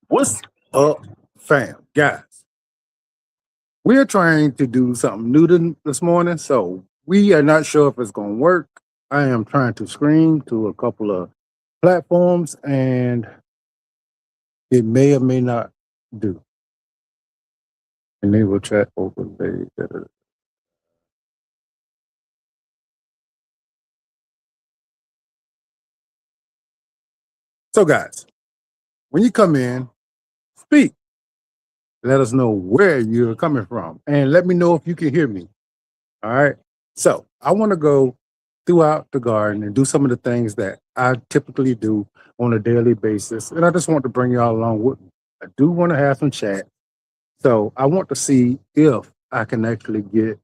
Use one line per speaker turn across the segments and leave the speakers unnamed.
What's up, fam? Guys, we're trying to do something new this morning, so we are not sure if it's going to work. I am trying to scream to a couple of platforms, and it may or may not do. Enable chat overlay. So, guys, when you come in, speak. Let us know where you're coming from, and let me know if you can hear me. All right. So I want to go throughout the garden and do some of the things that I typically do on a daily basis. And I just want to bring y'all along with me. I do want to have some chat. So I want to see if I can actually get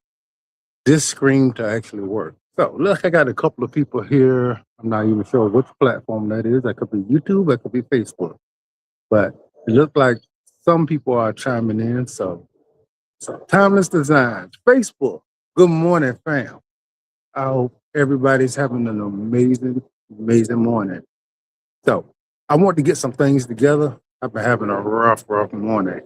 this screen to actually work. So look, I got a couple of people here. I'm not even sure which platform that is. That could be YouTube, that could be Facebook. But it looks like some people are chiming in. So Timeless Designs, Facebook. Good morning, fam. I hope everybody's having an amazing, amazing morning. So I want to get some things together. I've been having a rough morning,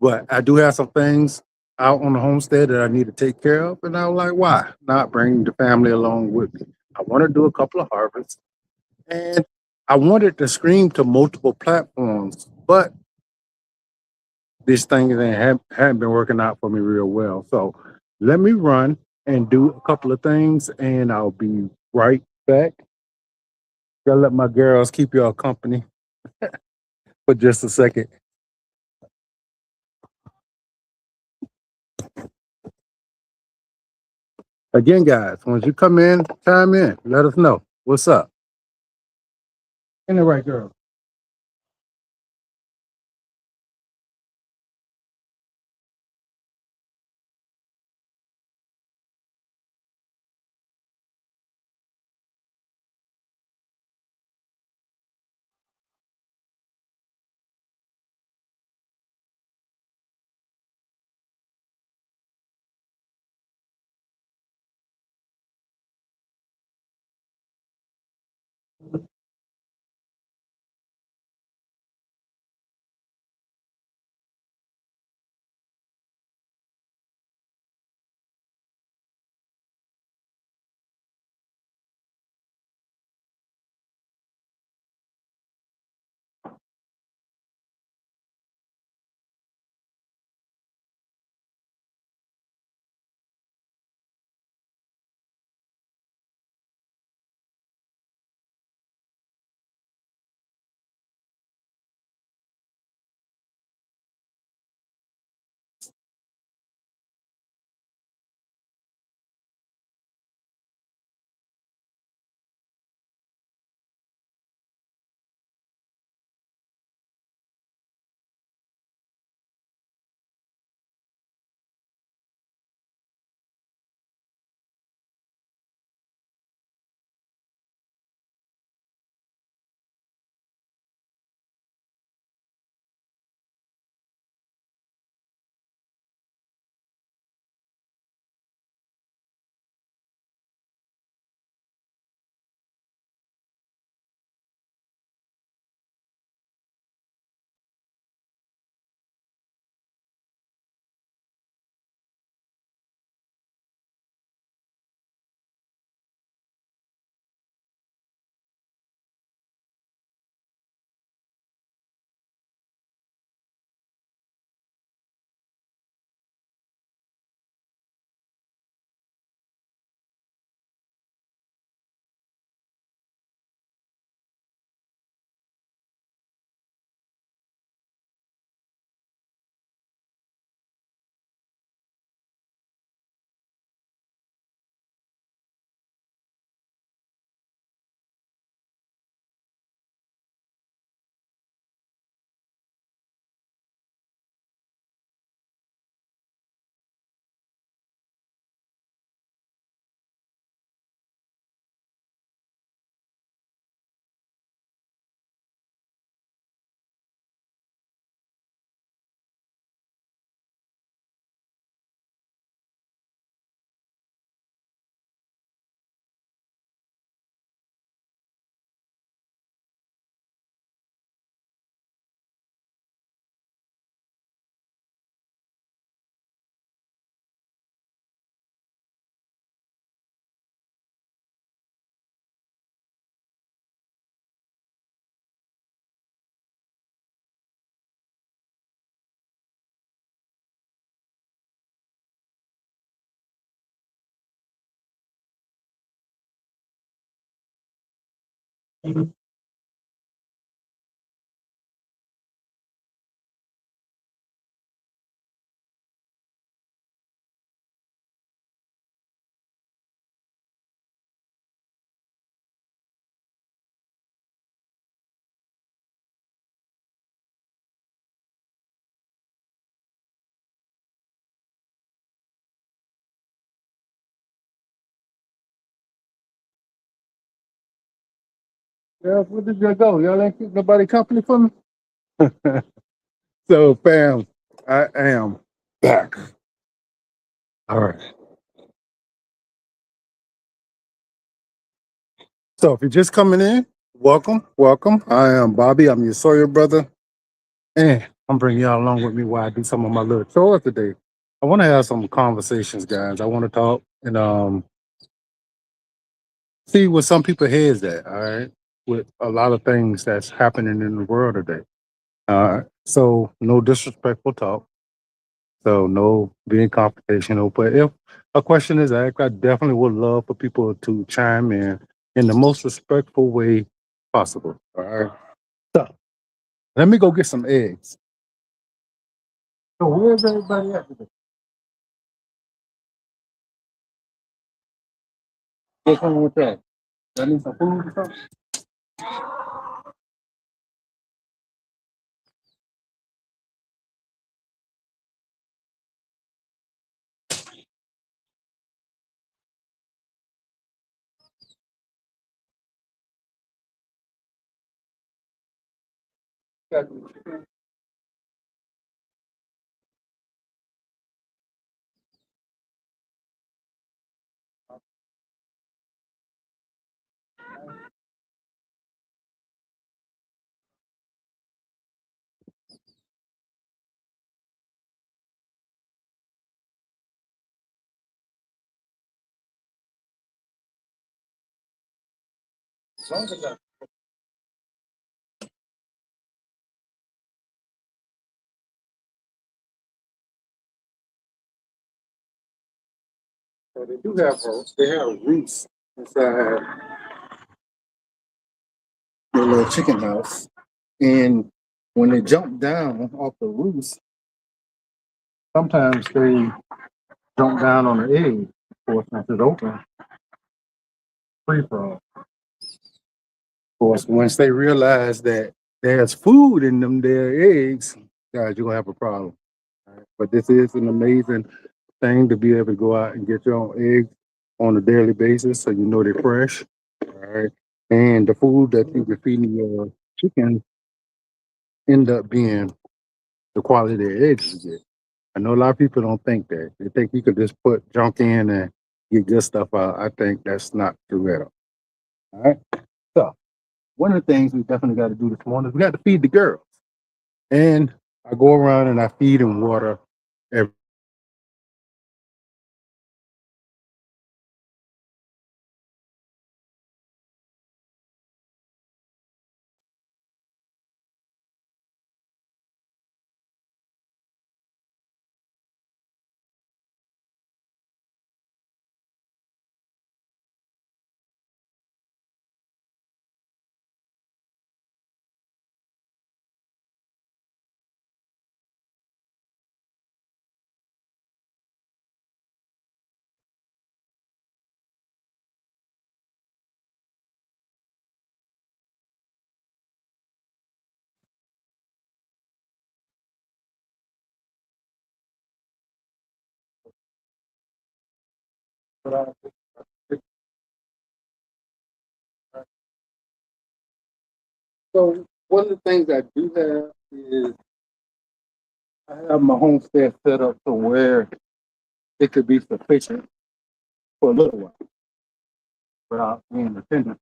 but I do have some things out on the homestead that I need to take care of. And I was like, why not bring the family along with me? I want to do a couple of harvests, and I wanted to stream to multiple platforms, but these things haven't been working out for me real well. So let me run and do a couple of things, and I'll be right back. Gotta let my girls keep y'all company for just a second. Again, guys, once you come in, chime in. Let us know what's up. In the right, girl. Yeah, where did y'all go? Y'all ain't keep nobody company for me? So, fam, I am back. All right. So, if you're just coming in, welcome, welcome. I am Bobby. I'm your Sawyer brother. And I'm bringing y'all along with me while I do some of my little chores today. I want to have some conversations, guys. I want to talk and see what some people heads at, all right, with a lot of things that's happening in the world today. All right. So no disrespectful talk. So no being confrontational. But if a question is asked, I definitely would love for people to chime in the most respectful way possible. All right. So let me go get some eggs. So where's everybody at today? What's wrong with that? I need some food or something? So they do have they have roots inside the little chicken house. And when they jump down off the roost, sometimes they jump down on the egg, of course, since it's open, free for all. Of course, once they realize that there's food in them their eggs, guys, you're gonna have a problem. All right? But this is an amazing thing to be able to go out and get your own eggs on a daily basis so you know they're fresh. All right. And the food that you're feeding your chicken end up being the quality of the eggs you get. I know a lot of people don't think that. They think you could just put junk in and get good stuff out. I think that's not true at all. All right. So one of the things we definitely got to do this morning is we got to feed the girls. And I go around and I feed and water every. So one of the things I do have is I have my homestead set up to where it could be sufficient for a little while without being dependent.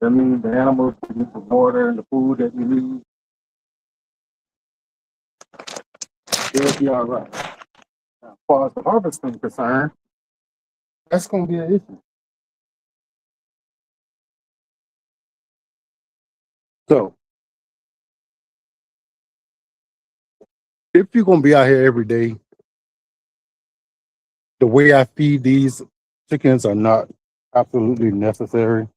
That means the animals get the water and the food that we need. They'll be all right. Now, as far as the harvesting is concerned, that's going to be an issue. So if you're going to be out here every day, the way I feed these chickens are not absolutely necessary.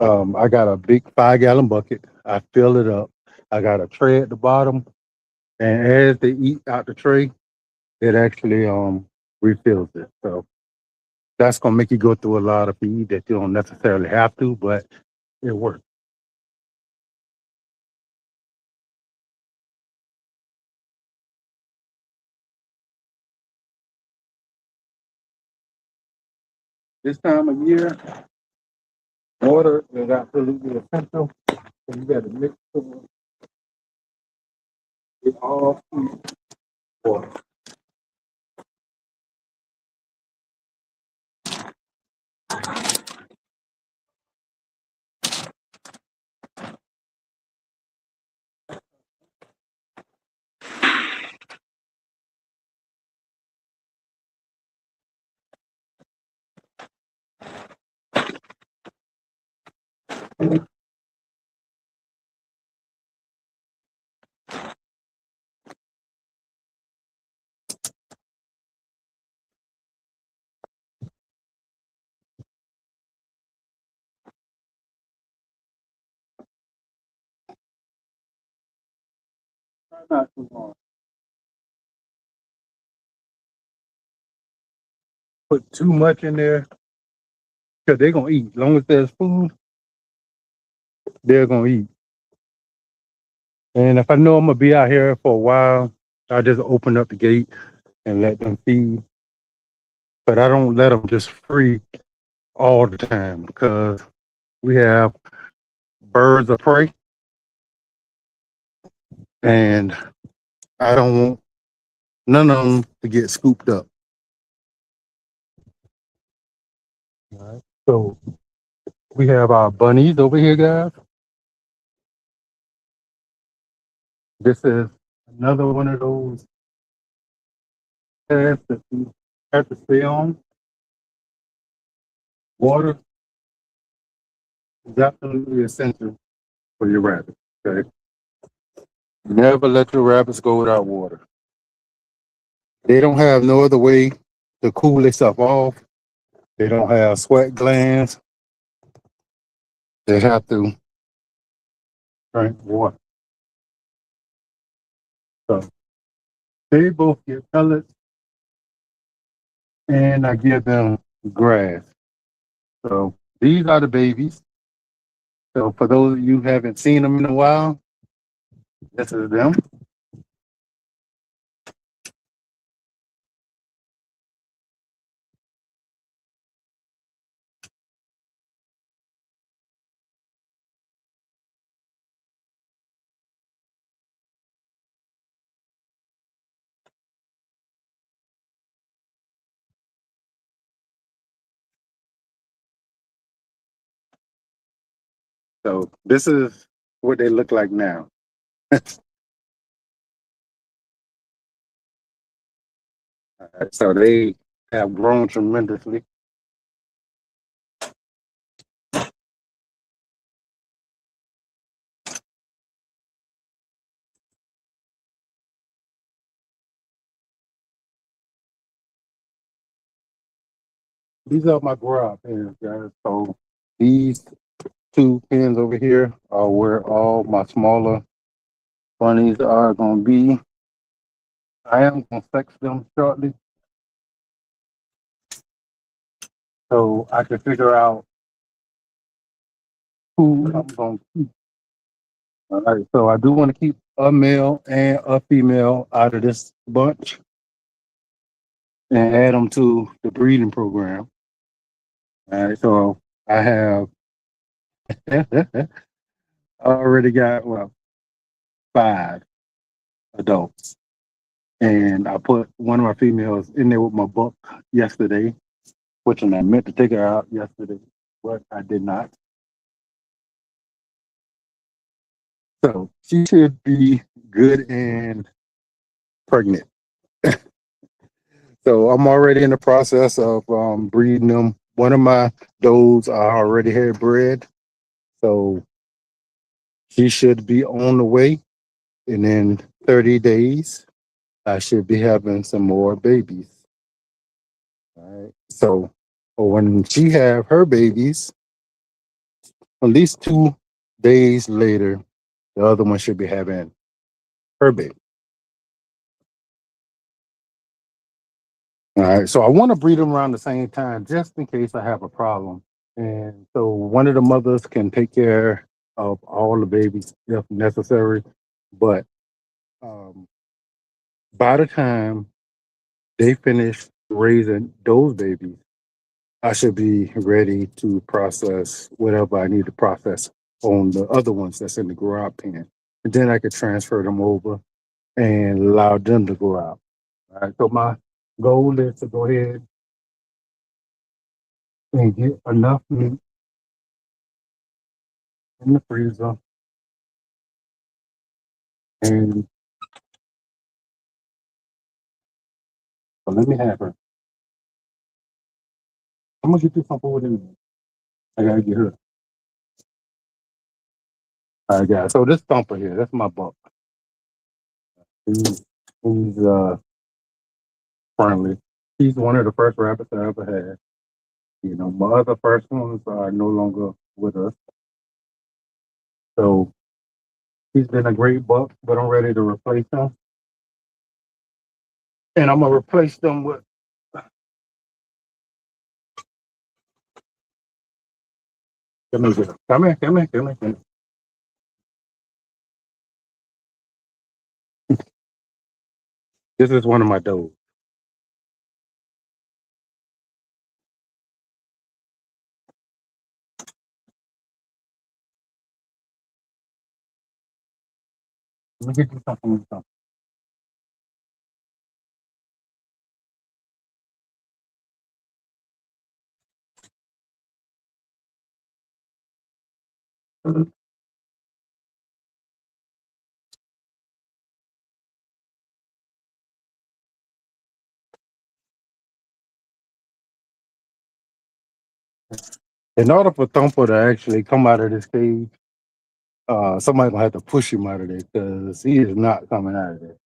I got a big 5 gallon bucket. I fill it up. I got a tray at the bottom, and as they eat out the tray, it actually refills it. So that's gonna make you go through a lot of feed that you don't necessarily have to, but it works. This time of year, water is absolutely essential. So you got to mix it all with water. Try not to put too much in there because they're gonna eat. As long as there's food, they're gonna eat. And if I know I'm gonna be out here for a while, I just open up the gate and let them feed. But I don't let them just free all the time because we have birds of prey, and I don't want none of them to get scooped up. All right. So we have our bunnies over here, guys. This is another one of those paths that you have to stay on. Water is absolutely essential for your rabbits. Okay. Never let your rabbits go without water. They don't have no other way to cool themselves off. They don't have sweat glands. They have to drink water. So they both get pellets and I give them grass. So these are the babies. So for those of you who haven't seen them in a while, this is them. So this is what they look like now. So they have grown tremendously. These are my grow pens, guys. So these two pens over here are where all my smaller bunnies are going to be. I am going to sex them shortly so I can figure out who I'm going to keep. All right, so I do want to keep a male and a female out of this bunch and add them to the breeding program. All right, so I have I already got, well, 5 adults. And I put one of my females in there with my buck yesterday, which I meant to take her out yesterday, but I did not. So she should be good and pregnant. So I'm already in the process of breeding them. One of my does are already had bred, so she should be on the way. And in 30 days, I should be having some more babies. All right. So when she have her babies, at least 2 days later, the other one should be having her baby. All right. So I want to breed them around the same time just in case I have a problem. And so one of the mothers can take care of all the babies if necessary. But um, by the time they finish raising those babies, I should be ready to process whatever I need to process on the other ones that's in the grow out pen. And then I could transfer them over and allow them to go out. All right. So my goal is to go ahead and get enough meat in the freezer. And so let me have her. I'm gonna get you some food in there. I gotta get her. All right, guys. So this thumper here, that's my buck. He's friendly. He's one of the first rabbits I ever had. You know, my other first ones are no longer with us. So he's been a great buck, but I'm ready to replace him. And I'm gonna replace them with come here, come here, come here, come here, come here. This is one of my dogs. Let me get you something. In order for Thumper to actually come out of this cage, somebody gonna have to push him out of there because he is not coming out of there.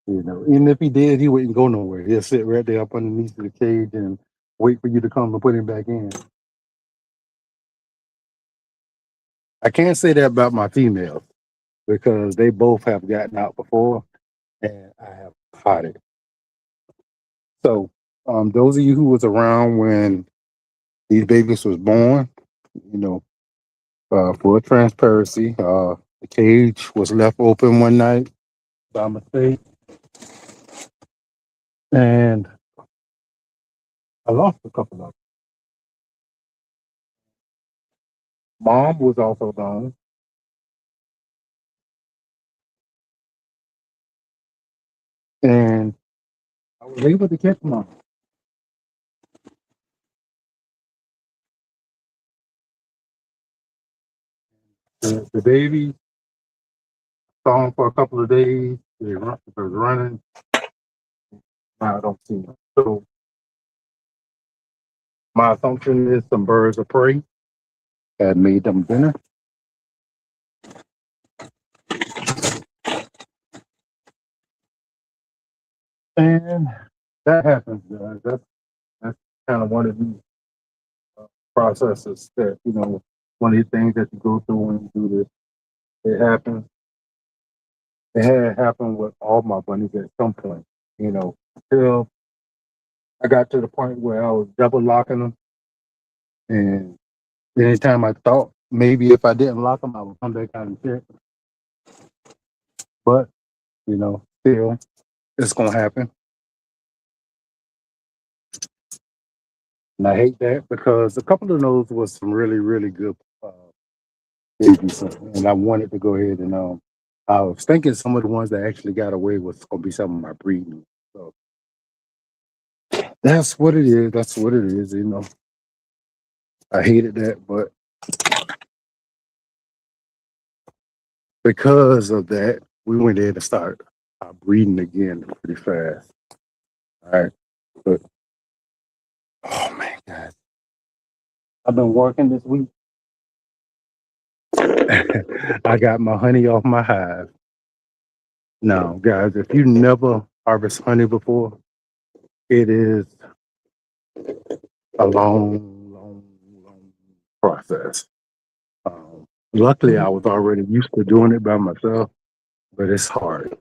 You know, even if he did, he wouldn't go nowhere. He'll sit right there up underneath the cage and wait for you to come and put him back in. I can't say that about my females because they both have gotten out before and I have caught it. So, those of you who was around when these babies was born, you know, for transparency, the cage was left open one night by mistake, and I lost a couple of them. Mom was also gone, and I was able to catch mom. The baby saw him for a couple of days. They was running. Now I don't see him. So my assumption is some birds of prey had made them dinner. And that happens, guys. That's kind of one of these processes that, you know, one of the things that you go through when you do this. It happens. It had happened with all my bunnies at some point, you know, until I got to the point where I was double locking them. And anytime I thought maybe if I didn't lock them, I would come back out and check. But, you know, still, it's going to happen. And I hate that because a couple of those was some really, really good babies. And I wanted to go ahead and, I was thinking some of the ones that actually got away was going to be some of my breeding. So that's what it is. That's what it is, you know. I hated that, but because of that, we went in and started breeding again pretty fast. All right. But, oh man, guys, I've been working this week. I got my honey off my hive. Now, guys, if you never harvest honey before, it is a long, long, long process. Luckily, I was already used to doing it by myself, but it's hard.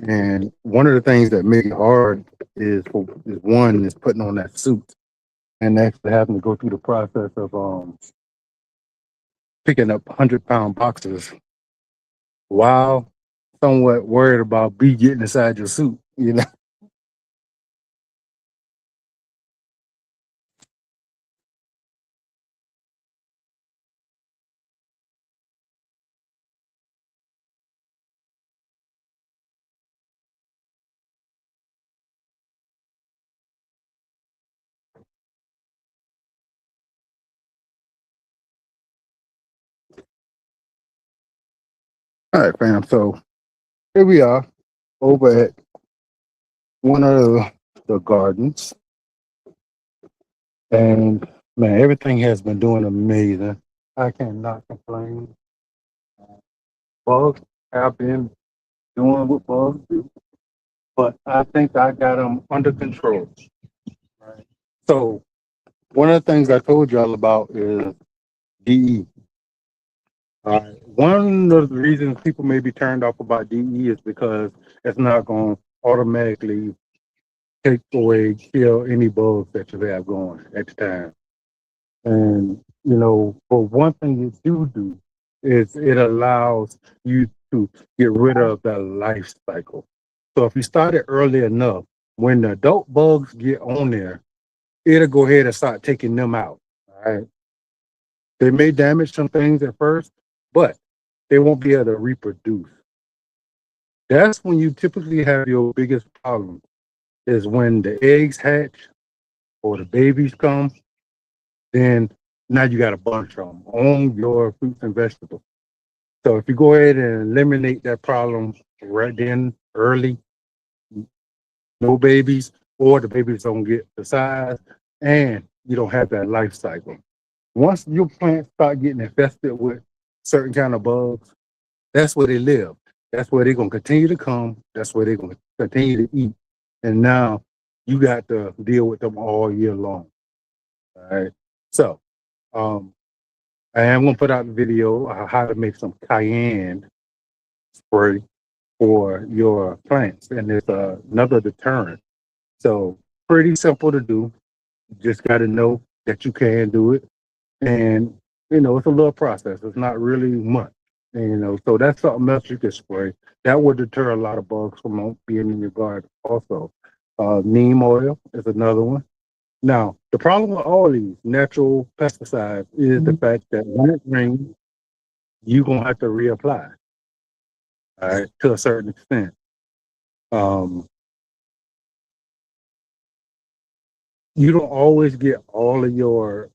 And one of the things that make it hard is one is putting on that suit and actually having to go through the process of picking up 100-pound boxes while somewhat worried about bee getting inside your suit. You know. All right, fam. So here we are over at one of the gardens, and man, everything has been doing amazing. I cannot complain. Bugs have been doing what bugs do, but I think I got them under control. Right. So one of the things I told y'all about is DE. One of the reasons people may be turned off about DE is because it's not going to automatically take away, kill any bugs that you have going at the time. And, but one thing you do is it allows you to get rid of the life cycle. So if you start it early enough, when the adult bugs get on there, it'll go ahead and start taking them out. All right. They may damage some things at first, but they won't be able to reproduce. That's when you typically have your biggest problem is when the eggs hatch or the babies come, then now you got a bunch of them on your fruits and vegetables. So if you go ahead and eliminate that problem right then early, no babies, or the babies don't get the size, and you don't have that life cycle. Once your plants start getting infested with certain kind of bugs, that's where they live. That's where they're gonna continue to come. That's where they're gonna continue to eat. And now you got to deal with them all year long. All right. So I am gonna put out a video on how to make some cayenne spray for your plants, and it's another deterrent. So pretty simple to do. You just got to know that you can do it, and it's a little process. It's not really much, so that's something else you can spray that would deter a lot of bugs from being in your garden. Also, neem oil is another one. Now, the problem with all these natural pesticides is the fact that when it rains, you're gonna have to reapply, all right, to a certain extent. Um, you don't always get all of your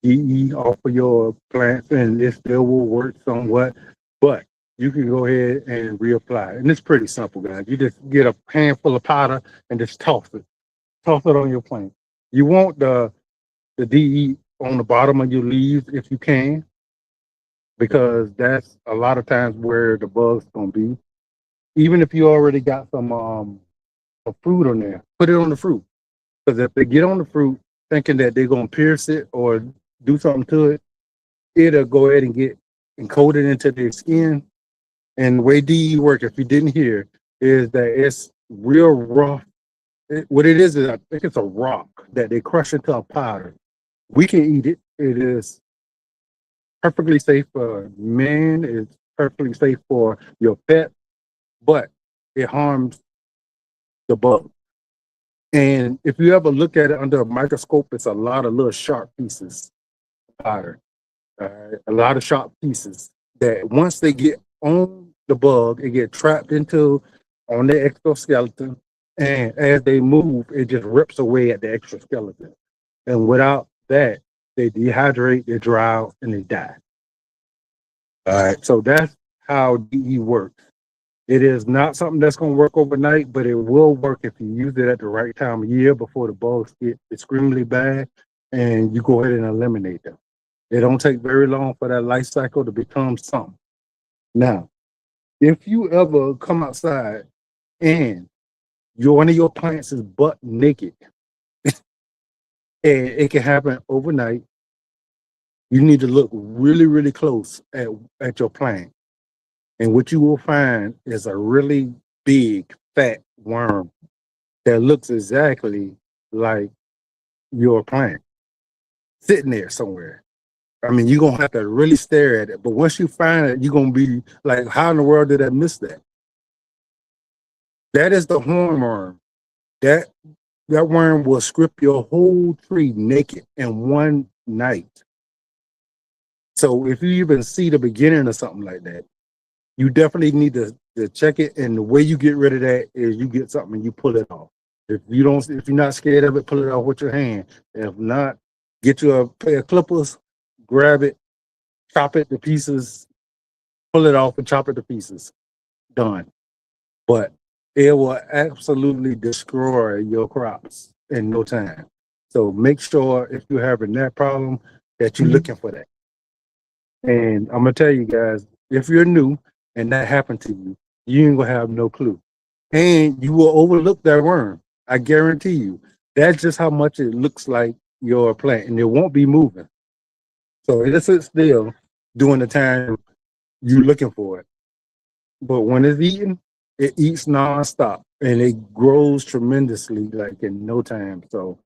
EE off of your plants, and it still will work somewhat, but you can go ahead and reapply. And it's pretty simple, guys. You just get a handful of powder and just toss it on your plant. You want the DE on the bottom of your leaves if you can, because that's a lot of times where the bugs gonna be. Even if you already got some fruit on there, put it on the fruit. Because if they get on the fruit thinking that they're gonna pierce it or do something to it, it'll go ahead and get encoded into their skin. And the way DE work, if you didn't hear, is that it's real rough. What it is I think it's a rock that they crush into a powder. We can eat it. It is perfectly safe for men. It's perfectly safe for your pet, but it harms the bug. And if you ever look at it under a microscope, it's a lot of little sharp pieces of powder. A lot of sharp pieces that once they get on the bug, it get trapped into on the exoskeleton, and as they move, it just rips away at the exoskeleton. And without that, they dehydrate, they dry out, and they die. All right, so that's how DE works. It is not something that's going to work overnight, but it will work if you use it at the right time of year before the bugs get extremely bad, and you go ahead and eliminate them. It don't take very long for that life cycle to become something. Now, if you ever come outside and one of your plants is butt naked, And it can happen overnight. You need to look really, really close at your plant. And what you will find is a really big, fat worm that looks exactly like your plant sitting there somewhere. I mean, you're gonna have to really stare at it. But once you find it, you're gonna be like, how in the world did I miss that? That is the hornworm. That that worm will strip your whole tree naked in one night. So if you even see the beginning of something like that, you definitely need to check it. And the way you get rid of that is you get something and you pull it off. If you're not scared of it, pull it off with your hand. If not, get you a pair of clippers, grab it, chop it to pieces, pull it off and chop it to pieces. Done. But it will absolutely destroy your crops in no time. So make sure if you're having that problem that you're looking for that. And I'm gonna tell you guys, if you're new and that happened to you, you ain't gonna have no clue. And you will overlook that worm. I guarantee you. That's just how much it looks like your plant, and it won't be moving. So it'll sit still during the time you're looking for it. But when it's eating, it eats nonstop and it grows tremendously, like in no time. So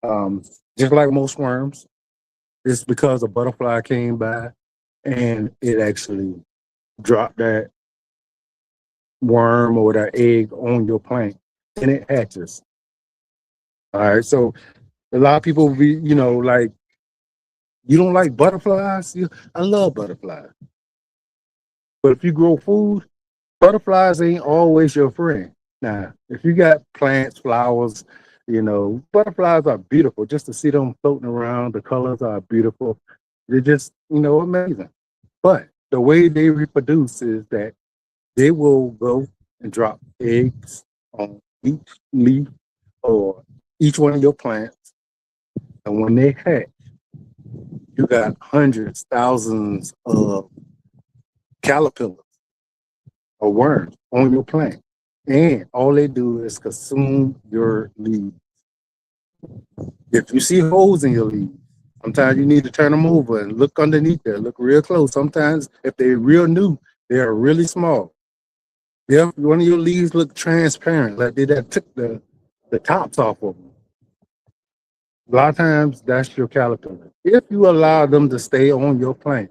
um, just like most worms, it's because a butterfly came by and it actually dropped that worm or that egg on your plant and it hatches. All right. So a lot of people be, like, you don't like butterflies? I love butterflies. But if you grow food, butterflies ain't always your friend. Now, if you got plants, flowers, butterflies are beautiful. Just to see them floating around, the colors are beautiful. They're just, amazing. But the way they reproduce is that they will go and drop eggs on each leaf or each one of your plants. And when they hatch, you got hundreds, thousands of caterpillars or worms on your plant. And all they do is consume your leaves. If you see holes in your leaves, sometimes you need to turn them over and look underneath there, look real close. Sometimes if they're real new, they're really small. If one of your leaves look transparent, like they that took the tops off of them, a lot of times that's your caterpillar. If you allow them to stay on your plant,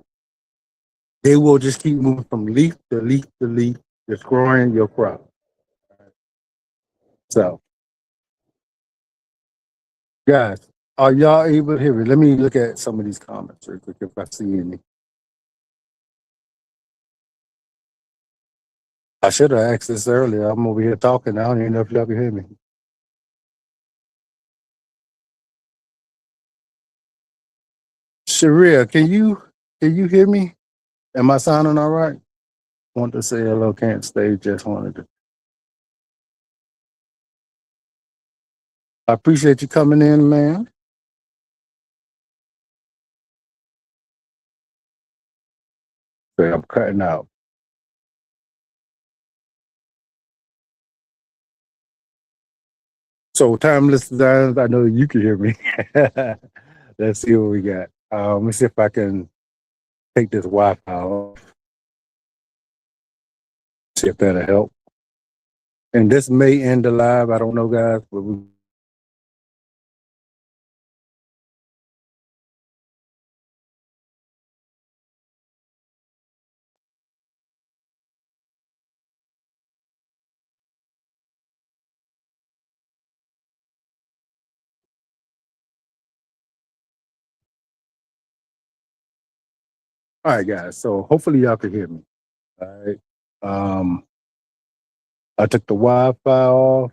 they will just keep moving from leaf to leaf to leaf, destroying your crop. So, guys, are y'all able to hear me? Let me look at some of these comments real quick if I see any. I should have asked this earlier. I'm over here talking. I don't even know if y'all can hear me. Sharia, can you hear me? Am I sounding all right? Want to say hello, can't stay, just wanted to. I appreciate you coming in, man. Okay, I'm cutting out. So, timeless designs, I know you can hear me. Let's see what we got. Let me see if I can take this Wi-Fi off. See if that'll help. And this may end the live. I don't know, guys, but all right, guys. So hopefully y'all can hear me. All right. Um, I took the Wi-Fi off.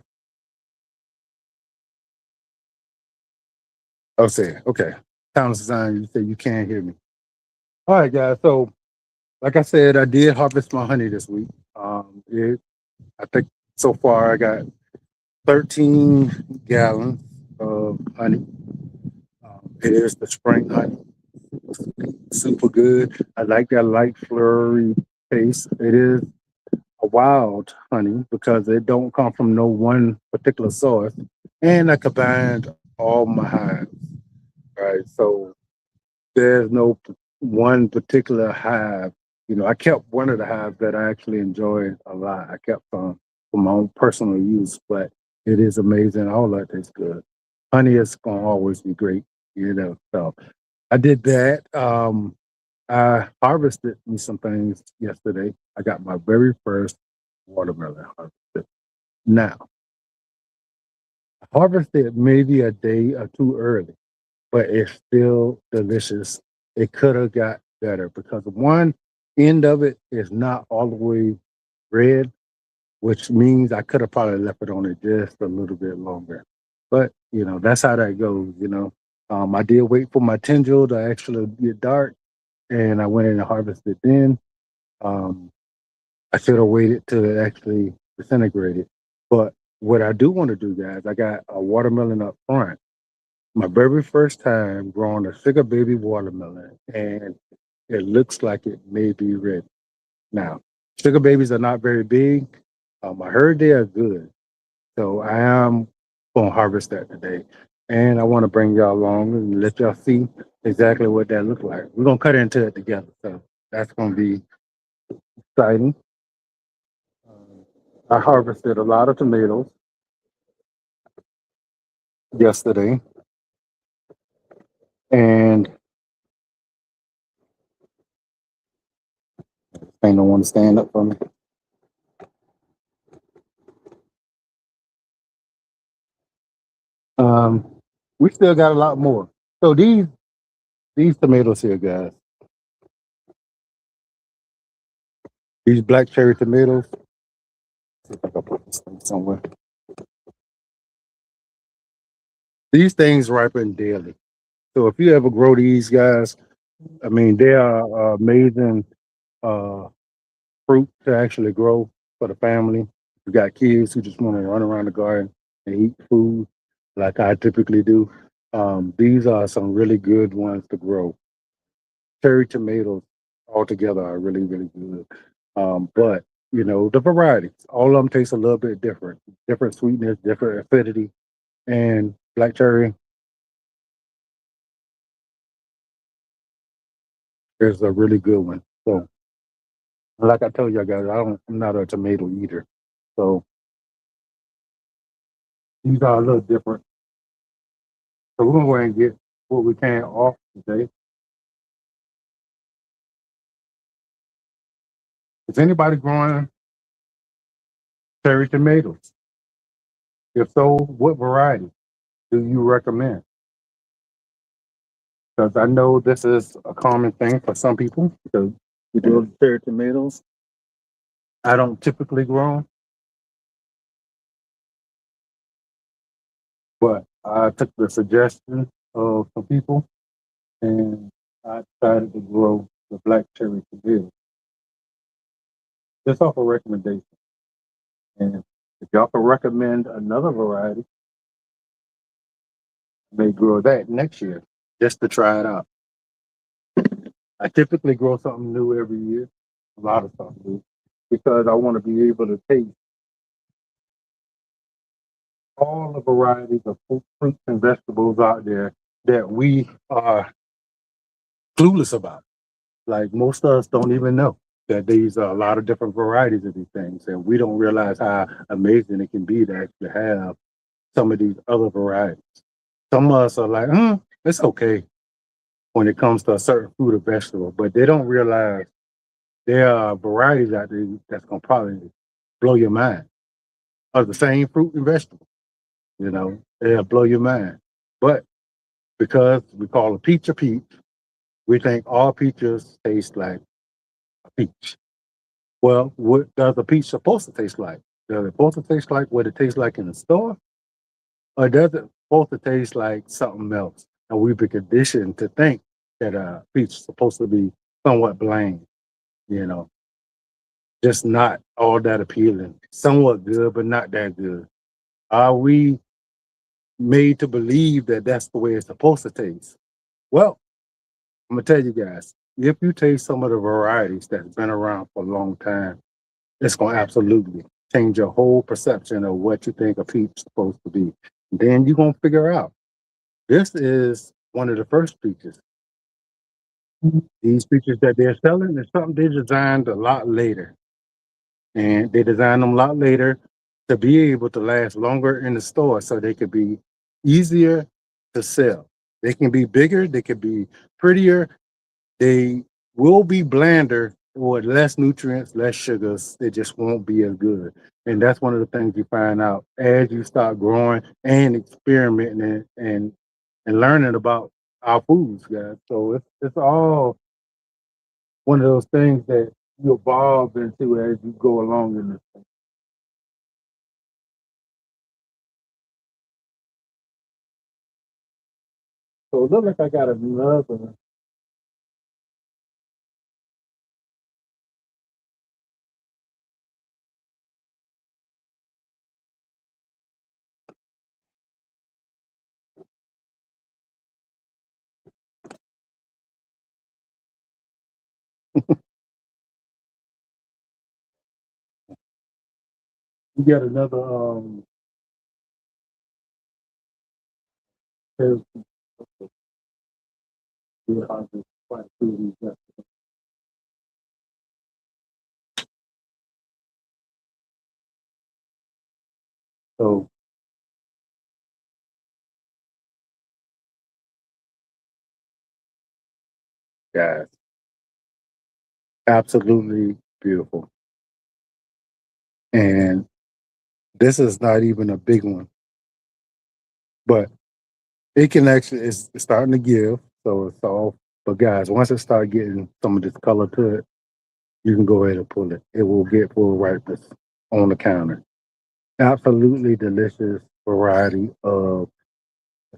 Oh, say okay. Timeless design. You said you can't hear me. All right, guys. So, like I said, I did harvest my honey this week. I think so far I got 13 gallons of honey. It is the spring honey, super good. I like that light flurry taste. It is a wild honey because it don't come from no one particular source. And I combined all my hives. right? So there's no one particular hive. I kept one of the hives that I actually enjoyed a lot. I kept for my own personal use, but it is amazing. All that tastes good. Honey is gonna always be great. So I did that. I harvested me some things yesterday. I got my very first watermelon harvested. Now, I harvested maybe a day or two early, but it's still delicious. It could have got better because one end of it is not all the way red, which means I could have probably left it on it just a little bit longer. But that's how that goes. I did wait for my tendril to actually get dark, and I went in and harvested then. Um, I should have waited till it actually disintegrated. But what I do want to do, guys, I got a watermelon up front. My very first time growing a sugar baby watermelon, and it looks like it may be ready. Now, sugar babies are not very big. I heard they are good. So I am going to harvest that today. And I want to bring y'all along and let y'all see exactly what that looks like. We're going to cut into it together. So that's going to be exciting. I harvested a lot of tomatoes yesterday, and ain't no one to stand up for me. Um, we still got a lot more. So these tomatoes here, guys, these black cherry tomatoes. See if I can put this thing somewhere. These things ripen daily. So if you ever grow these guys, I mean, they are amazing uh, fruit to actually grow for the family. You got kids who just want to run around the garden and eat food like I typically do. These are some really good ones to grow. Cherry tomatoes altogether are really, really good. But the varieties, all of them taste a little bit different, different sweetness, different acidity, and black cherry is a really good one. So, like I told you guys, I'm not a tomato eater. So these are a little different. So we're gonna go ahead and get what we can off today. Is anybody growing cherry tomatoes? If so, what variety do you recommend? Because I know this is a common thing for some people because we do cherry tomatoes. I don't typically grow 'em, but I took the suggestion of some people and I decided to grow the black cherry tomato just off a recommendation. And if y'all can recommend another variety, I may grow that next year just to try it out. I typically grow something new every year, a lot of something new, because I want to be able to taste all the varieties of fruits and vegetables out there that we are clueless about. Like most of us don't even know that these are a lot of different varieties of these things, and we don't realize how amazing it can be to actually have some of these other varieties. Some of us are like, it's okay when it comes to a certain fruit or vegetable, but they don't realize there are varieties out there that's gonna probably blow your mind of the same fruit and vegetable. They'll blow your mind. But because we call a peach, we think all peaches taste like a peach. Well, what does a peach supposed to taste like? Does it supposed to taste like what it tastes like in the store? Or does it supposed to taste like something else? And we've been conditioned to think that a peach is supposed to be somewhat bland, you know, just not all that appealing, somewhat good, but not that good. Are we made to believe that that's the way it's supposed to taste? Well, I'm gonna tell you guys, if you taste some of the varieties that's been around for a long time, it's gonna absolutely change your whole perception of what you think a peach is supposed to be. Then you're gonna figure out this is one of the first features. These features that they're selling is something they designed a lot later. And they designed them a lot later to be able to last longer in the store so they could be easier to sell. They can be bigger, they can be prettier, they will be blander or less nutrients, less sugars. They just won't be as good. And that's one of the things you find out as you start growing and experimenting and learning about our foods, guys. So it's all one of those things that you evolve into as you go along in this thing. So it looks like I got another. You got another pair of quite a few of these guys. So guys, absolutely beautiful. And this is not even a big one, but it can actually it's starting to give. So it's all but guys, once it start getting some of this color to it, you can go ahead and pull it. It will get full ripeness on the counter. Absolutely delicious variety of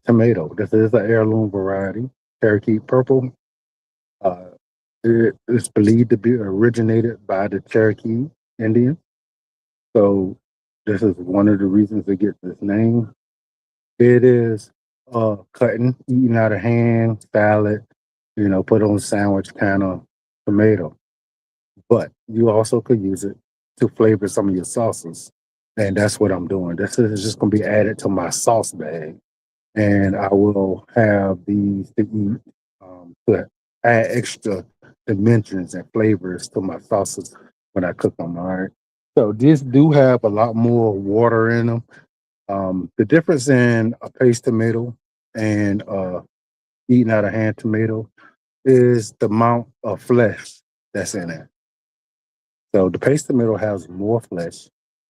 tomato. This is an heirloom variety, Cherokee Purple. Uh, it is believed to be originated by the Cherokee Indians. So this is one of the reasons it gets this name. It is cutting, eating out of hand, salad, put on sandwich kind of tomato. But you also could use it to flavor some of your sauces. And that's what I'm doing. This is just going to be added to my sauce bag. And I will have these to eat to add extra dimensions and flavors to my sauces when I cook them. All right. So these do have a lot more water in them. The difference in a paste tomato and eating out of hand tomato is the amount of flesh that's in it. So the paste tomato has more flesh,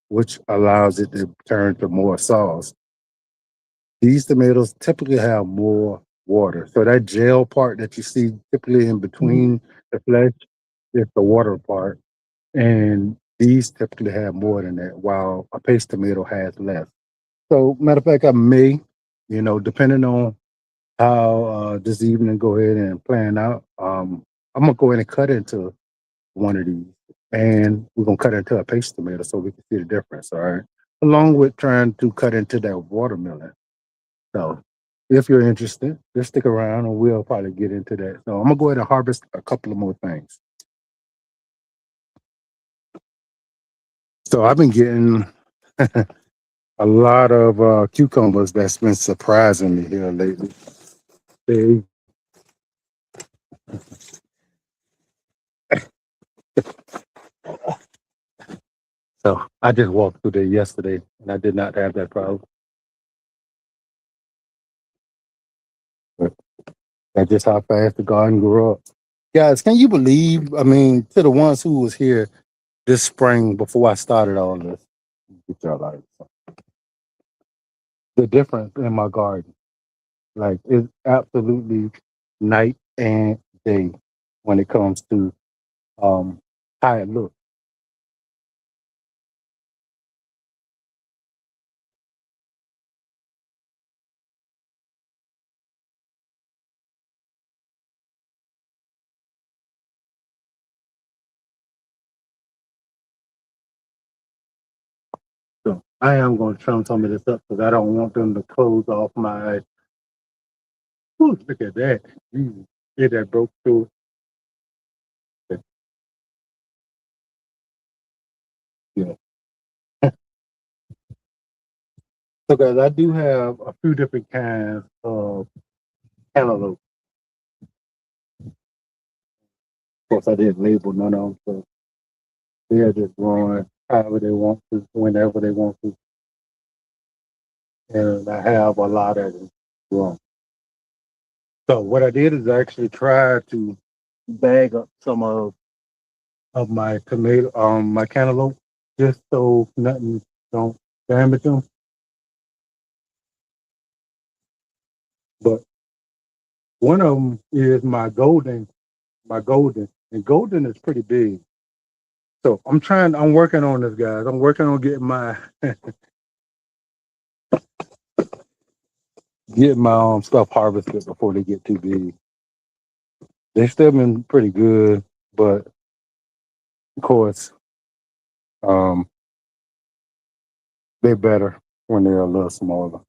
which allows it to turn to more sauce. These tomatoes typically have more water. So that gel part that you see typically in between the flesh is the water part. And these typically have more than that, while a paste tomato has less. So matter of fact, I may, depending on how this evening go ahead and plan out, I'm gonna go ahead and cut into one of these. And we're gonna cut into a paste tomato so we can see the difference, all right? Along with trying to cut into that watermelon. So if you're interested, just stick around and we'll probably get into that. So I'm gonna go ahead and harvest a couple of more things. So I've been getting a lot of cucumbers that's been surprising me here lately. They, so I just walked through there yesterday and I did not have that problem. But that's just how fast the garden grew up. Guys, can you believe? I mean, to the ones who was here this spring before I started all this, get y'all out of this. The difference in my garden. Like it's absolutely night and day when it comes to um how it looks. So I am going to trim some of this up because I don't want them to close off my. Ooh, look at that! Jesus. Yeah, that broke through. Yeah. So guys, I do have a few different kinds of cantaloupe. Of course, I didn't label none of them, so they're just growing however they want to, whenever they want to. And I have a lot of them growing. So what I did is actually try to bag up some of my tomato, my cantaloupe, just so nothing don't damage them. But one of them is my golden, and golden is pretty big. So I'm working on this, guys. I'm working on getting my getting my stuff harvested before they get too big. They still been pretty good, but of course, um, they're better when they're a little smaller.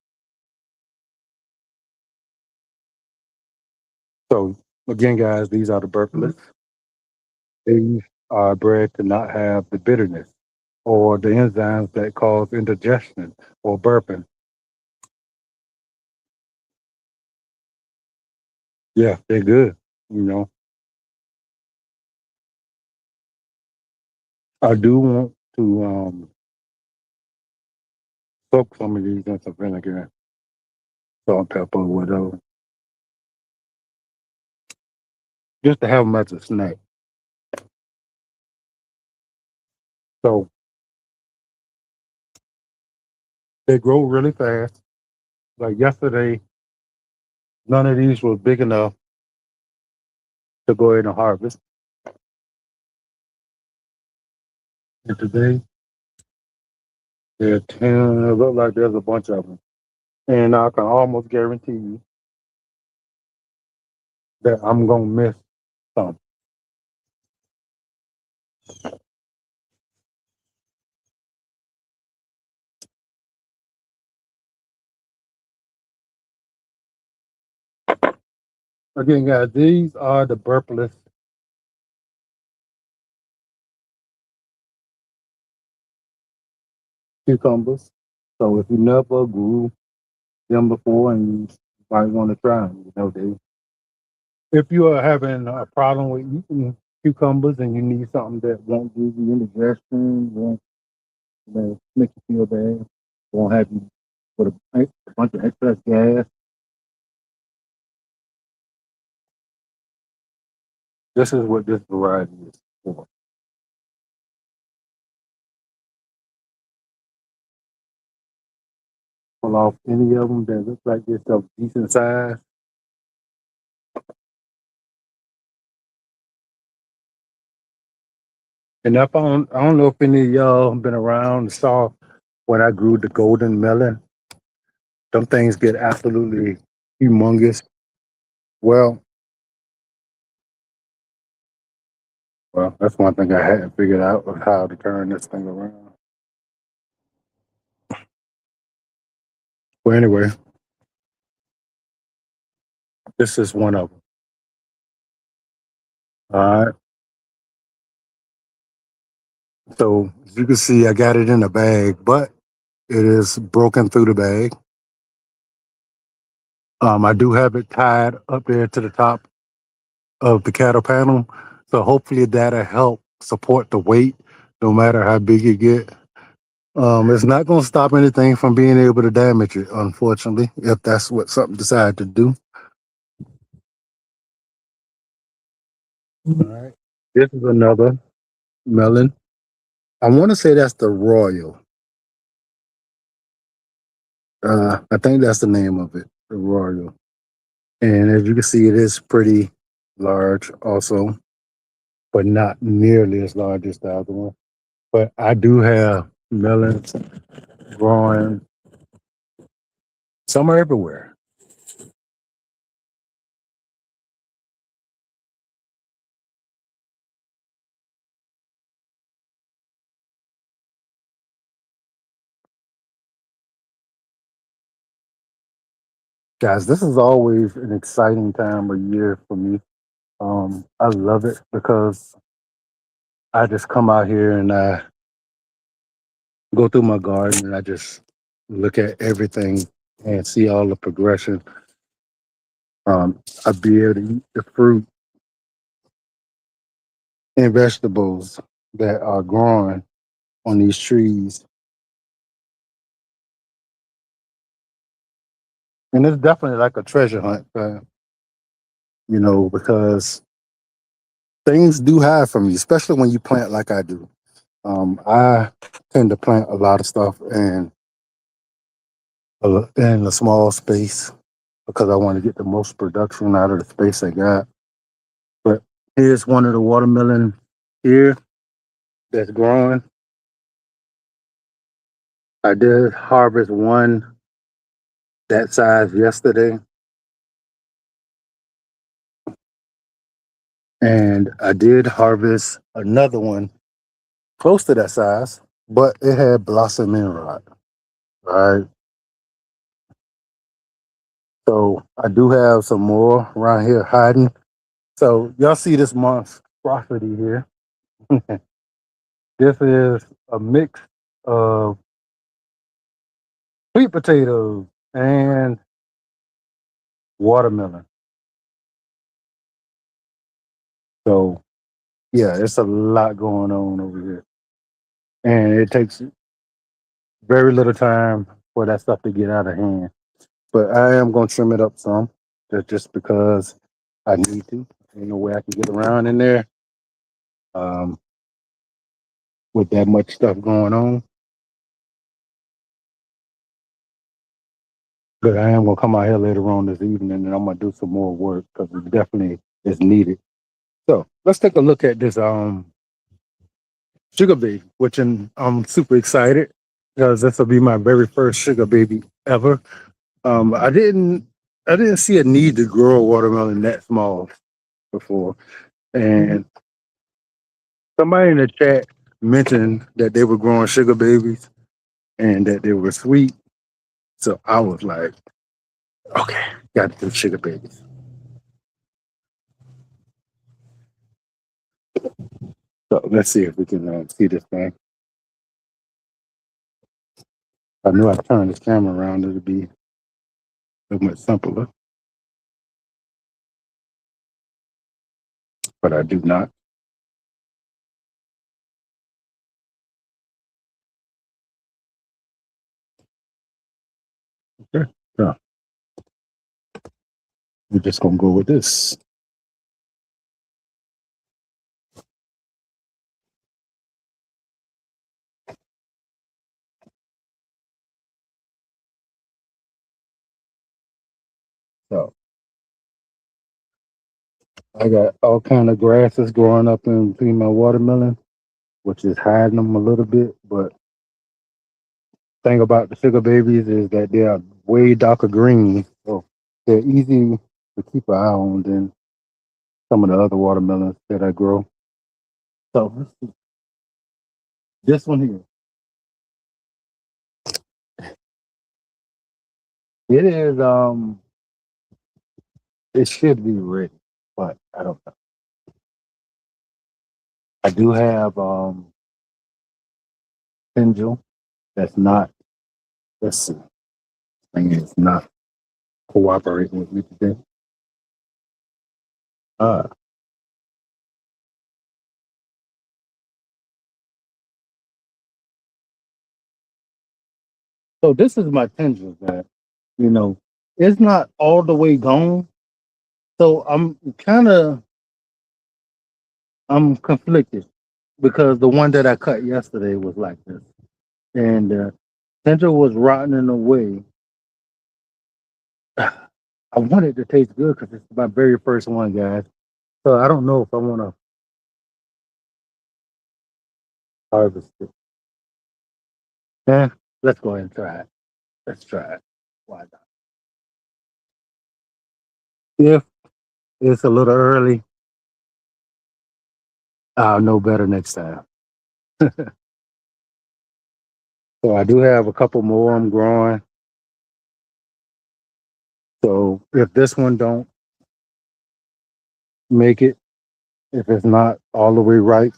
So again, guys, these are the burplets. These are bred to not have the bitterness or the enzymes that cause indigestion or burping. Yeah, they're good. You know, I do want to soak some of these in some vinegar, salt, pepper, whatever, just to have them as a snack. So they grow really fast. Like yesterday, none of these was big enough to go ahead and harvest. And today, there are 10. It looks like there's a bunch of them. And I can almost guarantee you that I'm going to miss some. Again, guys, these are the burpless cucumbers. So if you never grew them before and you might want to try them, if you are having a problem with eating cucumbers and you need something that won't give you indigestion, won't make you feel bad, won't have you with a bunch of excess gas, this is what this variety is for. Pull off any of them that look like they're of decent size. And I don't know if any of y'all been around and saw when I grew the golden melon. Them things get absolutely humongous. Well, well, that's one thing I hadn't figured out of how to turn this thing around. Well, anyway, this is one of them. All right. So as you can see, I got it in a bag, but it is broken through the bag. I do have it tied up there to the top of the cattle panel. So hopefully that'll help support the weight, no matter how big it get. It's not going to stop anything from being able to damage it, unfortunately, if that's what something decide to do. All right. This is another melon. I want to say that's the Royal. I think that's the name of it, the Royal. And as you can see, it is pretty large also, but not nearly as large as the other one. But I do have melons growing. Some are everywhere. Guys, this is always an exciting time of year for me. I love it because I just come out here and I go through my garden and I just look at everything and see all the progression. I'd be able to eat the fruit and vegetables that are growing on these trees. And it's definitely like a treasure hunt, because things do hide from you, especially when you plant like I do. I tend to plant a lot of stuff in a small space because I want to get the most production out of the space I got. But here's one of the watermelon here that's growing. I did harvest one that size yesterday, and I did harvest another one close to that size, but it had blossoming rot. Right. So I do have some more around here hiding. So y'all see this monstrosity here. This is a mix of sweet potatoes and watermelon. So yeah, it's a lot going on over here. And it takes very little time for that stuff to get out of hand. But I am gonna trim it up some just because I need to. Ain't no way I can get around in there um, with that much stuff going on. But I am gonna come out here later on this evening and I'm gonna do some more work because it definitely is needed. So let's take a look at this sugar baby, which I'm super excited because this will be my very first sugar baby ever. Um, I didn't I didn't see a need to grow a watermelon that small before, and somebody in the chat mentioned that they were growing sugar babies and that they were sweet. So I was like, okay, got to do sugar babies. So let's see if we can see this thing. I knew I turned this camera around, it'd be so much simpler, but I do not. Okay, so we're just gonna go with this. So I got all kind of grasses growing up in between my watermelon, which is hiding them a little bit. But thing about the sugar babies is that they are way darker green, so they're easy to keep an eye on than some of the other watermelons that I grow. So this one here, it is it should be ready, but I don't know. I do have Angel that's not. Let's see, thing is not cooperating with me today. Uh, so this is my tendrils that you know it's not all the way gone. So I'm conflicted because the one that I cut yesterday was like this, and tendril was rotting away. I want it to taste good because it's my very first one, guys. So I don't know if I want to harvest it. Yeah, let's go ahead and try it. Let's try it. Why not? If it's a little early, I'll know better next time. So I do have a couple more I'm growing. So if this one don't make it, if it's not all the way ripe,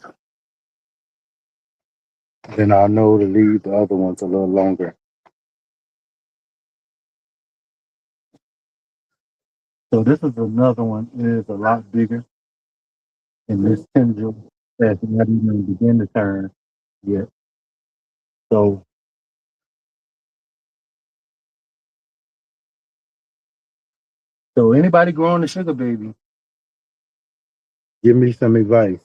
then I'll know to leave the other ones a little longer. So this is another one. It is a lot bigger, and this tendril has not even begun to turn yet. So, so anybody growing a sugar baby, give me some advice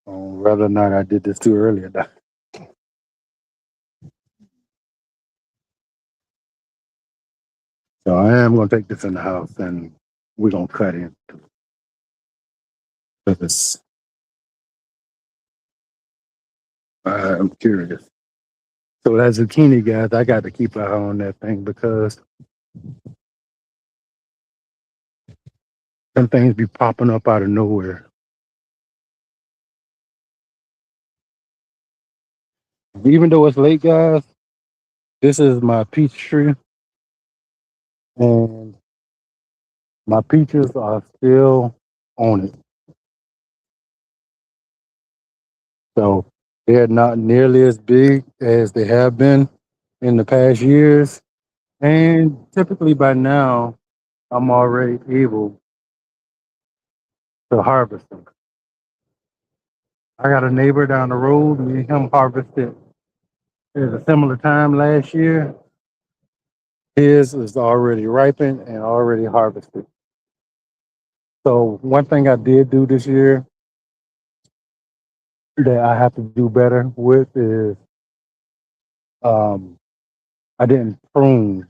on whether or not I did this too early or not. So I am gonna take this in the house and we're gonna cut in because I'm curious. So that zucchini, guys, I got to keep an eye on that thing because some things be popping up out of nowhere. Even though it's late, guys, this is my peach tree, and my peaches are still on it. So they're not nearly as big as they have been in the past years. And typically by now, I'm already able to harvest them. I got a neighbor down the road, me and him harvested at a similar time last year. His is already ripened and already harvested. So one thing I did do this year that I have to do better with is um, I didn't prune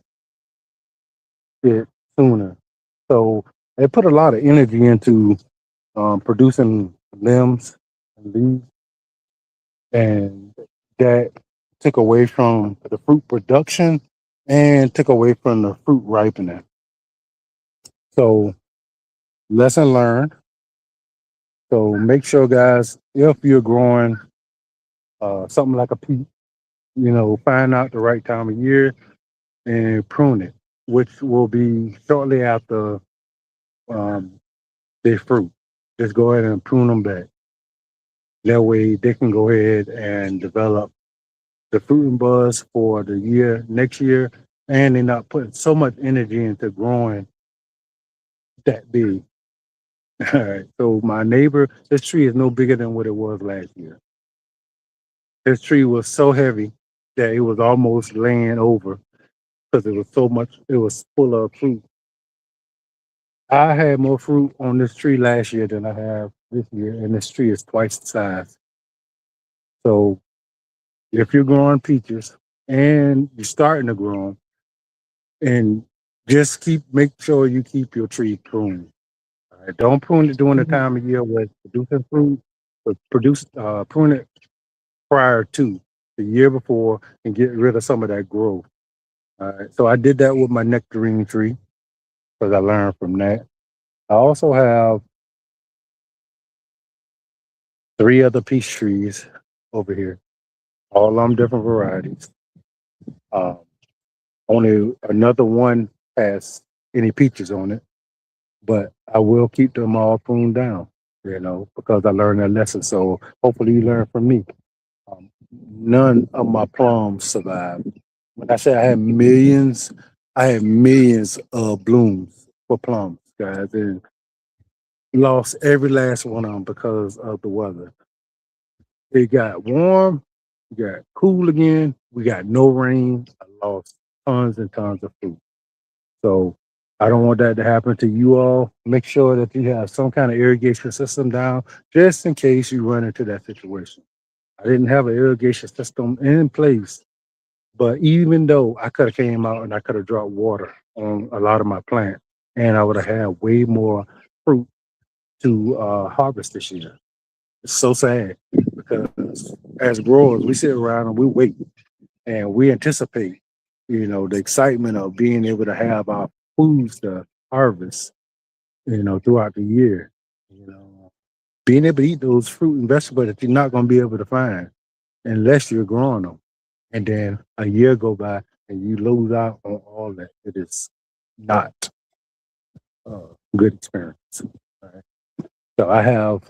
it sooner. So it put a lot of energy into producing limbs and leaves, and that took away from the fruit production and took away from the fruit ripening. So lesson learned. So make sure, guys, if you're growing something like a peach, find out the right time of year and prune it, which will be shortly after um, they fruit. Just go ahead and prune them back. That way they can go ahead and develop the fruit and buds for the year next year, and they're not putting so much energy into growing that big. All right. So my neighbor, this tree is no bigger than what it was last year. This tree was so heavy that it was almost laying over because it was so much. It was full of fruit. I had more fruit on this tree last year than I have this year, and this tree is twice the size. So if you're growing peaches and you're starting to grow them, and just make sure you keep your tree pruned. All right? Don't prune it during the time of year where it's producing fruit, but prune it prior to the year before and get rid of some of that growth. All right. So I did that with my nectarine tree because I learned from that. I also have three other peach trees over here, all of them different varieties. Um, only another one has any peaches on it, but I will keep them all pruned down, because I learned that lesson. So hopefully you learn from me. None of my plums survived. When I say I had millions of blooms for plums, guys, and lost every last one of them because of the weather. It got warm, it got cool again, we got no rain. I lost tons and tons of fruit. So I don't want that to happen to you all. Make sure that you have some kind of irrigation system down just in case you run into that situation. I didn't have an irrigation system in place, but even though I could have came out and I could have dropped water on a lot of my plants, and I would have had way more fruit to harvest this year. It's so sad because as growers, we sit around and we wait and we anticipate, the excitement of being able to have our foods to harvest, throughout the year. You know, being able to eat those fruit and vegetables that you're not going to be able to find unless you're growing them. And then a year go by and you lose out on all that. It is not a good experience. All right. So I have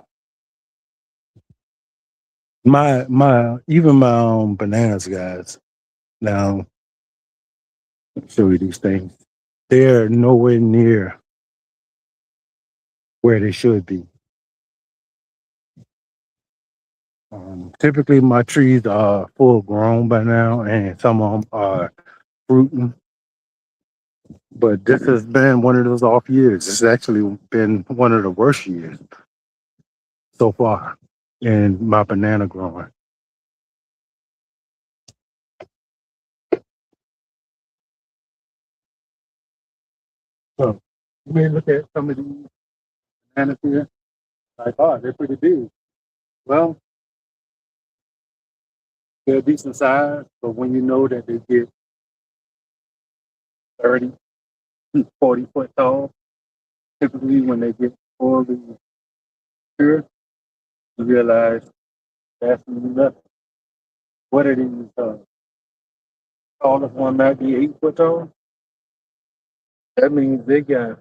my even my bananas, guys. Now, let me show you these things. they're nowhere near where they should be. Typically, my trees are full grown by now, and some of them are fruiting. But this has been one of those off years. It's actually been one of the worst years so far in my banana growing. So you may look at some of these bananas here, like, oh, they're pretty big. Well, they're decent size, but when you know that they get 30, 40 foot tall, typically when they get fully mature, you realize that's nothing. What are these tallest one might be 8 foot tall? That means they got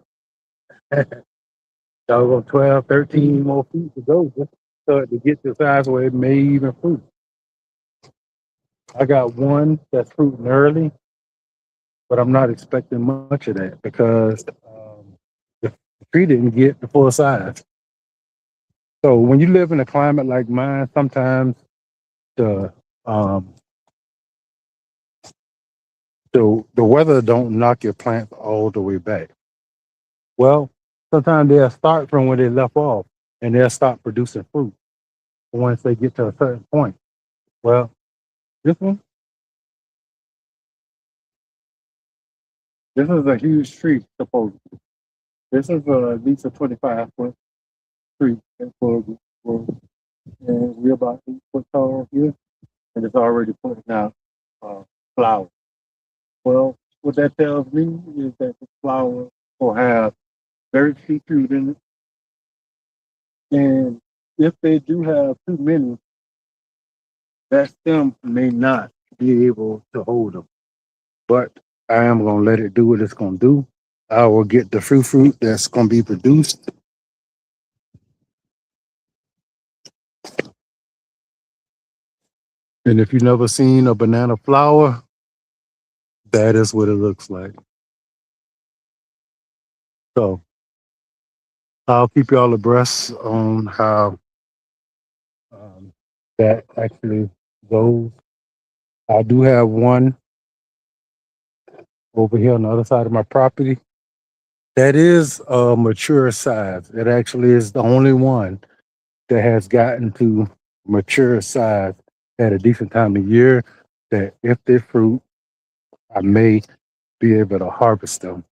doggone 12, 13 more feet to go just to get to the size where it may even fruit. I got one that's fruiting early, but I'm not expecting much of that because the tree didn't get the full size. So when you live in a climate like mine, sometimes the um, the weather don't knock your plants all the way back. Well, sometimes they'll start from where they left off and they'll stop producing fruit once they get to a certain point. Well, this one, this is a huge tree, supposedly. This is at least a 25 foot tree and we're about 8 foot tall here, and it's already putting out uh, flowers. Well, what that tells me is that the flower will have very few fruit in it, and if they do have too many, that stem may not be able to hold them. But I am going to let it do what it's going to do. I will get the fruit that's going to be produced. And if you've never seen a banana flower, that is what it looks like. So I'll keep y'all abreast on how that actually goes. I do have one over here on the other side of my property. That is a mature size. It actually is the only one that has gotten to mature size at a decent time of year that if they fruit, I may be able to harvest them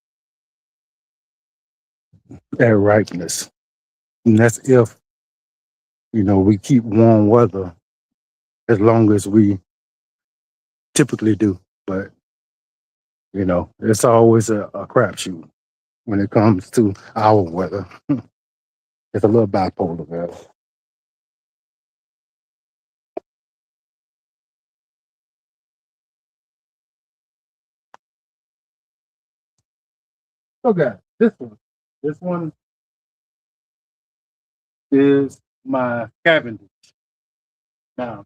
at ripeness. And that's if, we keep warm weather as long as we typically do. But, it's always a crapshoot when it comes to our weather. It's a little bipolar, guys. Okay, this one is my Cavendish. Now,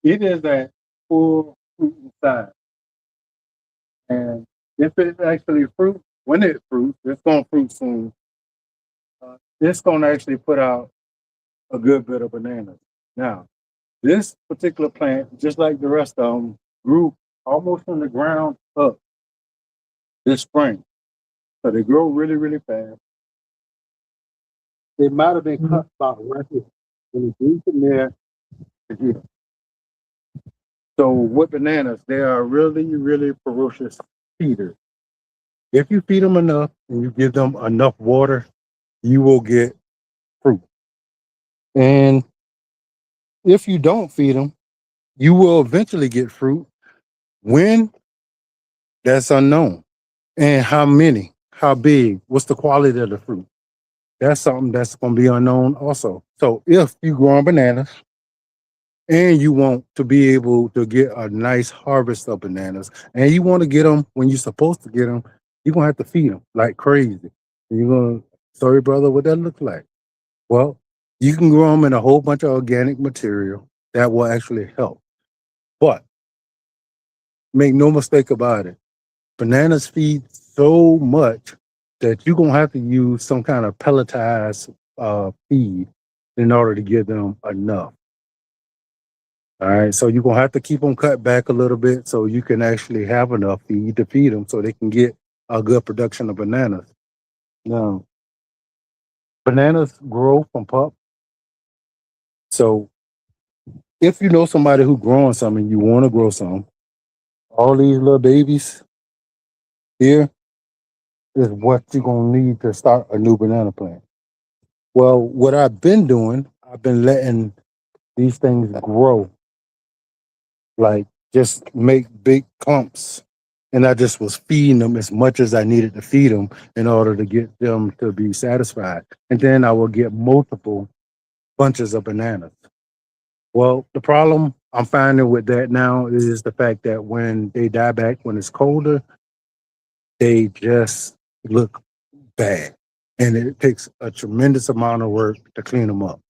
it is at full fruit size. And if it actually fruit, when it fruits, it's going to fruit soon. It's going to actually put out a good bit of bananas. Now, this particular plant, just like the rest of them, grew almost from the ground up this spring. So they grow really, really fast. They might have been cut about right here. When it grew from there to here. So with bananas, they are really, really ferocious feeders. If you feed them enough and you give them enough water, you will get fruit. And if you don't feed them, you will eventually get fruit. When? That's unknown. And how many? How big? What's the quality of the fruit? That's something that's going to be unknown also. So if you grow on bananas and you want to be able to get a nice harvest of bananas and you want to get them when you're supposed to get them, you're going to have to feed them like crazy. And you're going to, sorry, brother, what that look like? Well, you can grow them in a whole bunch of organic material that will actually help. But make no mistake about it, bananas feed so much that you're gonna have to use some kind of pelletized feed in order to give them enough. All right, so you're gonna have to keep them cut back a little bit so you can actually have enough feed to feed them so they can get a good production of bananas. Now, bananas grow from pup. So if you know somebody who's growing some and you want to grow some, all these little babies here is what you're gonna need to start a new banana plant. Well, what I've been doing, I've been letting these things grow, like just make big clumps. And I just was feeding them as much as I needed to feed them in order to get them to be satisfied. And then I will get multiple bunches of bananas. Well, the problem I'm finding with that now is the fact that when they die back, when it's colder, they just look bad. And it takes a tremendous amount of work to clean them up.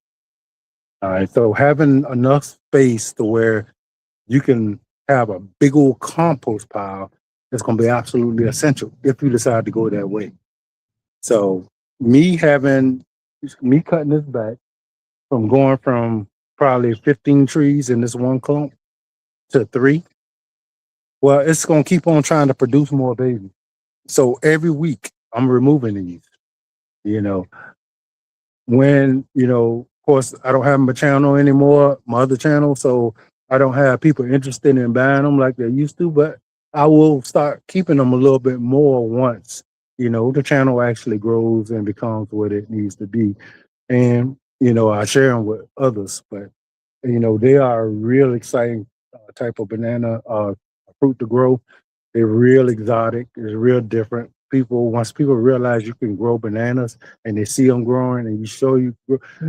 All right. So having enough space to where you can have a big old compost pile is going to be absolutely essential if you decide to go that way. So me cutting this back from going from probably 15 trees in this one clump to 3, well, it's going to keep on trying to produce more babies. So every week I'm removing these, you know, of course, I don't have my channel anymore, my other channel, so I don't have people interested in buying them like they used to, but I will start keeping them a little bit more once, the channel actually grows and becomes what it needs to be. And, I share them with others, but, they are a real exciting type of banana fruit to grow. They're real exotic. It's real different. Once people realize you can grow bananas and they see them growing and you show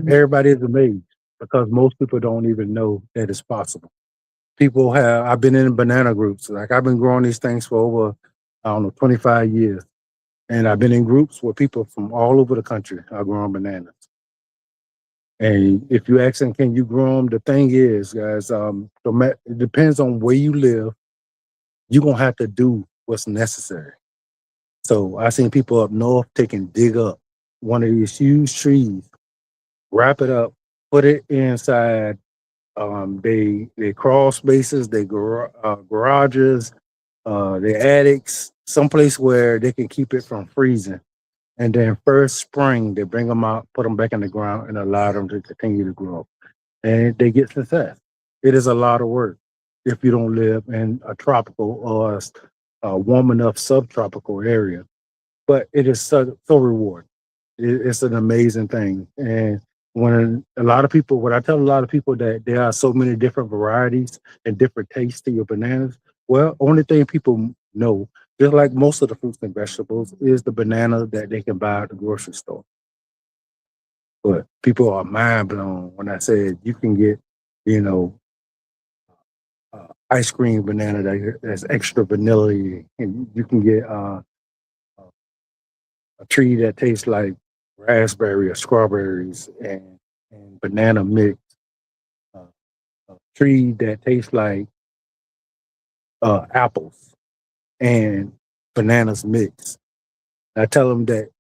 everybody is amazed because most people don't even know that it's possible. I've been in banana groups. Like I've been growing these things for over, I don't know, 25 years. And I've been in groups where people from all over the country are growing bananas. And if you ask them, can you grow them? The thing is, guys, it depends on where you live. You're going to have to do what's necessary. So I seen people up north dig up one of these huge trees, wrap it up, put it inside they crawl spaces, garages, their attics, someplace where they can keep it from freezing. And then first spring, they bring them out, put them back in the ground, and allow them to continue to grow. And they get success. It is a lot of work if you don't live in a tropical or a warm enough subtropical area. But it is so rewarding. It's an amazing thing. And when I tell a lot of people that there are so many different varieties and different tastes to your bananas, well, only thing people know, just like most of the fruits and vegetables, is the banana that they can buy at the grocery store. But people are mind blown when I said you can get, you know, ice cream banana that's extra vanilla, and you can get a tree that tastes like raspberry or strawberries and banana mix, uh, a tree that tastes like apples and bananas mix. I tell them that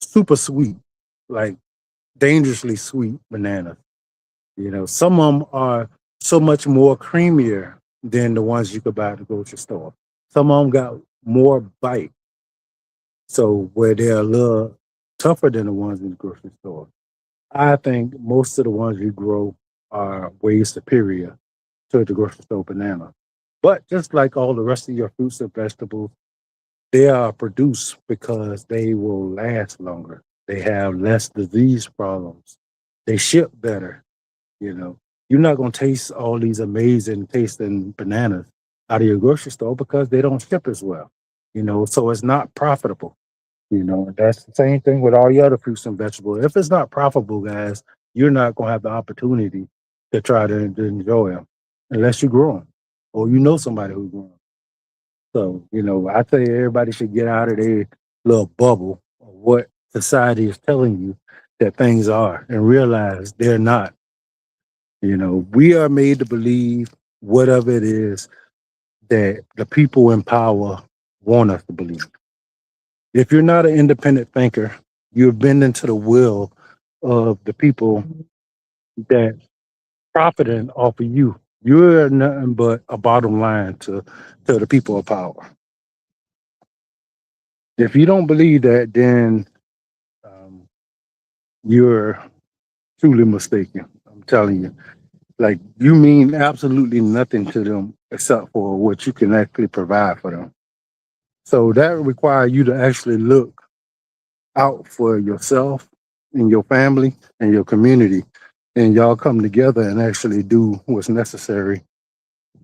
super sweet, like dangerously sweet bananas. Some of them are so much more creamier than the ones you could buy at the grocery store. Some of them got more bite. So where they're a little tougher than the ones in the grocery store. I think most of the ones you grow are way superior to the grocery store banana. But just like all the rest of your fruits and vegetables, they are produced because they will last longer. They have less disease problems. They ship better. You're not going to taste all these amazing tasting bananas out of your grocery store because they don't ship as well. So it's not profitable. That's the same thing with all your other fruits and vegetables. If it's not profitable, guys, you're not going to have the opportunity to try to enjoy them unless you grow them or you know somebody who's growing them. So, I say everybody should get out of their little bubble of what society is telling you that things are and realize they're not. We are made to believe whatever it is that the people in power want us to believe. If you're not an independent thinker, you're bending to the will of the people that profiting off of you. You're nothing but a bottom line to the people of power. If you don't believe that, then um, you're truly mistaken. I'm telling you. Like, you mean absolutely nothing to them except for what you can actually provide for them. So that requires you to actually look out for yourself and your family and your community, and y'all come together and actually do what's necessary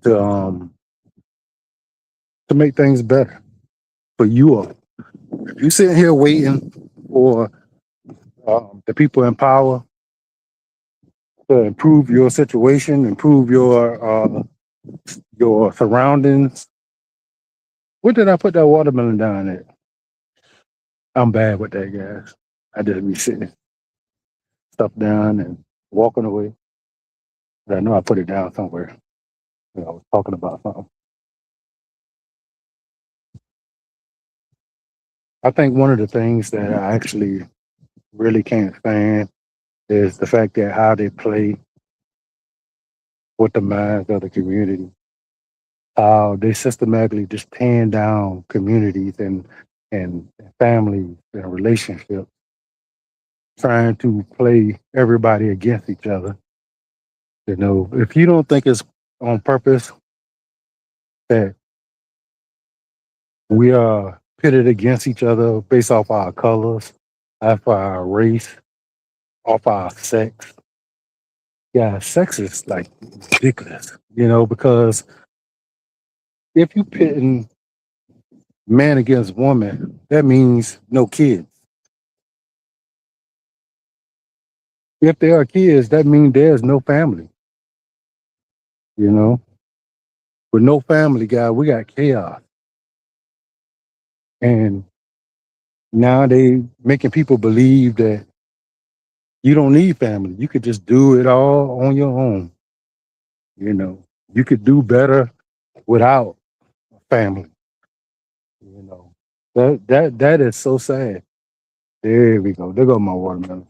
to make things better for you all. If you sitting here waiting for the people in power to improve your situation, improve your surroundings. What did I put that watermelon down at? I'm bad with that, guys. I just be sitting stuff down and walking away. But I know I put it down somewhere. I was talking about something. I think one of the things that I actually really can't stand is the fact that how they play with the minds of the community. How they systematically just tearing down communities and families and relationships, trying to play everybody against each other. You know, if you don't think it's on purpose that we are pitted against each other based off our colors, off our race, off our sex. Yeah, sex is like ridiculous, you know, because if you pitting man against woman, that means no kids. If there are kids, that means there's no family, you know. With no family, guy, we got chaos. And now they making people believe that you don't need family. You could just do it all on your own. You know, you could do better without family. You know, that is so sad. There we go. There go my watermelon.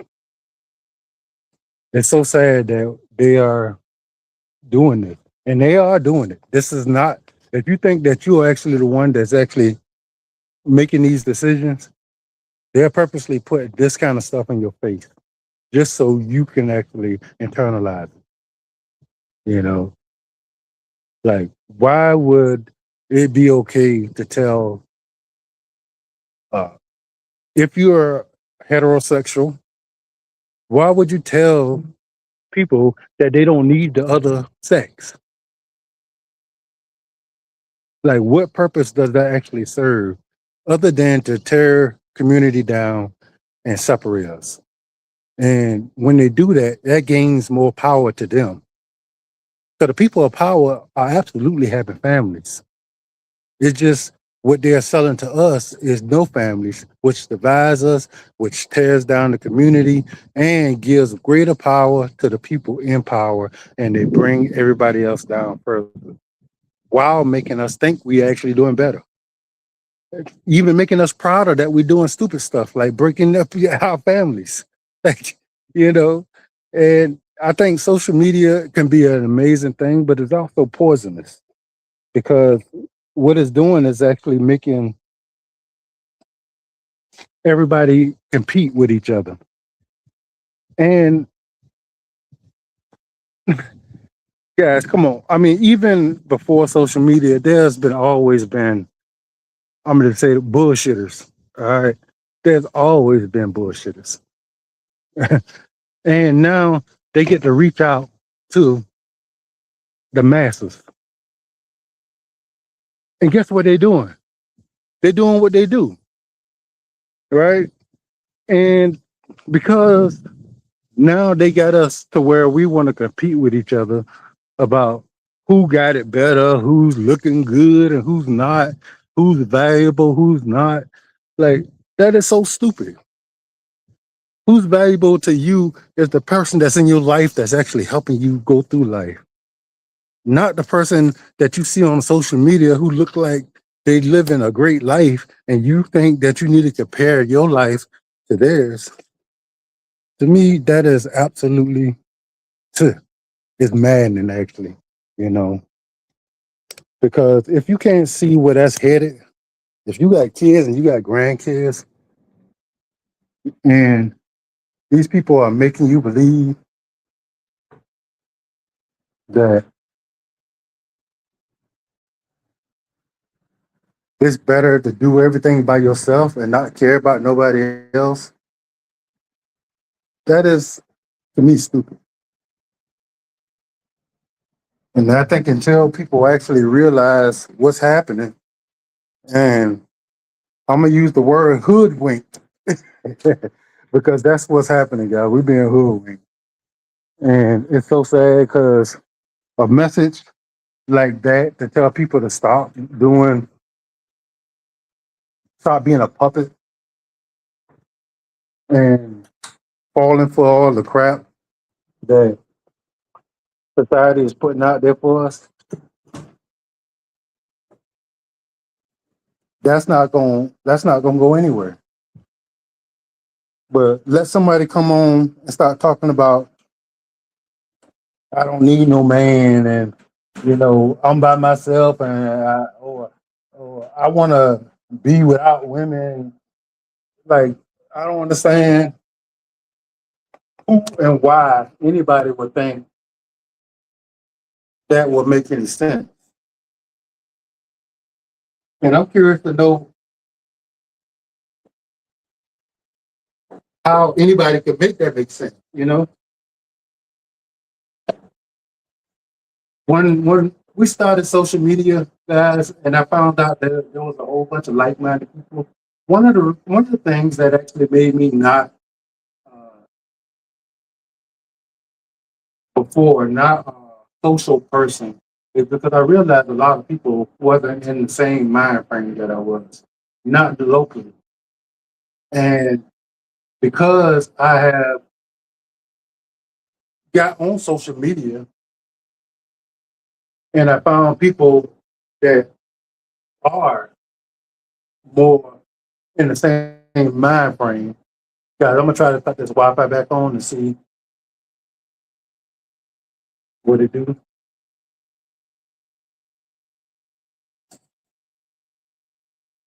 It's so sad that they are doing this, and they are doing it. This is not. If you think that you are actually the one that's actually making these decisions, they're purposely putting this kind of stuff in your face just so you can actually internalize it. You know, like, why would it be okay to tell uh, if you're heterosexual? Why would you tell people that they don't need the other sex? Like, what purpose does that actually serve other than to tear community down and separate us? And when they do that, that gains more power to them. So the people of power are absolutely having families. It's just what they're selling to us is no families, which divides us, which tears down the community and gives greater power to the people in power, and they bring everybody else down further while making us think we actually doing better. Even making us prouder that we're doing stupid stuff like breaking up our families. Like, you know, and I think social media can be an amazing thing, but it's also poisonous because what it's doing is actually making everybody compete with each other. And guys, come on. I mean, even before social media, there's been always been, I'm going to say, bullshitters. All right. There's always been bullshitters. And now they get to reach out to the masses. And guess what they're doing? They're doing what they do. Right. And because now they got us to where we want to compete with each other about who got it better, who's looking good and who's not, who's valuable, who's not. Like, that is so stupid. Who's valuable to you is the person that's in your life that's actually helping you go through life, not the person that you see on social media who look like they living a great life, and you think that you need to compare your life to theirs. To me, that is absolutely it's maddening, actually. You know, because if you can't see where that's headed, if you got kids and you got grandkids, and these people are making you believe that it's better to do everything by yourself and not care about nobody else, that is, to me, stupid. And I think until people actually realize what's happening, and I'm gonna use the word hoodwinked because that's what's happening, guys. We're being hoodwinked, and it's so sad because a message like that to tell people to stop being a puppet and falling for all the crap that society is putting out there for us. That's not gonna go anywhere. But let somebody come on and start talking about I don't need no man, and I'm by myself, and or I want to be without women. Like, I don't understand who and why anybody would think that would make any sense. And I'm curious to know how anybody could make that make sense. When we started social media, guys, and I found out that there was a whole bunch of like-minded people. One of the things that actually made me not uh, before not a social person is because I realized a lot of people wasn't in the same mind frame that I was, not locally, and because I have got on social media and I found people that are more in the same mind frame. Guys, I'm gonna try to put this Wi-Fi back on and see what it do.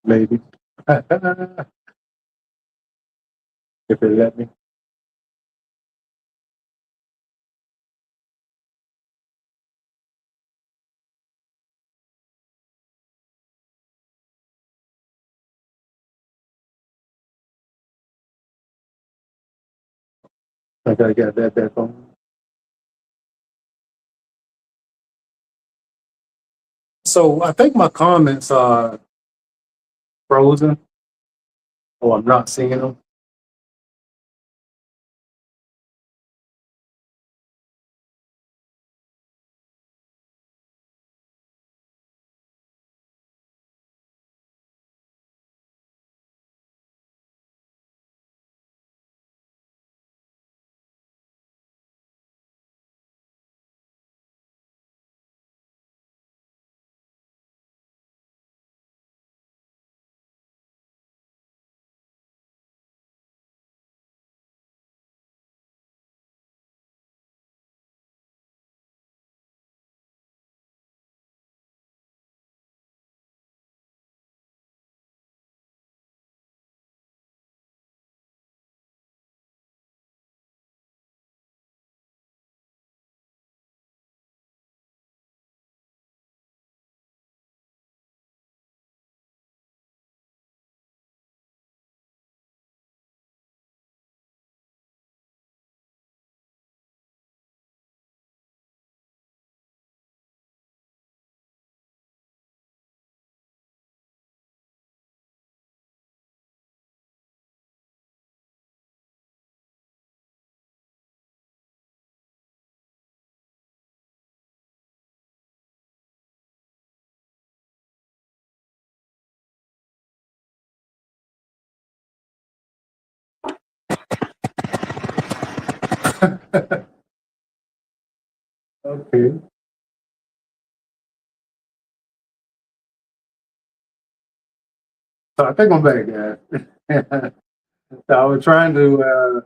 Maybe if it let me. I gotta get that back on. So I think my comments are frozen, or I'm not seeing them. Okay. So I think I'm back, guys. So I was trying to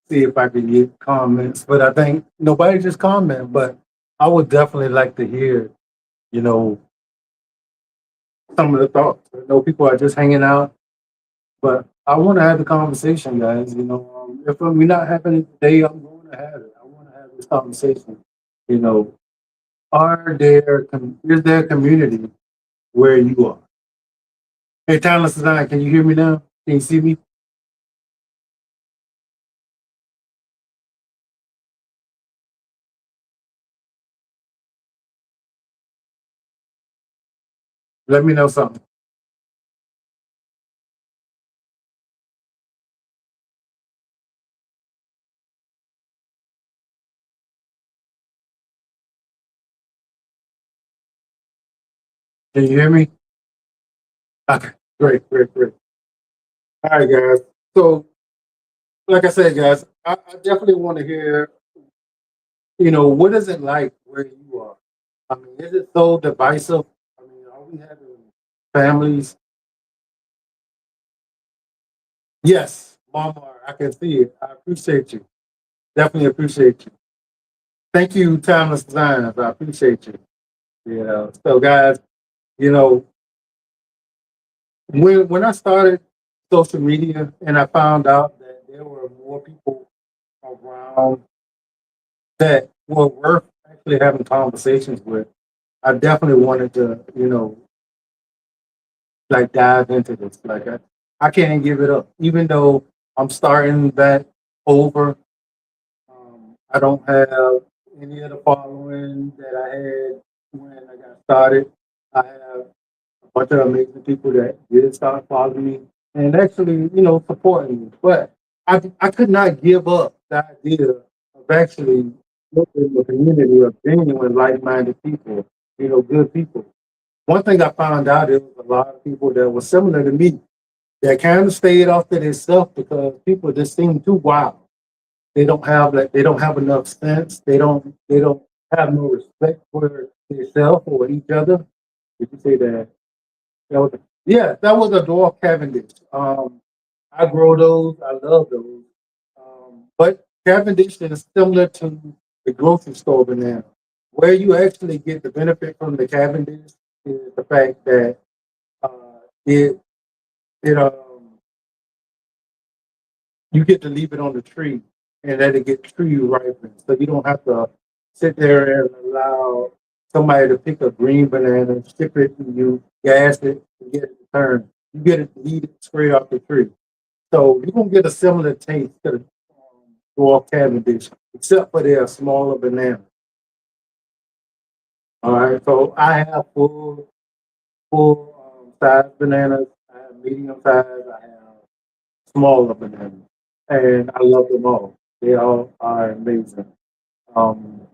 see if I could get comments, but I think nobody just comment. But I would definitely like to hear, you know, some of the thoughts. I know people are just hanging out, but I want to have the conversation, guys. If we're not having it today, I'm going to have it. I want to have this conversation. You know, is there a community where you are? Hey, Timeless Design, can you hear me now? Can you see me? Let me know something. Can you hear me? Okay, great, great, great. All right, guys. So, like I said, guys, I definitely want to hear, what is it like where you are? I mean, is it so divisive? I mean, are we having families? Yes, Mama, I can see it. I appreciate you. Definitely appreciate you. Thank you, Timeless Designs. I appreciate you. So guys, you know, when I started social media and I found out that there were more people around that were worth actually having conversations with, I definitely wanted to, like dive into this. Like I can't give it up, even though I'm starting back over. I don't have any of the following that I had when I got started. I have a bunch of amazing people that did start following me and actually, supporting me. But I could not give up the idea of actually building a community of genuine, like-minded people, good people. One thing I found out is a lot of people that were similar to me that kind of stayed off to themselves because people just seem too wild. They don't have enough sense. They don't have no respect for themselves or each other. Did you say that? Yeah, that was a dwarf Cavendish. I grow those. I love those. But Cavendish is similar to the grocery store banana. Where you actually get the benefit from the Cavendish is the fact that it it you get to leave it on the tree and let it get tree ripened. So you don't have to sit there and allow somebody to pick a green banana, ship it to you, gas it, and get it returned. You get it to eat it straight off the tree. So you're gonna get a similar taste to the dwarf Cavendish, except for their smaller banana. All right. So I have full size bananas. I have medium size. I have smaller bananas, and I love them all. They all are amazing. Um,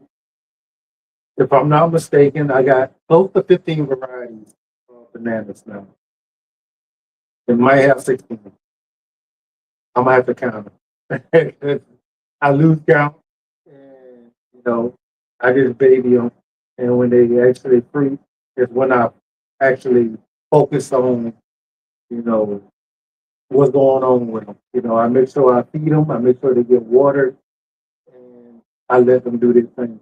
if I'm not mistaken, I got close to 15 varieties of bananas now. It might have 16. I might have to count them. I lose count, and I just baby them. And when they actually fruit, is when I actually focus on, you know, what's going on with them. I make sure I feed them. I make sure they get watered, and I let them do their thing.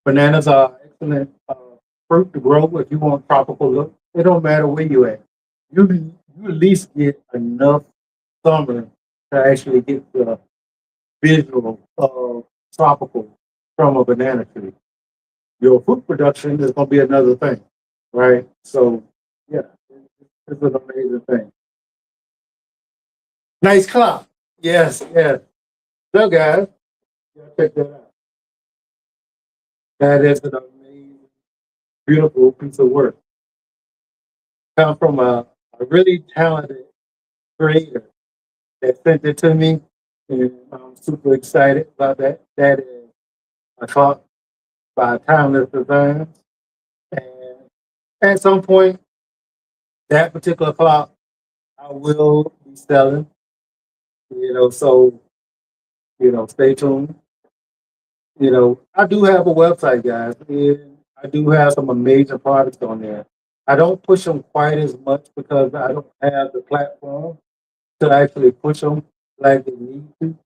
Bananas are excellent fruit to grow if you want tropical look. It don't matter where you at. You at least get enough summer to actually get the visual of tropical from a banana tree. Your fruit production is going to be another thing, right? So, yeah, it's an amazing thing. Nice clock. Yes, yes. So, guys, check that out. That is an amazing, beautiful piece of work. Come from a really talented creator that sent it to me, and I'm super excited about that. That is a clock by Timeless Designs, and at some point, that particular clock I will be selling. So stay tuned. I do have a website, guys, and I do have some amazing products on there. I don't push them quite as much because I don't have the platform to actually push them like they need to.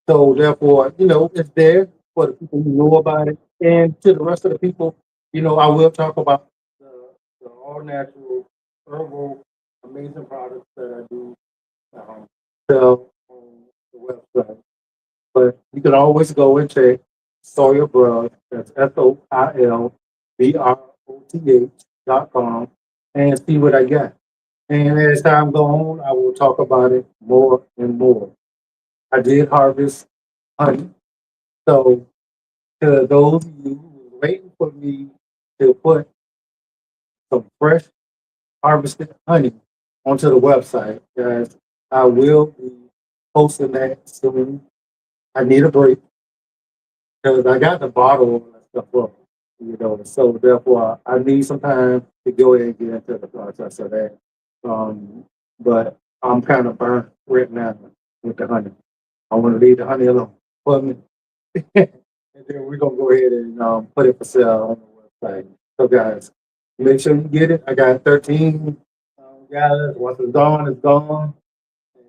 So therefore, it's there for the people who know about it, and to the rest of the people, I will talk about the all natural herbal amazing products that I do um, sell on the website. But you can always go and check Sawyer Broth, that's SOILBROTH.com, and see what I got. And as time goes on, I will talk about it more and more. I did harvest honey. So to those of you who were waiting for me to put some fresh harvested honey onto the website, guys, I will be posting that soon. I need a break because I got the bottle and that stuff up, So therefore, I need some time to go ahead and get into the process of that. Um, but I'm kind of burnt right now with the honey. I want to leave the honey alone for me. And then we're gonna go ahead and put it for sale on the website. So guys, make sure you get it. I got 13 guys. Once it's gone, it's gone. And,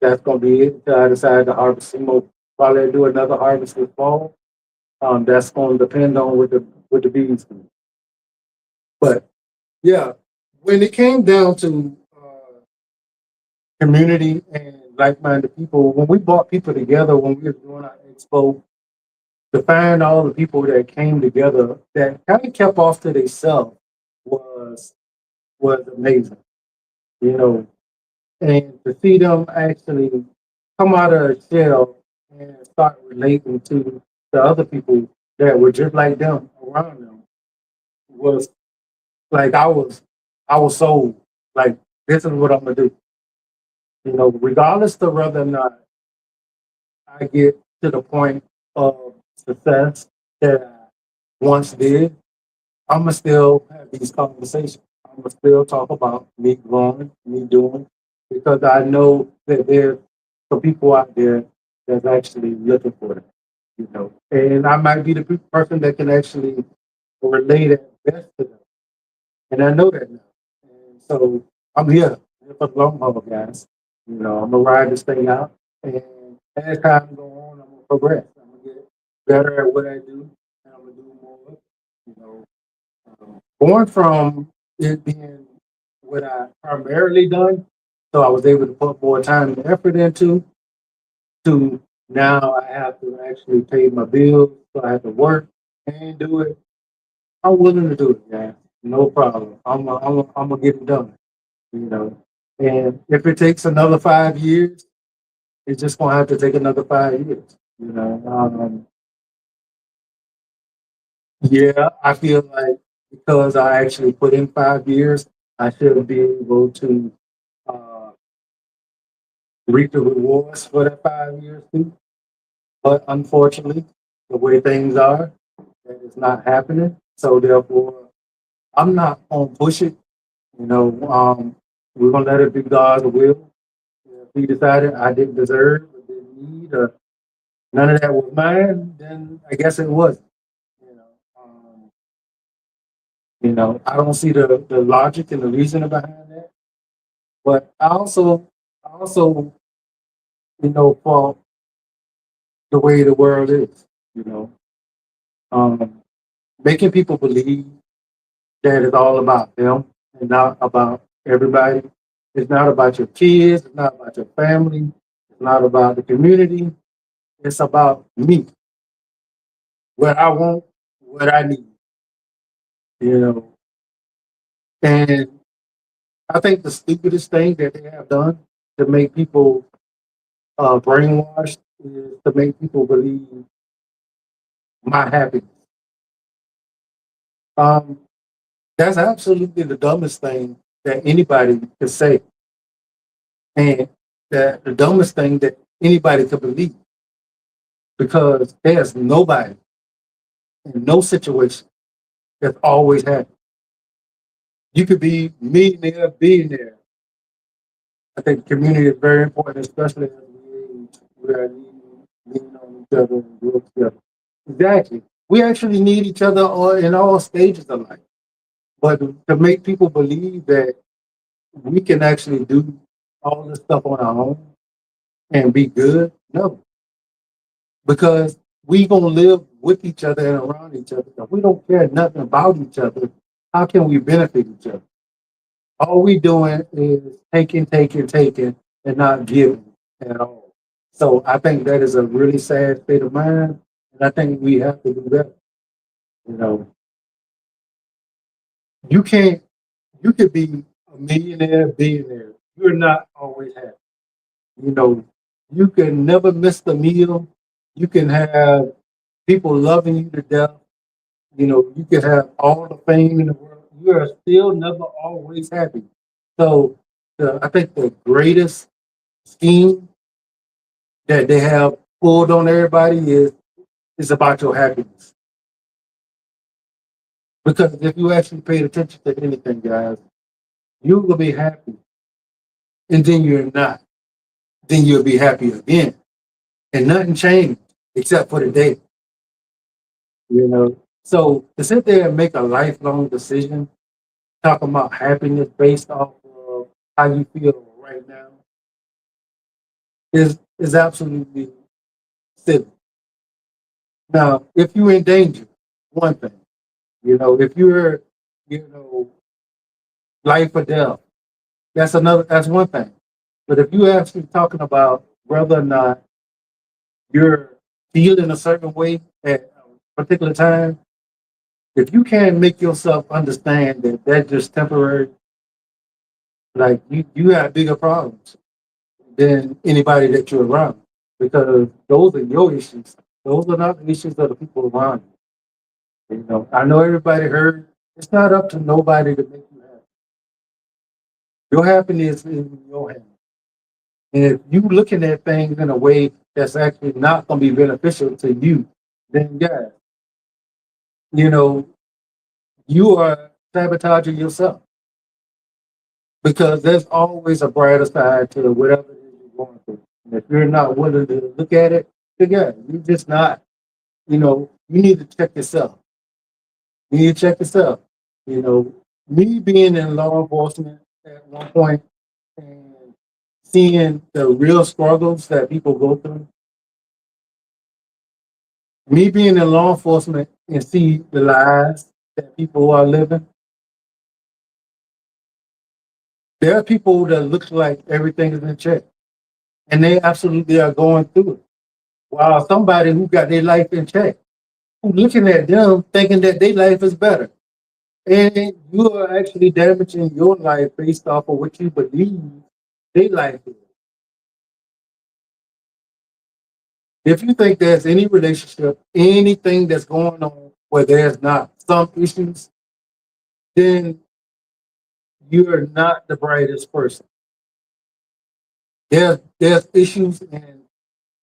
that's gonna be it until I decide to harvest some more. Probably do another harvest this fall. That's gonna depend on what the bees do. But yeah, when it came down to community and like-minded people, when we brought people together, when we were doing our expo, to find all the people that came together that kind of kept off to themselves was was amazing, you know, and to see them actually come out of a shell and start relating to the other people that were just like them around them was like I was sold. Like this is what I'm gonna do, regardless of whether or not I get to the point of success that I once did. I'ma still have these conversations. I'ma still talk about me growing, me doing, because I know that there's some people out there that's actually looking for it, And I might be the person that can actually relate it best to them. And I know that now. And so I'm here for the long haul, guys. I'm gonna ride this thing out. And as time goes on, I'm gonna progress. I'm gonna get better at what I do, and I'm gonna do more of it. You know, Going from it being what I primarily done, so I was able to put more time and effort into, to now I have to actually pay my bills, so I have to work and do it. I'm willing to do it, guys. No problem. I'm gonna get it done, you know. And if it takes another 5 years, it's just gonna have to take another 5 years, Yeah, I feel like because I actually put in 5 years, I should be able to uh, reap the rewards for that 5 years too. But unfortunately, the way things are, that is not happening. So therefore, I'm not gonna push it. We're gonna let it be God's will. If He decided I didn't deserve, or didn't need, or none of that was mine, then I guess it was. You know, um, I don't see the logic and the reasoning behind that. But I also, for the way the world is, you know, um, making people believe that it's all about them and not about everybody. It's not about your kids. It's not about your family. It's not about the community. It's about me, what I want, what I need, you know. And I think the stupidest thing that they have done to make people brainwashed is to make people believe my happiness. Um, that's absolutely the dumbest thing that anybody could say, and the dumbest thing that anybody could believe, because there's nobody in no situation that's always happy. You could be millionaire, billionaire. I think the community is very important, especially as we age. We are leaning on each other and grow together. Exactly. We actually need each other in all stages of life. But to make people believe that we can actually do all this stuff on our own and be good, no, because we gonna live with each other and around each other. If we don't care nothing about each other, how can we benefit each other? All we doing is taking, and not giving at all. So I think that is a really sad state of mind, and I think we have to do better. You know, you can't. You could be a millionaire, billionaire. You're not always happy. You know, you can never miss the meal. You can have people loving you to death. You know, you can have all the fame in the world. You are still never always happy. So I think the greatest scheme that they have pulled on everybody is about your happiness. Because if you actually paid attention to anything, guys, you will be happy. And then you're not. Then you'll be happy again. And nothing changed except for the day. You know. So to sit there and make a lifelong decision, talking about happiness based off of how you feel right now is absolutely silly. Now, if you're in danger, one thing, you know, if you're, you know, life or death, that's one thing. But if you're actually talking about whether or not you're feeling a certain way at a particular time, if you can't make yourself understand that that's just temporary, like you have bigger problems than anybody that you're around because those are your issues. Those are not the issues of the people around you. You know, I know everybody heard. It's not up to nobody to make you happy. Your happiness is in your hands. And if you looking at things in a way that's actually not going to be beneficial to you, then yeah, you know, you are sabotaging yourself because there's always a brighter side to whatever it is you're going through. And if you're not willing to look at it, then yeah, you're just not. You know, you need to check yourself. You need to check yourself. You know, me being in law enforcement at one point and seeing the real struggles that people go through, me being in law enforcement and see the lives that people are living, there are people that look like everything is in check, and they absolutely are going through it. While somebody who got their life in check, who looking at them thinking that their life is better, and you are actually damaging your life based off of what you believe their life is. If you think there's any relationship, anything that's going on where there's not some issues, then you're not the brightest person. There's issues in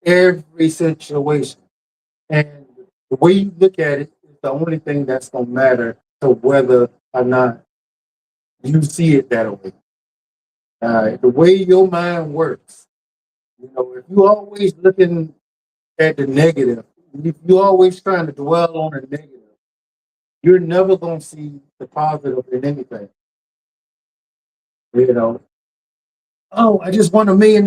every situation. And the way you look at it is the only thing that's gonna matter to whether or not you see it that way. The way your mind works, you know, if you always looking at the negative, if you're always trying to dwell on the negative, you're never gonna see the positive in anything. You know, oh, I just won $1 million,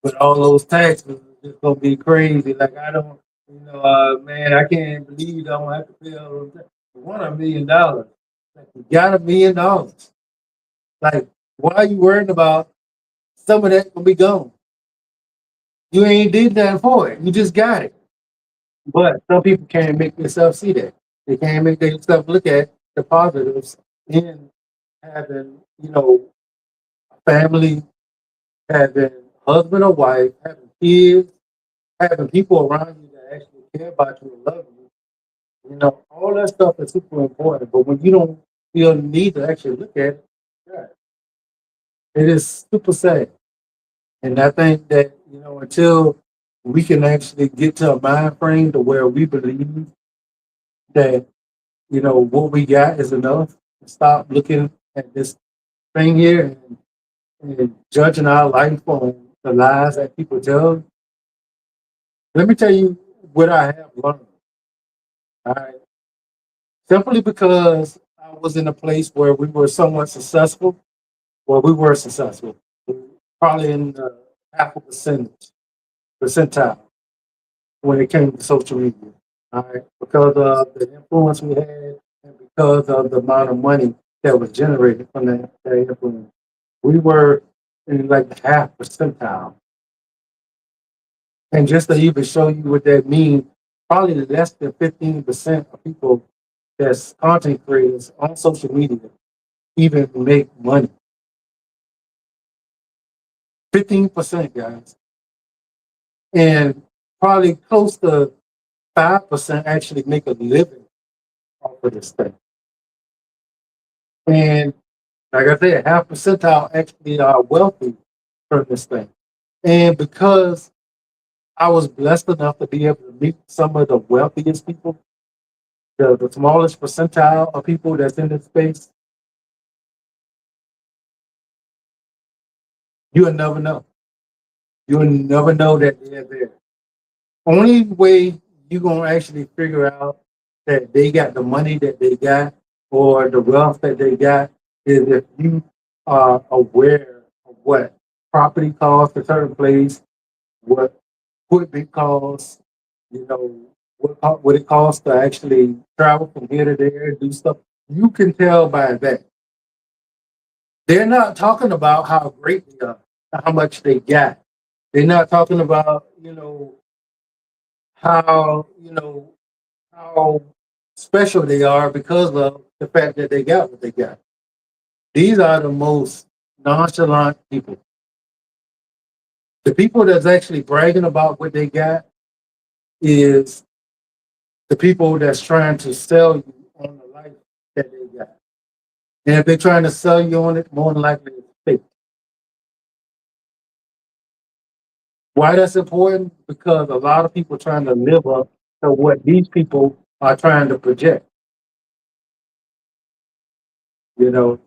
but all those taxes is gonna be crazy. Like I don't, you know, man, I can't believe I don't have to pay all those taxes. I won $1 million. Like you got $1 million. Like why are you worrying about some of that gonna be gone? You ain't did that for it. You just got it. But some people can't make themselves see that. They can't make themselves look at the positives in having, you know, a family, having husband or wife, having kids, having people around you that actually care about you and love you. You know, all that stuff is super important. But when you don't feel the need to actually look at it, yeah, it is super sad. And I think that, you know, until we can actually get to a mind frame to where we believe that, you know, what we got is enough, stop looking at this thing here and judging our life on the lies that people tell. Let me tell you what I have learned. All right.
simply because I was in a place where we were somewhat successful. Well, we were successful, probably in the half a percentile when it came to social media. All right, because of the influence we had and because of the amount of money that was generated from that influence, we were in like the half percentile. And just to even show you what that means, probably less than 15% of people that's content creators on social media even make money. 15%, guys. And probably close to 5% actually make a living off of this thing. And like I said, half percentile actually are wealthy from this thing. And because I was blessed enough to be able to meet some of the wealthiest people, the smallest percentile of people that's in this space, you'll never know. You'll never know that they're there. Only way you're gonna actually figure out that they got the money that they got or the wealth that they got is if you are aware of what property costs a certain place, what equipment costs, you know, what it costs to actually travel from here to there, do stuff. You can tell by that. They're not talking about how great they are, how much they got. They're not talking about, how how special they are because of the fact that they got what they got. These are the most nonchalant people. The people that's actually bragging about what they got is the people that's trying to sell you on the life that they got. And if they're trying to sell you on it, more than likely it's fake. Why that's important? Because a lot of people trying to live up to what these people are trying to project. You know,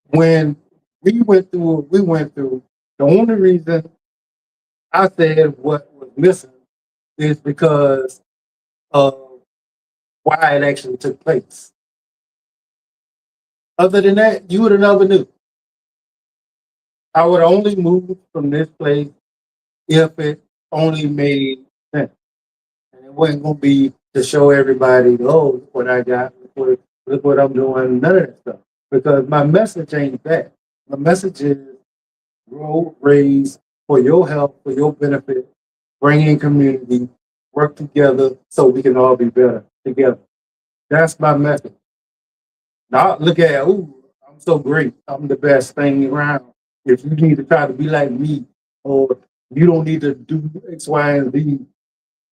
when we went through, the only reason I said what was missing is because of why it actually took place. Other than that, you would have never knew. I would only move from this place if it only made sense. And it wasn't going to be to show everybody, oh, look what I got, look what I'm doing, none of that stuff. Because my message ain't that. My message is grow, raise for your health, for your benefit, bring in community, work together so we can all be better together. That's my message. Not look at, oh, I'm so great, I'm the best thing around. If you need to try to be like me, or you don't need to do X, Y, and Z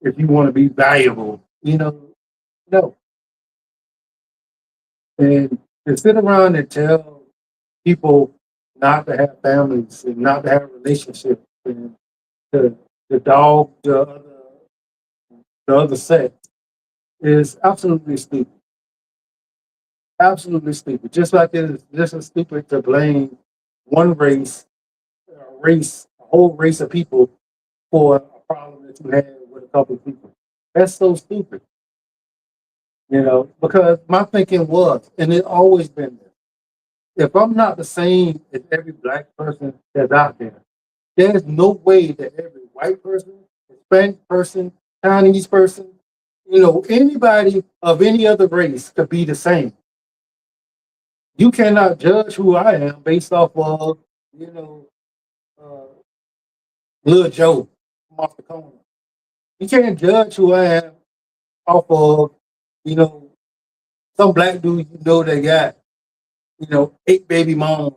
if you want to be valuable, no. And to sit around and tell people not to have families and not to have relationships and to, to dog the other sex is absolutely stupid. Absolutely stupid. Just like it is just as stupid to blame one a whole race of people for a problem that you had with a couple of people. That's so stupid, because my thinking was, and it always been this. If I'm not the same as every black person that's out there, there's no way that every white person, Hispanic person, Chinese person, anybody of any other race could be the same. You cannot judge who I am based off of, you know, uh, Lil Joe from off the corner. You can't judge who I am off of, you know, some black dude that got, 8 baby mamas,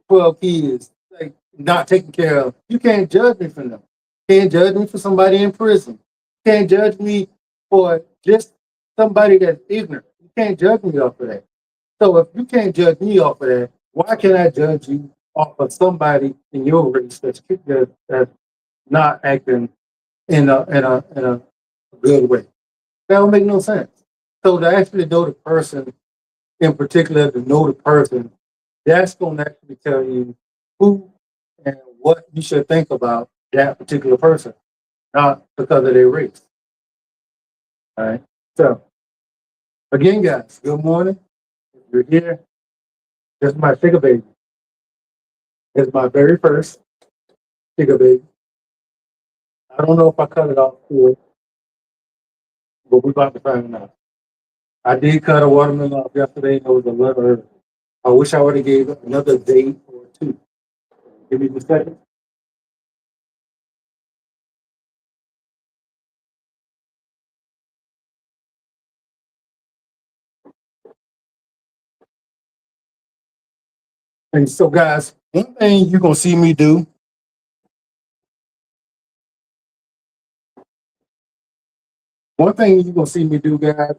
12 kids, like not taken care of. You can't judge me for them. Can't judge me for somebody in prison. Can't judge me for just somebody that's ignorant. You can't judge me off of that. So if you can't judge me off of that, why can't I judge you off of somebody in your race that's not acting in a good way? That don't make no sense. So to actually know the person in particular, to know the person, that's going to actually tell you who and what you should think about that particular person, not because of their race. All right. So Again, guys, good morning. If you're here, this is my sugar baby. It's my very first sugar baby. I don't know if I cut it off good, but we're about to find out. I did cut a watermelon off yesterday. It was a little early. I wish I would have gave another day or two. Give me a second. And so, guys, one thing you're gonna see me do. One thing you're gonna see me do, guys,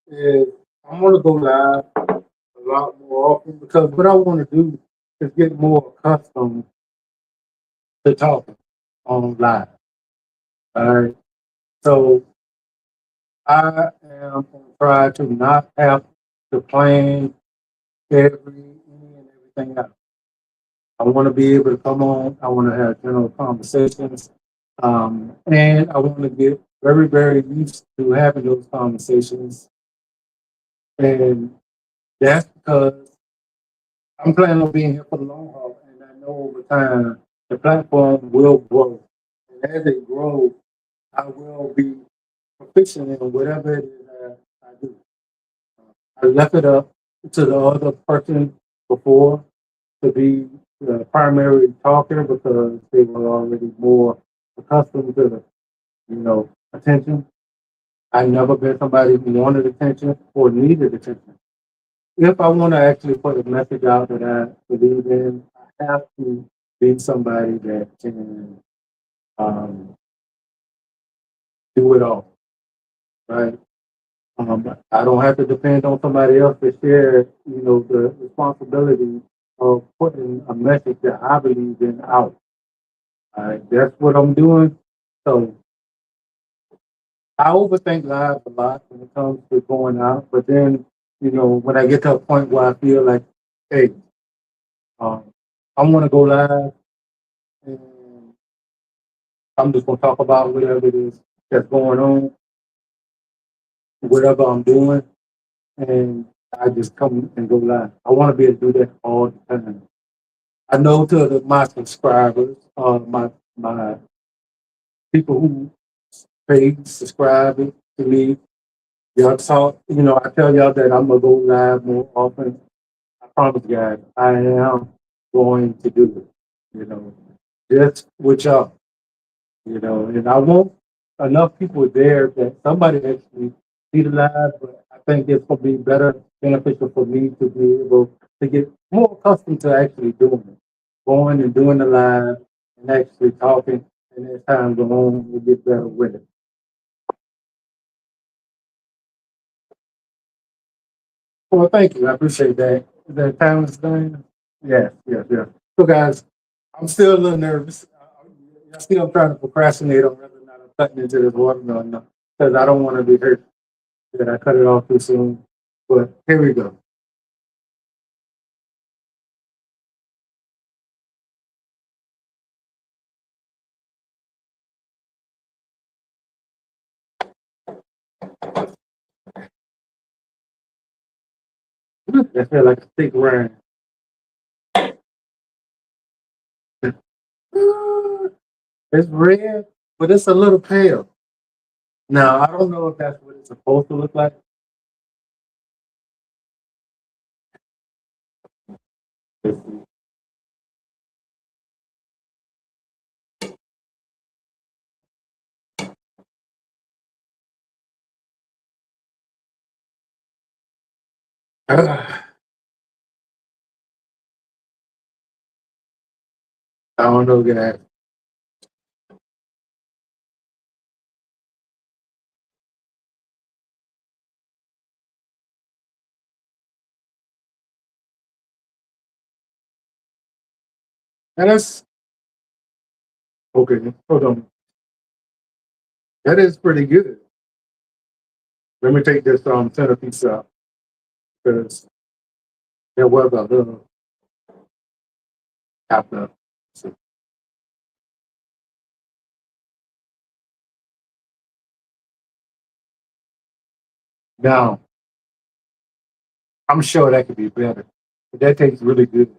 is I'm gonna go live a lot more often because what I want to do is get more accustomed to talking on live. All right. So I am going to try to not have to plan any and everything out. I want to be able to come on. I want to have general conversations. And I want to get very, very used to having those conversations. And that's because I'm planning on being here for the long haul. And I know over time the platform will grow. And as it grows, I will be proficient in whatever it is that I do. I left it up to the other person before to be the primary talker because they were already more accustomed to the, attention. I never been somebody who wanted attention or needed attention. If I want to actually put a message out that I believe in, I have to be somebody that can um, do it all, right? I don't have to depend on somebody else to share, the responsibility of putting a message that I believe in out. That's what I'm doing. So I overthink live a lot when it comes to going out. But then, when I get to a point where I feel like, hey, um, I want to go live and I'm just going to talk about whatever it is that's going on, whatever I'm doing, and I just come and go live. I want to be able to do that all the time. I know to my subscribers, my people who pay subscribe to me, y'all talk. I tell y'all that I'm gonna go live more often. I promise, guys, I am going to do it. Just with y'all. And I want enough people there that somebody actually see the live. But I think it's gonna be better beneficial for me to be able to get more accustomed to actually doing it, going and doing the live and actually talking. And as time goes on, we'll get better with it. Well, thank you. I appreciate that. The time is done. Yes, yes, yes. So, guys, I'm still a little nervous. I still trying to procrastinate on whether or not I'm cutting into this watermelon because I don't want to be hurt that I cut it off too soon. But here we go. That feel like a thick rind. It's red, but it's a little pale. Now, I don't know if that's what it's supposed to look like. I don't know, guys. And that's okay. Hold on. That is pretty good. Let me take this centerpiece out because there was a little after. Now, I'm sure that could be better. But that tastes really good.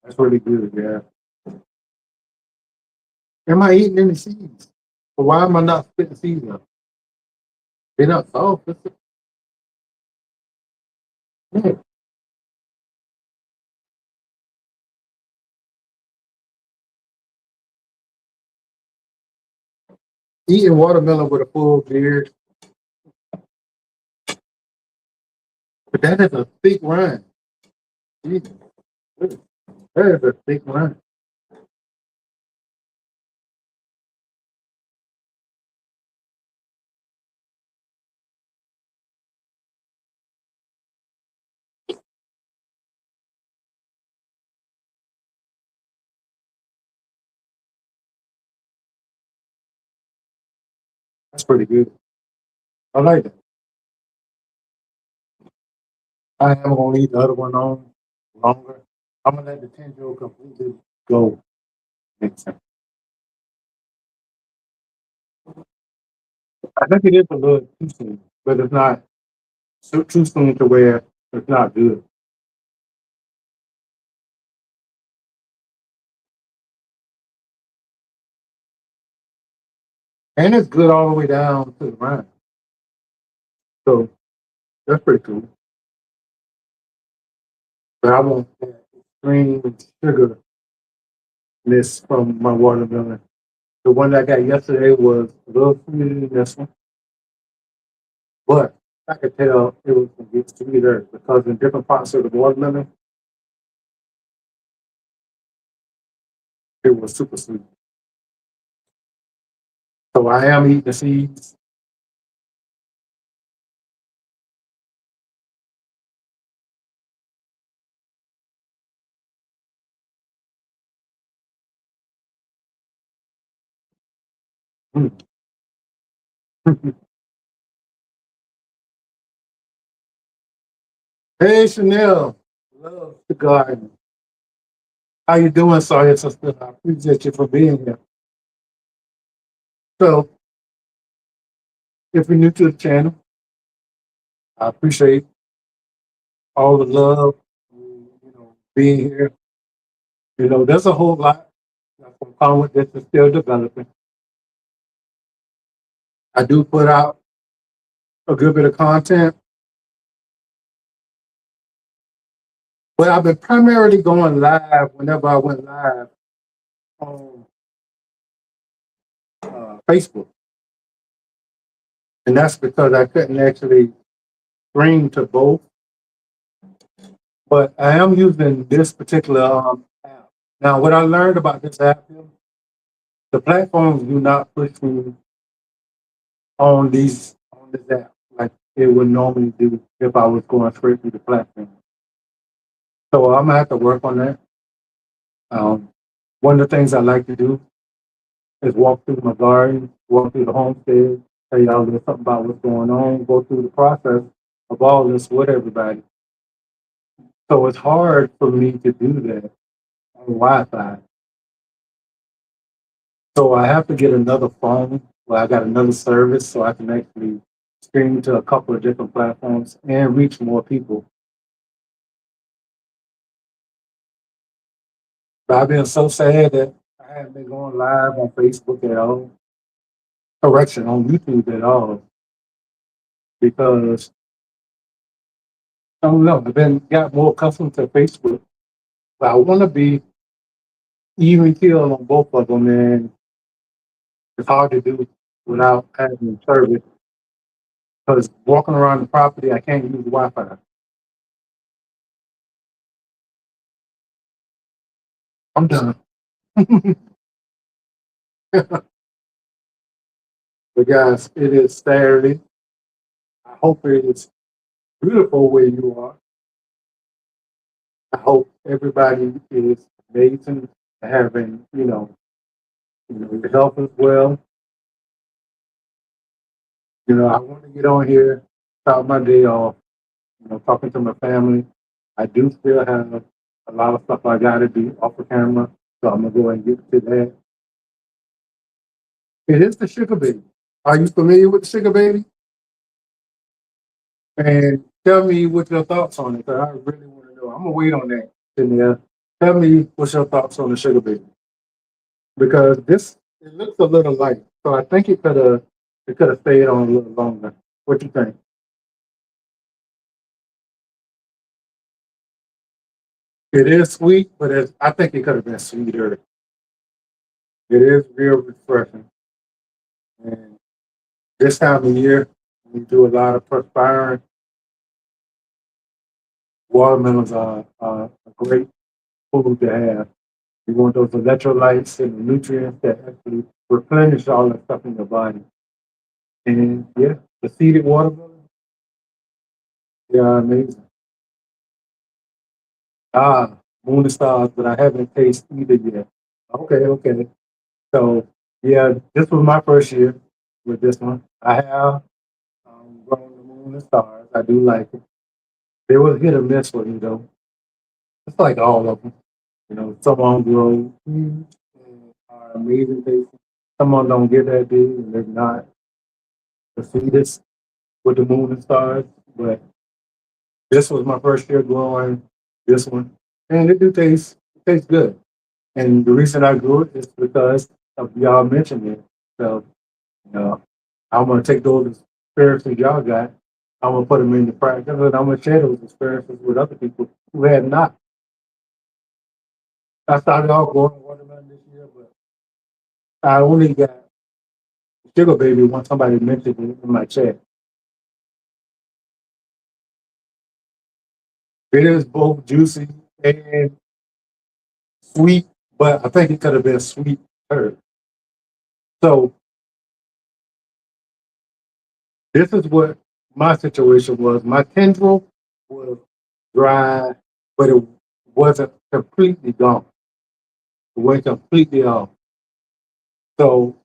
That's really good, yeah. Am I eating any seeds? But why am I not spitting seeds up? They're not soft. Yeah. Eating watermelon with a full beard, but that is a thick rind. Jesus, that is a thick rind. That's pretty good. I like that. I am gonna leave the other one on longer. I'm gonna let the tendril completely go next time. I think it is a little too soon, but it's not so too soon to where it's not good. And it's good all the way down to the rind. So that's pretty cool. But I want that extreme sugarness from my watermelon. The one that I got yesterday was a little sweeter than this one, but I could tell it was gonna get sweeter because in different parts of the watermelon, it was super sweet. So I am eating the seeds. Mm. Hey Chanel, love the garden. How you doing, Sawyer sister? I appreciate you for being here. So if you're new to the channel, I appreciate all the love, being here. There's a whole lot that's going to come with this is still developing. I do put out a good bit of content, but I've been primarily going live whenever I went live on Facebook. And that's because I couldn't actually stream to both. But I am using this particular app. Now, what I learned about this app is the platforms do not push me on this app like it would normally do if I was going straight through the platform. So I'm gonna have to work on that. One of the things I like to do is walk through my garden, walk through the homestead, tell y'all a little something about what's going on, go through the process of all this with everybody. So it's hard for me to do that on Wi-Fi. So I have to get another phone where I got another service so I can actually stream to a couple of different platforms and reach more people. But I've been so sad that I haven't been going live on Facebook at all. Correction, on YouTube at all. Because I don't know, I've been got more accustomed to Facebook. But I want to be even keel on both of them, and it's hard to do without having service. Because walking around the property, I can't use Wi-Fi. I'm done. But guys, it is Saturday. I hope it is beautiful where you are. I hope everybody is amazing, having your health as well. I want to get on here, start my day off, talking to my family. I do still have a lot of stuff I got to do off the camera, so I'm gonna go and get to that. It is the sugar baby. Are you familiar with the sugar baby? And tell me what your thoughts on it, 'cause I really want to know. I'm gonna wait on that. Cynthia. Tell me what's your thoughts on the sugar baby, because this it looks a little light, so I think it could have stayed on a little longer. What you think? It is sweet, but I think it could have been sweeter. It is real refreshing, and this time of year we do a lot of perspiring. Watermelons are a great food to have. You want those electrolytes and the nutrients that actually replenish all that stuff in your body. And yeah, the seeded watermelon, they are amazing. Ah, moon and stars, but I haven't tasted either yet. Okay, okay. So yeah, this was my first year with this one. I have grown the moon and stars. I do like it. They was hit or miss with me though. It's like all of them. You know, some of them grow huge and are amazing tasting. Some of them don't get that big and they're not the sweetest with the moon and stars. But this was my first year growing this one, and it tastes good. And the reason I grew it is because of y'all mentioned it. So you know, I'm gonna take those experiences y'all got. I'm gonna put them into practice, and I'm gonna share those experiences with other people who have not. I started off growing watermelon this year, but I only got sugar baby when somebody mentioned it in my chat. It is both juicy and sweet, but I think it could have been sweeter. So this is what my situation was. My tendril was dry, but it wasn't completely gone. It went completely off. So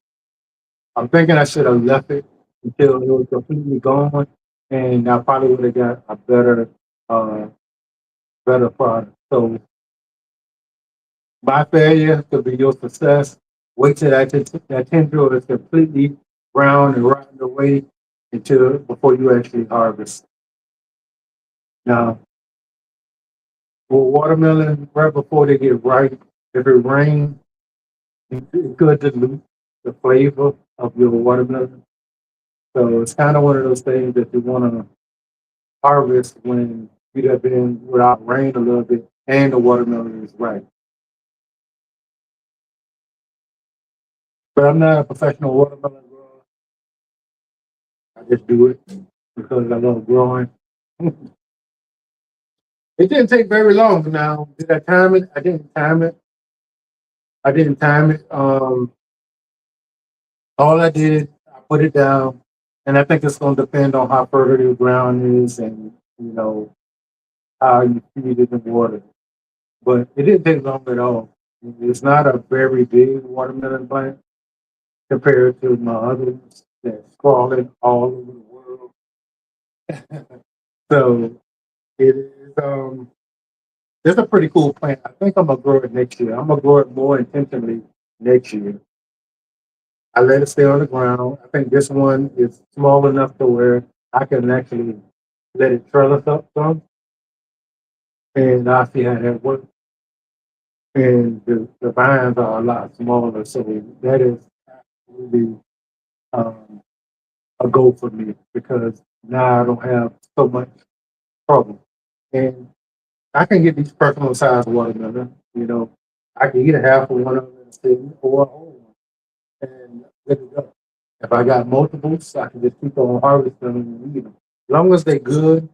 I'm thinking I should have left it until it was completely gone, and I probably would have got a uh, better product. So my failure could be your success. Wait till that tendril is completely brown and rotting away until before you actually harvest. Now, for watermelon, right before they get ripe, if it rains, it could dilute the flavor of your watermelon. So it's kind of one of those things that you want to harvest when you have been without rain a little bit and the watermelon is ripe. But I'm not a professional watermelon grower. I just do it because I love growing. It didn't take very long. Now, did I time it? I didn't time it. I didn't time it. All I did, I put it down, and I think it's going to depend on how fertile your ground is, and how you feed it in water. But it didn't take long at all. It's not a very big watermelon plant compared to my others that's crawling all over the world. So it is. It's a pretty cool plant. I think I'm gonna grow it next year. I'm gonna grow it more intentionally next year. I let it stay on the ground. I think this one is small enough to where I can actually let it trellis up some, and I'll see how that works. And the vines are a lot smaller, so that is really um, a goal for me because now I don't have so much trouble. And I can get these personal size watermelon. I can eat a half of one of them in a sitting or a whole one, and let it go. If I got multiples, I can just keep on harvesting them and eat them. As long as they're good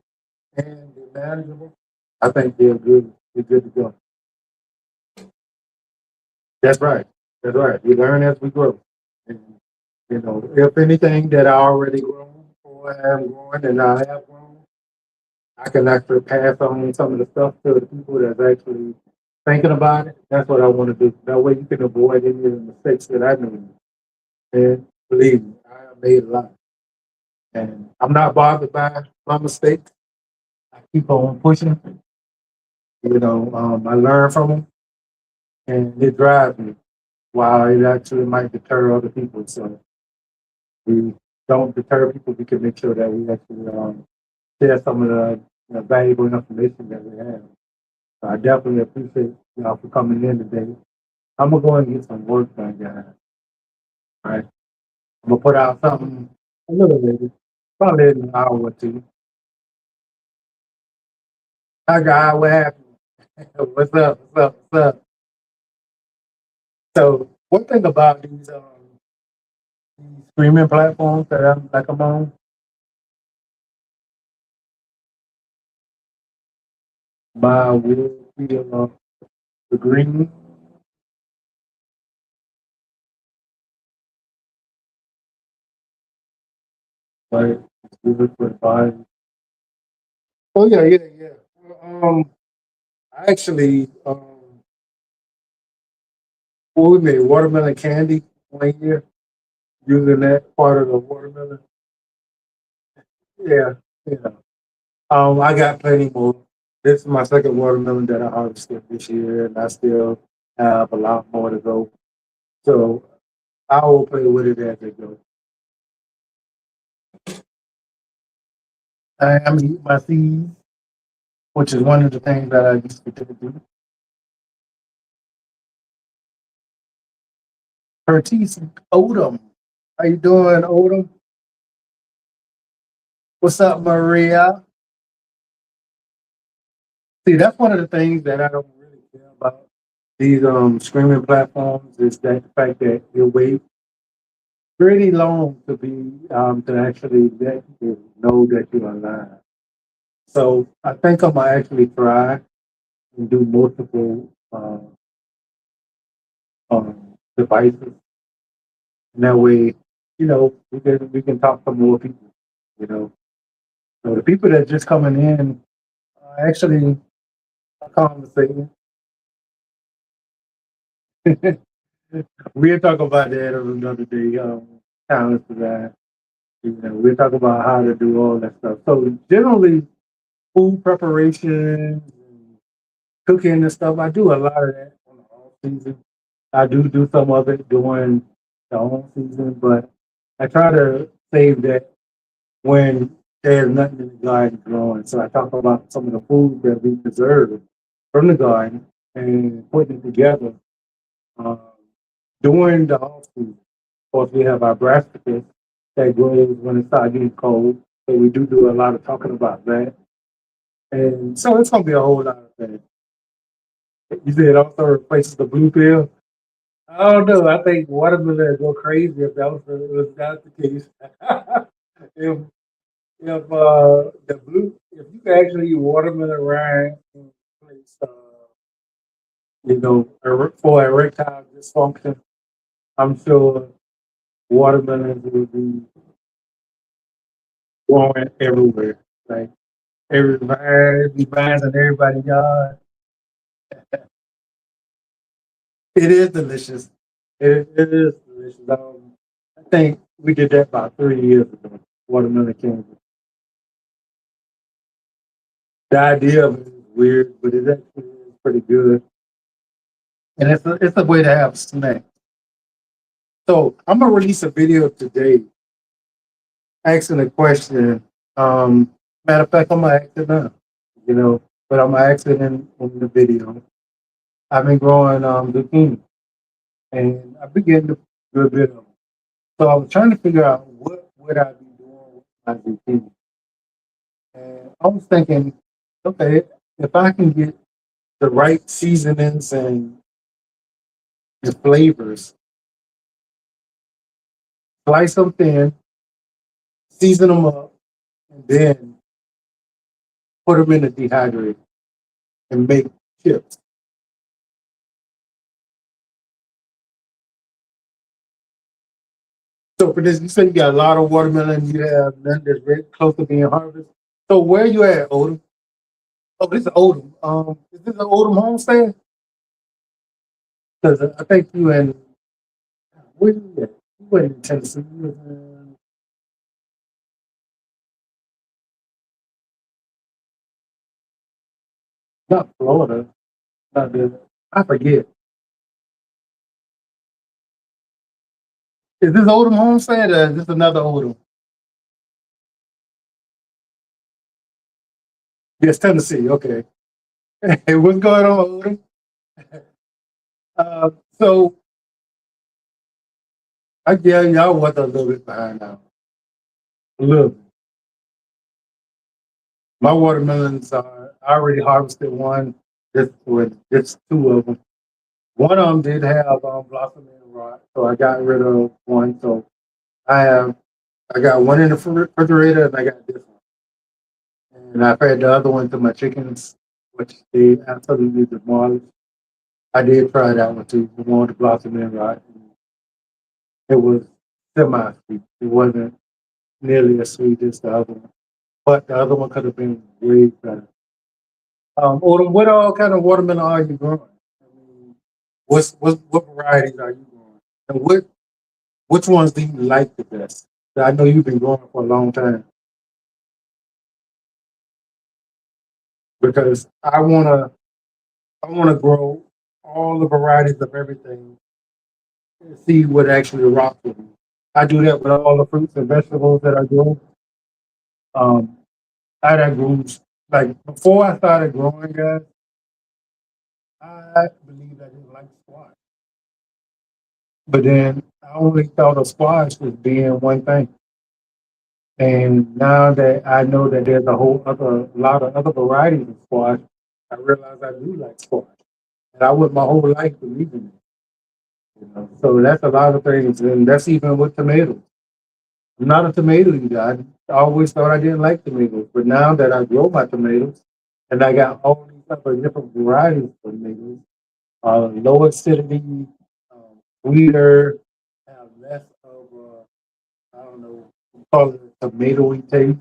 and they're manageable, I think they're good. They're good to go. That's right. That's right. We learn as we grow. And, if anything that I already grown or am growing and I have grown, I can actually pass on some of the stuff to the people that's actually thinking about it. That's what I want to do. That way you can avoid any of the mistakes that I made. And believe me, I have made a lot. And I'm not bothered by my mistakes. I keep on pushing. I learn from them and it drives me while it actually might deter other people. So we don't deter people. We can make sure that we actually share some of the valuable information that we have. So I definitely appreciate y'all for coming in today. I'm gonna go and get some work done, guys. All right. I'm gonna put out something a little later, probably in an hour or two. Hi guys, what happened? What's up? What's up? What's up? So one thing about these streaming platforms that I'm on, my will feel the green, but it's good for the body. Oh yeah, yeah, yeah. I actually we made watermelon candy one year using that part of the watermelon. Yeah, yeah. I got plenty more. This is my second watermelon that I harvested this year, and I still have a lot more to go. So I will play with it as it goes. I'm eating my seeds, which is one of the things that I used to do. Curtis Odom. How you doing, Odom? What's up, Maria? See, that's one of the things that I don't really care about these streaming platforms is that the fact that you wait pretty long to be to actually let you know that you're online. So I think I'm gonna actually try and do multiple devices. And that way, we can talk to more people. You know, so the people that just coming in are actually conversating. We'll talk about that on another day. Talent for that. We'll talk about how to do all that stuff. So generally, food preparation, and cooking and stuff. I do a lot of that on the off season. I do some of it during the on season, but I try to save that when there's nothing in the garden growing. So I talk about some of the food that we preserve from the garden and putting it together um, during the off season. Of course, we have our brassicas that grows when it starts getting cold. So we do a lot of talking about that. And so it's going to be a whole lot of things. You said also replaces the blue pill. I don't know. I think watermelon would go crazy if that was the case. if if you can actually use watermelon rind in place, for erectile dysfunction, I'm sure watermelons will be growing everywhere. Like everybody vines in everybody's yard. It is delicious. It is delicious. I think we did that about 3 years ago. Watermelon candy. The idea of it is weird, but it actually is pretty good. And it's a way to have snack. So I'm gonna release a video today asking a question. Matter of fact, I'm gonna ask it now. But I'm gonna ask it in the video. I've been growing zucchini, and I've been getting a good bit of them. So I was trying to figure out what would I be doing with my zucchini. And I was thinking, okay, if I can get the right seasonings and the flavors, slice them thin, season them up, and then put them in a dehydrator and make chips. So for this, you said you got a lot of watermelon. You have none that's very close to being harvested. So where you at, Odom? Oh, this is Odom. Is this an Odom homestead? Because I think you in where you at? You were in Tennessee. You was in, not Florida. Not the, I forget. Is this Odom homestead or is this another Odom? Yes, Tennessee. Okay. Hey, what's going on, Odom? So I yeah, y'all was a little bit behind now. A little bit. My watermelons are I already harvested one. Just two of them. One of them did have blossoming rot, so I got rid of one. So I have I got one in the refrigerator and I got this one. And I fed the other one to my chickens, which they absolutely demolished. I did try that one too, the one with the blossoming rot. It was semi-sweet. It wasn't nearly as sweet as the other one, but the other one could have been way better. Odom, what all kind of watermelon are you growing? I mean, what varieties are you growing? And which ones do you like the best? I know you've been growing for a long time because I wanna grow all the varieties of everything and see what actually rocks with me. I do that with all the fruits and vegetables that I grow. Um, I grew like before I started growing, guys. I believed I didn't like squash, but then I only thought of squash as being one thing. And now that I know that there's a whole other lot of other varieties of squash, I realize I do like squash, and I went my whole life believing it. So that's a lot of things, and that's even with tomatoes. I'm not a tomato eater. I always thought I didn't like tomatoes, but now that I grow my tomatoes, and I got all these other different varieties of tomatoes, low acidity, sweeter, have less of I don't know, we call it a tomatoey taste.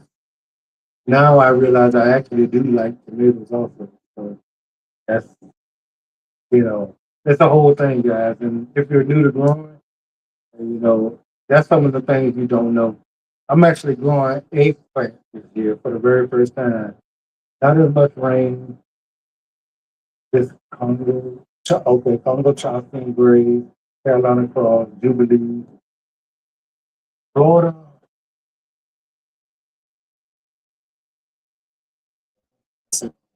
Now I realize I actually do like tomatoes also. So that's that's the whole thing, guys. And if you're new to growing, that's some of the things you don't know. I'm actually growing eggplant this year for the very first time. Not as much rain, just Congo chopping, Gray, Carolina Cross, Jubilee, Florida.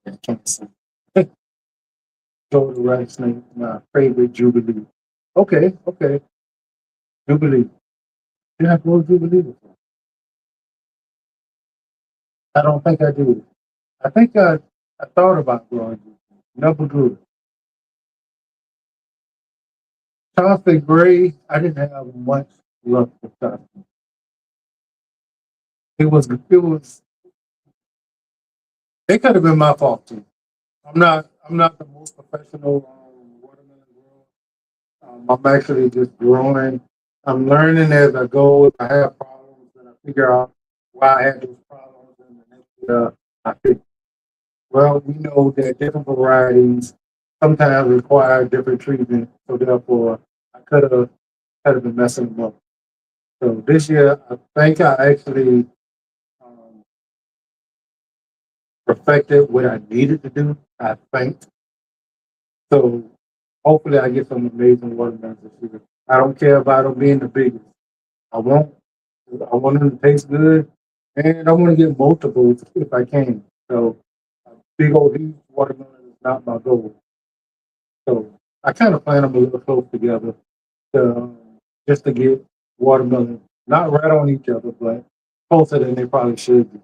I can't say. Florida Red Snake, my favorite Jubilee. Okay, Jubilee. Did I grow Jubilee before? I don't think I did. I think I thought about growing Jubilee. Never grew it. Chocolate Gray, I didn't have much luck with that. It was it could have been my fault too. I'm not the most professional watermelon grower. I'm actually just growing. I'm learning as I go. If I have problems, and I figure out why I had those problems, and the next year I fix. Well, we know that different varieties sometimes require different treatment, so therefore I could have been messing them up. So this year, I think I actually um, perfected what I needed to do. I think so. Hopefully, I get some amazing watermelons this year. I don't care about them being the biggest. I want I want them to taste good, and I want to get multiples if I can. So, a big old huge watermelon is not my goal. So, I kind of plan them a little close together to, just to get watermelon not right on each other, but closer than they probably should be.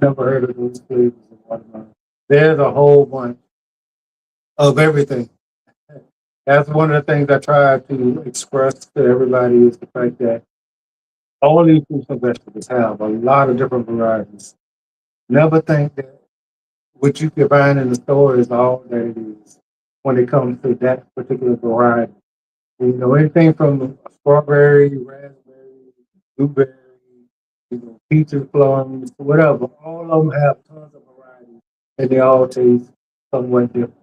Never heard of those flavors of watermelon. There's a whole bunch of everything. That's one of the things I try to express to everybody is the fact that all these fruits and vegetables have a lot of different varieties. Never think that what you can find in the store is all that it is when it comes to that particular variety. Anything from strawberry, raspberry, blueberry, peaches, plums, whatever. All of them have tons of variety, and they all taste somewhat different.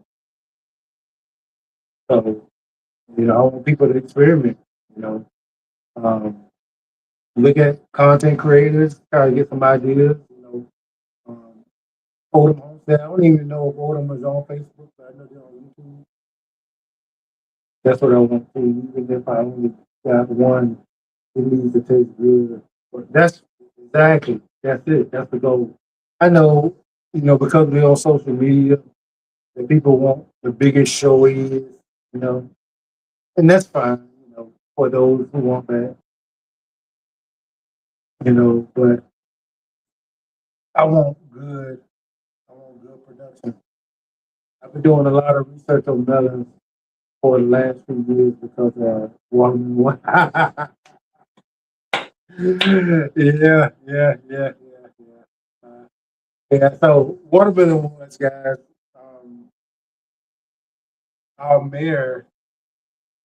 So, I want people to experiment. You know, um, look at content creators, try to get some ideas. Odom Homestead. I don't even know if Odom is on Facebook, but I know they're on YouTube. That's what I want to. Even if I only got one, it needs to taste good. But that's exactly. That's it. That's the goal. I know, because we're on social media, that people want the biggest show is, you know, and that's fine, for those who want that, but I want good production. I've been doing a lot of research on melons for the last few years because one. Yeah, yeah, yeah, yeah, yeah. Yeah, so watermelon ones, guys. Um, our mayor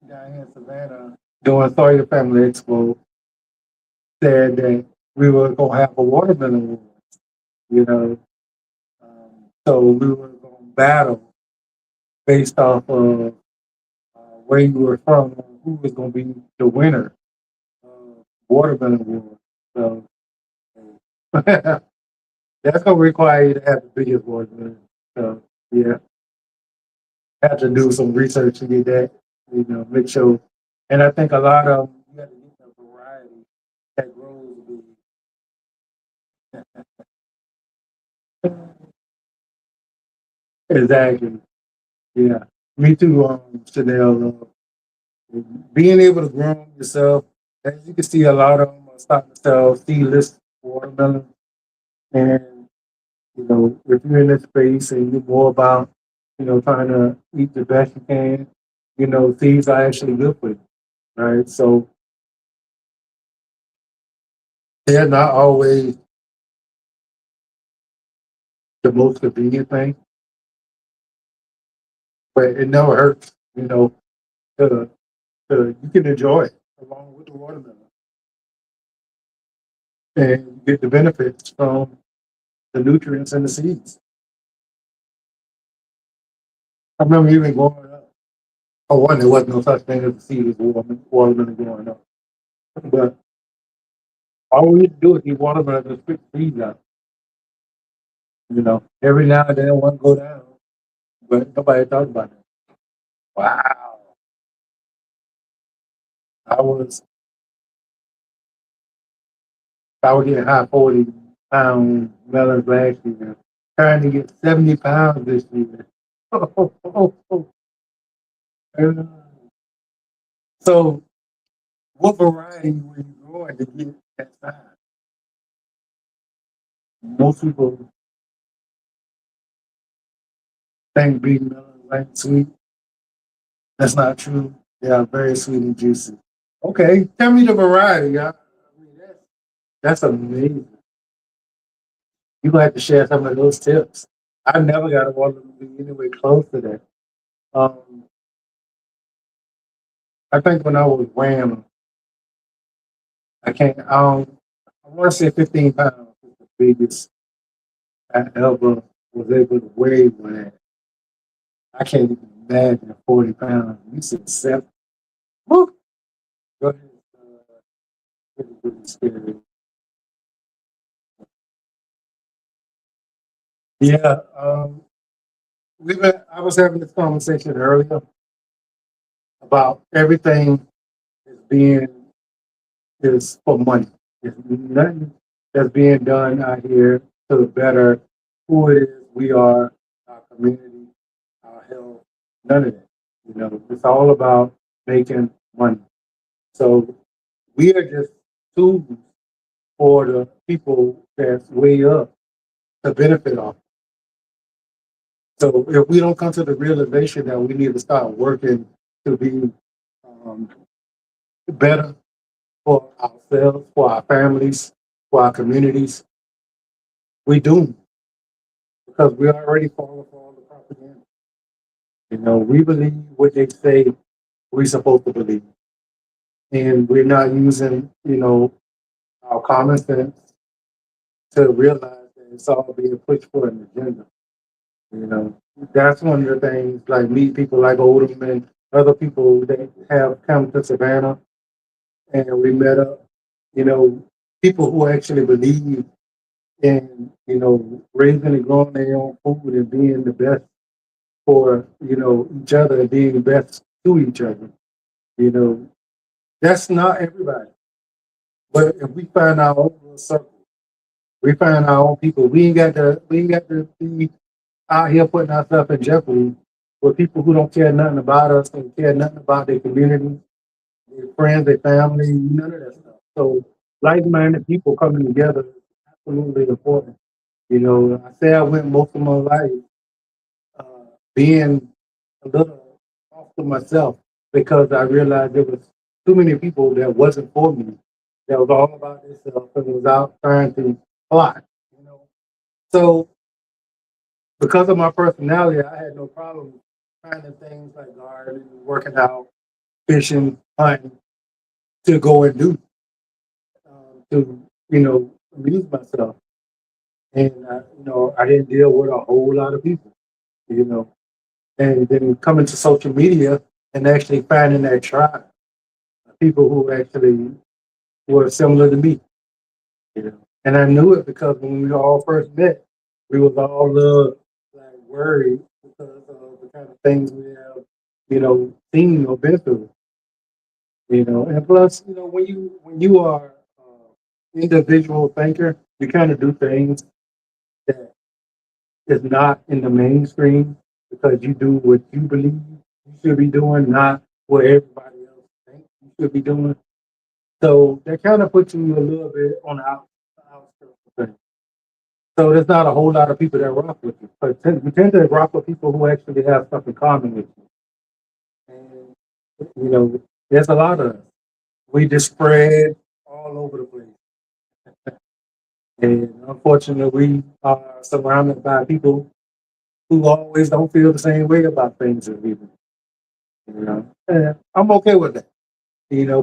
down here in Savannah doing Sawyer Family Expo said that we were gonna have a watermelon war, you know. So we were gonna battle based off of where you were from, who was gonna be the winner of watermelon war. So that's gonna require you to have the biggest watermelon. So yeah, have to do some research to get that, make sure. And I think a lot of you got to get the variety that grows the exactly. Yeah, me too. Chanel, being able to grow them yourself, as you can see, a lot of them are starting to sell seedless watermelon. And if you're in this space and you're more about, trying to eat the best you can, seeds are actually good for you, right? So they're not always the most convenient thing, but it never hurts, to, you can enjoy it along with the watermelon and get the benefits from the nutrients in the seeds. I remember even growing up, for one, there wasn't no such thing as a seed as watermelon growing up. But all we had to do is eat watermelon and spit seeds out. Every now and then one go down, but nobody talked about it. Wow. I was I was getting high 40 pound melons last year, trying to get 70 pounds this year. So what variety were you growing to get that size? Most people think big melons like sweet. That's not true. They are very sweet and juicy. Okay, tell me the variety. I mean, that's amazing. You gonna have to share some of those tips. I never got a water to be anywhere close to that. Um, I think when I was weighing, I can't. I want to say 15 pounds was the biggest I ever was able to weigh one at. I can't even imagine 40 pounds. You said 7. Woo! Go ahead. Pretty, pretty scary. Yeah. I was having this conversation earlier about everything is being is for money. It's nothing that's being done out here to better who it is we are, our community, our health, none of that. It's all about making money. So we are just tools for the people that's way up to benefit off. So if we don't come to the realization that we need to start working to be um, better for ourselves, for our families, for our communities, we do because we already falling for all the propaganda. We believe what they say we're supposed to believe, and we're not using, our common sense to realize that it's all being pushed for an agenda. You know, that's one of the things. Like meet people like Odom and other people that have come to Savannah, and we met up. People who actually believe in raising and growing their own food and being the best for each other and being the best to each other. You know, that's not everybody. But if we find our own little circle We find our own people. We ain't got to be out here putting ourselves in jeopardy with people who don't care nothing about us and care nothing about their community, their friends, their family, none of that stuff. So like-minded people coming together is absolutely important. You know, I say I went most of my life uh, being a little off to myself because I realized there was too many people that wasn't for me. That was all about themselves and was out trying to plot. You know, so because of my personality, I had no problem finding things like gardening, working out, fishing, hunting to go and do to amuse myself. And I didn't deal with a whole lot of people. You know, and then coming to social media and actually finding that tribe, people who actually were similar to me. You know, and I knew it because when we all first met, we was all like worried because of the kind of things we have, seen or been through. You know, and plus, when you are individual thinker, you kind of do things that is not in the mainstream because you do what you believe you should be doing, not what everybody else thinks you should be doing. So that kind of puts you a little bit on the outskirts of things. So there's not a whole lot of people that rock with you. But we tend to rock with people who actually have stuff in common with you. And, there's a lot of us. We just spread all over the place. And unfortunately, we are surrounded by people who always don't feel the same way about things as we do. And I'm okay with that.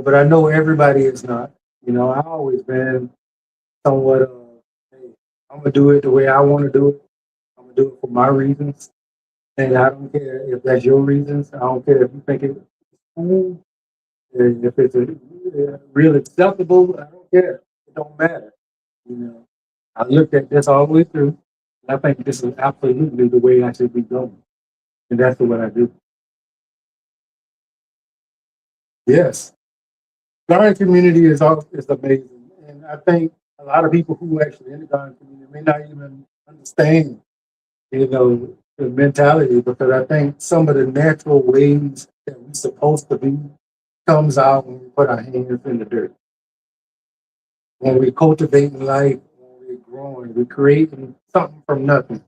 But I know everybody is not. I've always been somewhat of, hey, I'm gonna do it the way I want to do it. I'm gonna do it for my reasons, and I don't care if that's your reasons. I don't care if you think it's cool, and if it's real acceptable. I don't care. It don't matter. You know, I looked at this all the way through, and I think this is absolutely the way I should be going, and that's what I do. Yes, garden community is amazing, and I think a lot of people who actually in the garden community may not even understand, the mentality because I think some of the natural ways that we're supposed to be comes out when we put our hands in the dirt. When we cultivating life, when we're growing, we're creating something from nothing,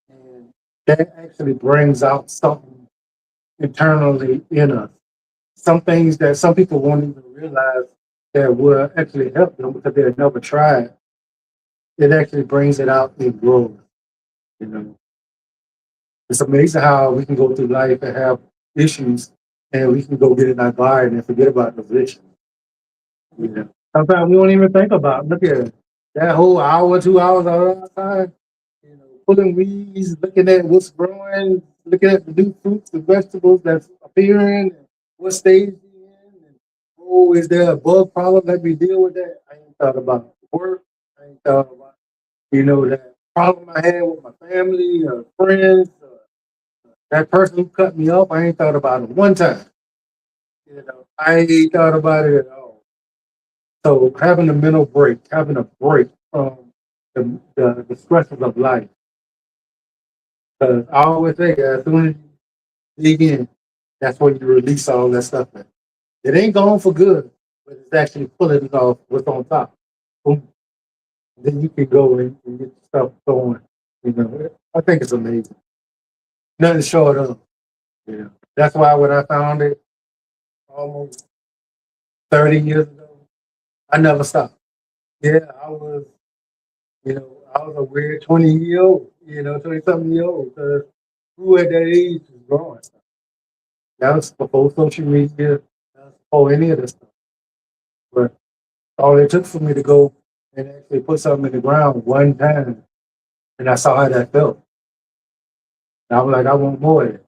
and that actually brings out something internally in us. Some things that some people won't even realize that will actually help them because they've never tried. It actually brings it out in growth. You know, it's amazing how we can go through life and have issues, and we can go get in our garden and forget about the vision. You know, sometimes we don't even think about. Look at it. That whole hour, 2 hours outside. Pulling weeds, looking at what's growing, looking at the new fruits and vegetables that's appearing, and what stage we in. And, oh, is there a bug problem? Let me deal with that. I ain't thought about work. I ain't thought about that problem I had with my family or friends. That person who cut me off, I ain't thought about it one time. I ain't thought about it at all. So having a mental break, having a break from the stresses of life. Because I always say, as soon as you dig in, that's when you release all that stuff. It ain't gone for good, but it's actually pulling it off what's on top. Boom. Then you can go and get stuff going. I think it's amazing. Nothing short of. That's why when I found it almost 30 years ago, I never stopped. Yeah, I was a weird 20-year old, 20 something year old, because who at that age was growing? That was before social media, that was before any of this stuff. But all it took for me to go and actually put something in the ground one time, and I saw how that felt. And I was like, I want more of it.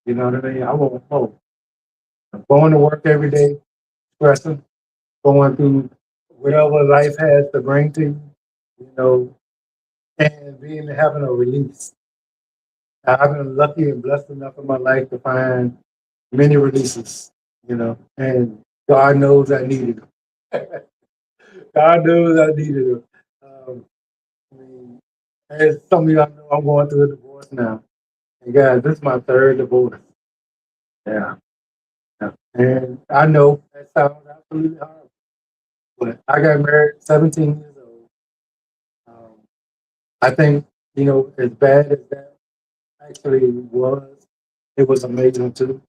You know what I mean? I want more. I'm going to work every day, stressing, going through whatever life has to bring to you, you know, and being having a release. I've been lucky and blessed enough in my life to find many releases, and God knows I needed them. God knows I needed them. I mean, as some of y'all know, I'm going through a divorce now. And guys, this is my third divorce. Yeah. Yeah. And I know that sounds absolutely horrible, but I got married at 17 years old. Um, I think, as bad as that actually was, it was amazing too,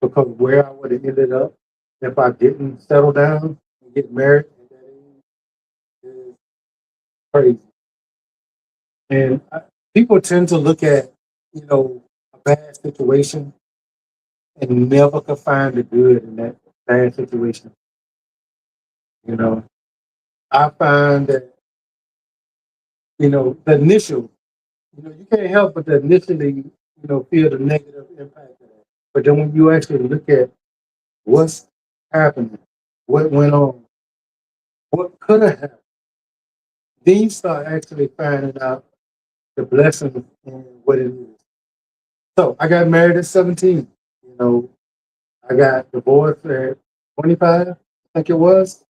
because where I would have ended up if I didn't settle down and get married at that age is crazy. And people tend to look at, a bad situation and never can find the good in that bad situation. You know, I find that, the initial, you can't help but to initially, feel the negative impact of that. But then when you actually look at what's happening, what went on, what could have happened, then you start actually finding out the blessing in what it is. So I got married at 17. You know, I got divorced at 25, I think it was.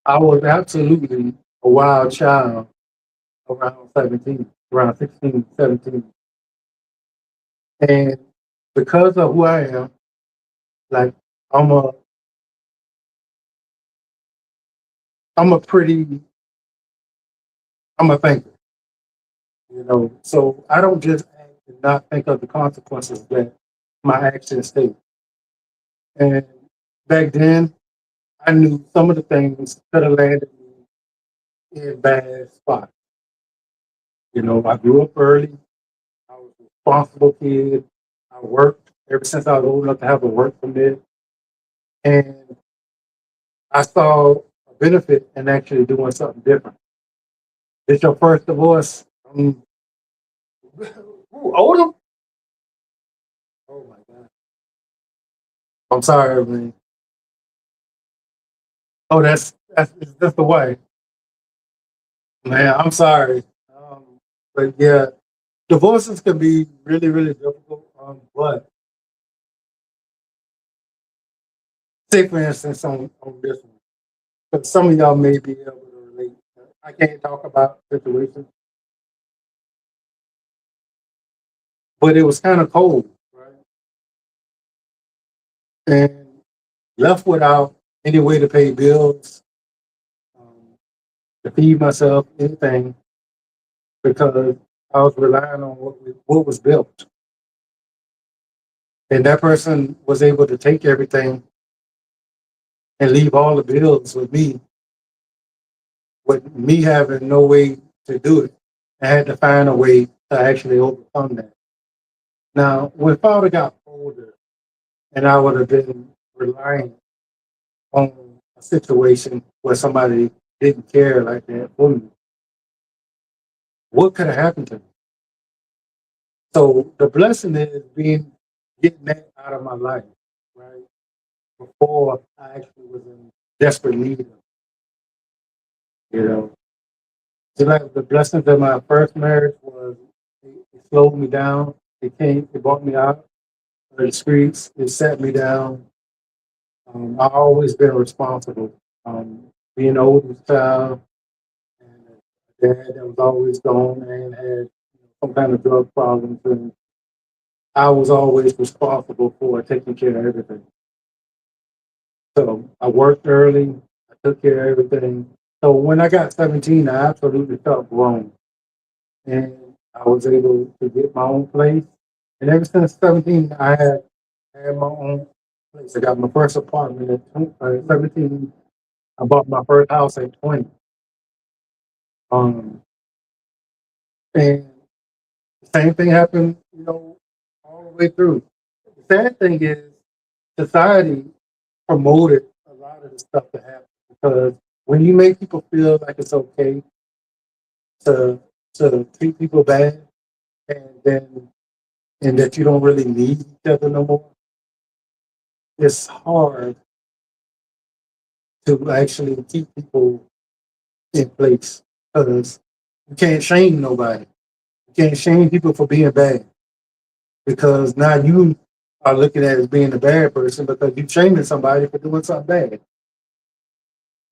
I was absolutely a wild child around 17, around 16, 17. And because of who I am, like I'm a I'm a pretty I'm a thinker, So I don't just act and not think of the consequences that my actions take. And back then I knew some of the things could have landed me in bad spots. I grew up early. I was a responsible kid. I worked ever since I was old enough to have a work permit. And I saw a benefit in actually doing something different. It's your first divorce. Ooh, older? Oh my God. I'm sorry, man. Oh, that's the way. Man, I'm sorry. But yeah, divorces can be really, really difficult. But say for instance on this one, but some of y'all may be able to relate. I can't talk about situations, but it was kind of cold, right? And left without any way to pay bills, um, to feed myself, anything, because I was relying on what was built. And that person was able to take everything and leave all the bills with me having no way to do it. I had to find a way to actually overcome that. Now, when father got older and I would have been relying on a situation where somebody didn't care like that for me, what could have happened to me? So the blessing is getting that out of my life, right? Before I actually was in desperate need of, you know. So like the blessings of my first marriage was it slowed me down. It brought me out of the streets. It set me down. I've always been responsible. Being the oldest child and a dad that was always gone and had some kind of drug problems, and I was always responsible for taking care of everything. So I worked early. I took care of everything. So when I got 17, I absolutely felt grown, and I was able to get my own place. And ever since 17, I had my own place. I got my first apartment at 17. I bought my first house at 20. Um, and the same thing happened, all the way through. The sad thing is society promoted a lot of the stuff that happened because when you make people feel like it's okay to treat people bad and then and that you don't really need each other no more, it's hard to actually keep people in place because you can't shame nobody. You can't shame people for being bad because now you are looking at it as being a bad person because you're shaming somebody for doing something bad.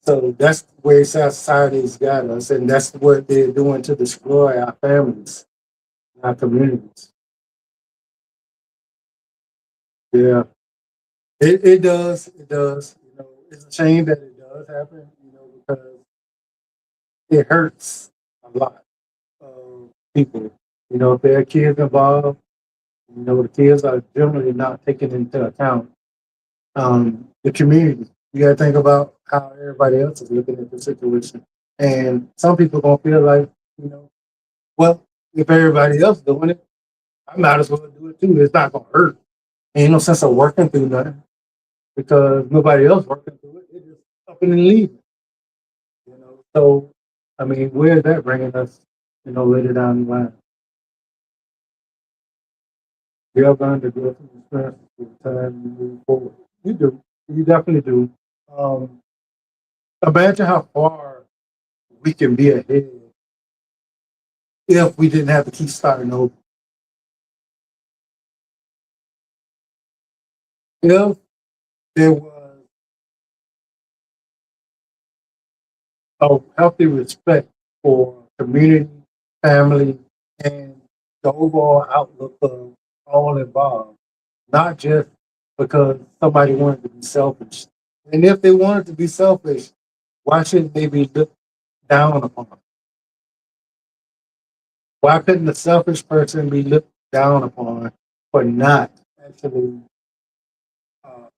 So that's where society's got us, and that's what they're doing to destroy our families, our communities. Yeah, it does. It does. You know, it's a shame that it does happen. You know, because it hurts a lot of people. You know, if there are kids involved, you know, the kids are generally not taken into account. The community. You got to think about how everybody else is looking at the situation, and some people gonna feel like, you know, well, if everybody else doing it, I might as well do it too. It's not gonna hurt. Ain't no sense of working through nothing because nobody else working through it. It's just up and leaving. You know, so I mean, where's that bringing us? You know, later down the line, we are going to go through experiences with time you move forward. You do. You definitely do. Um, Imagine how far we can be ahead if we didn't have to keep starting over. If there was a healthy respect for community, family, and the overall outlook of all involved, not just because somebody wanted to be selfish. And if they wanted to be selfish, why shouldn't they be looked down upon? Why couldn't the selfish person be looked down upon for not actually uh,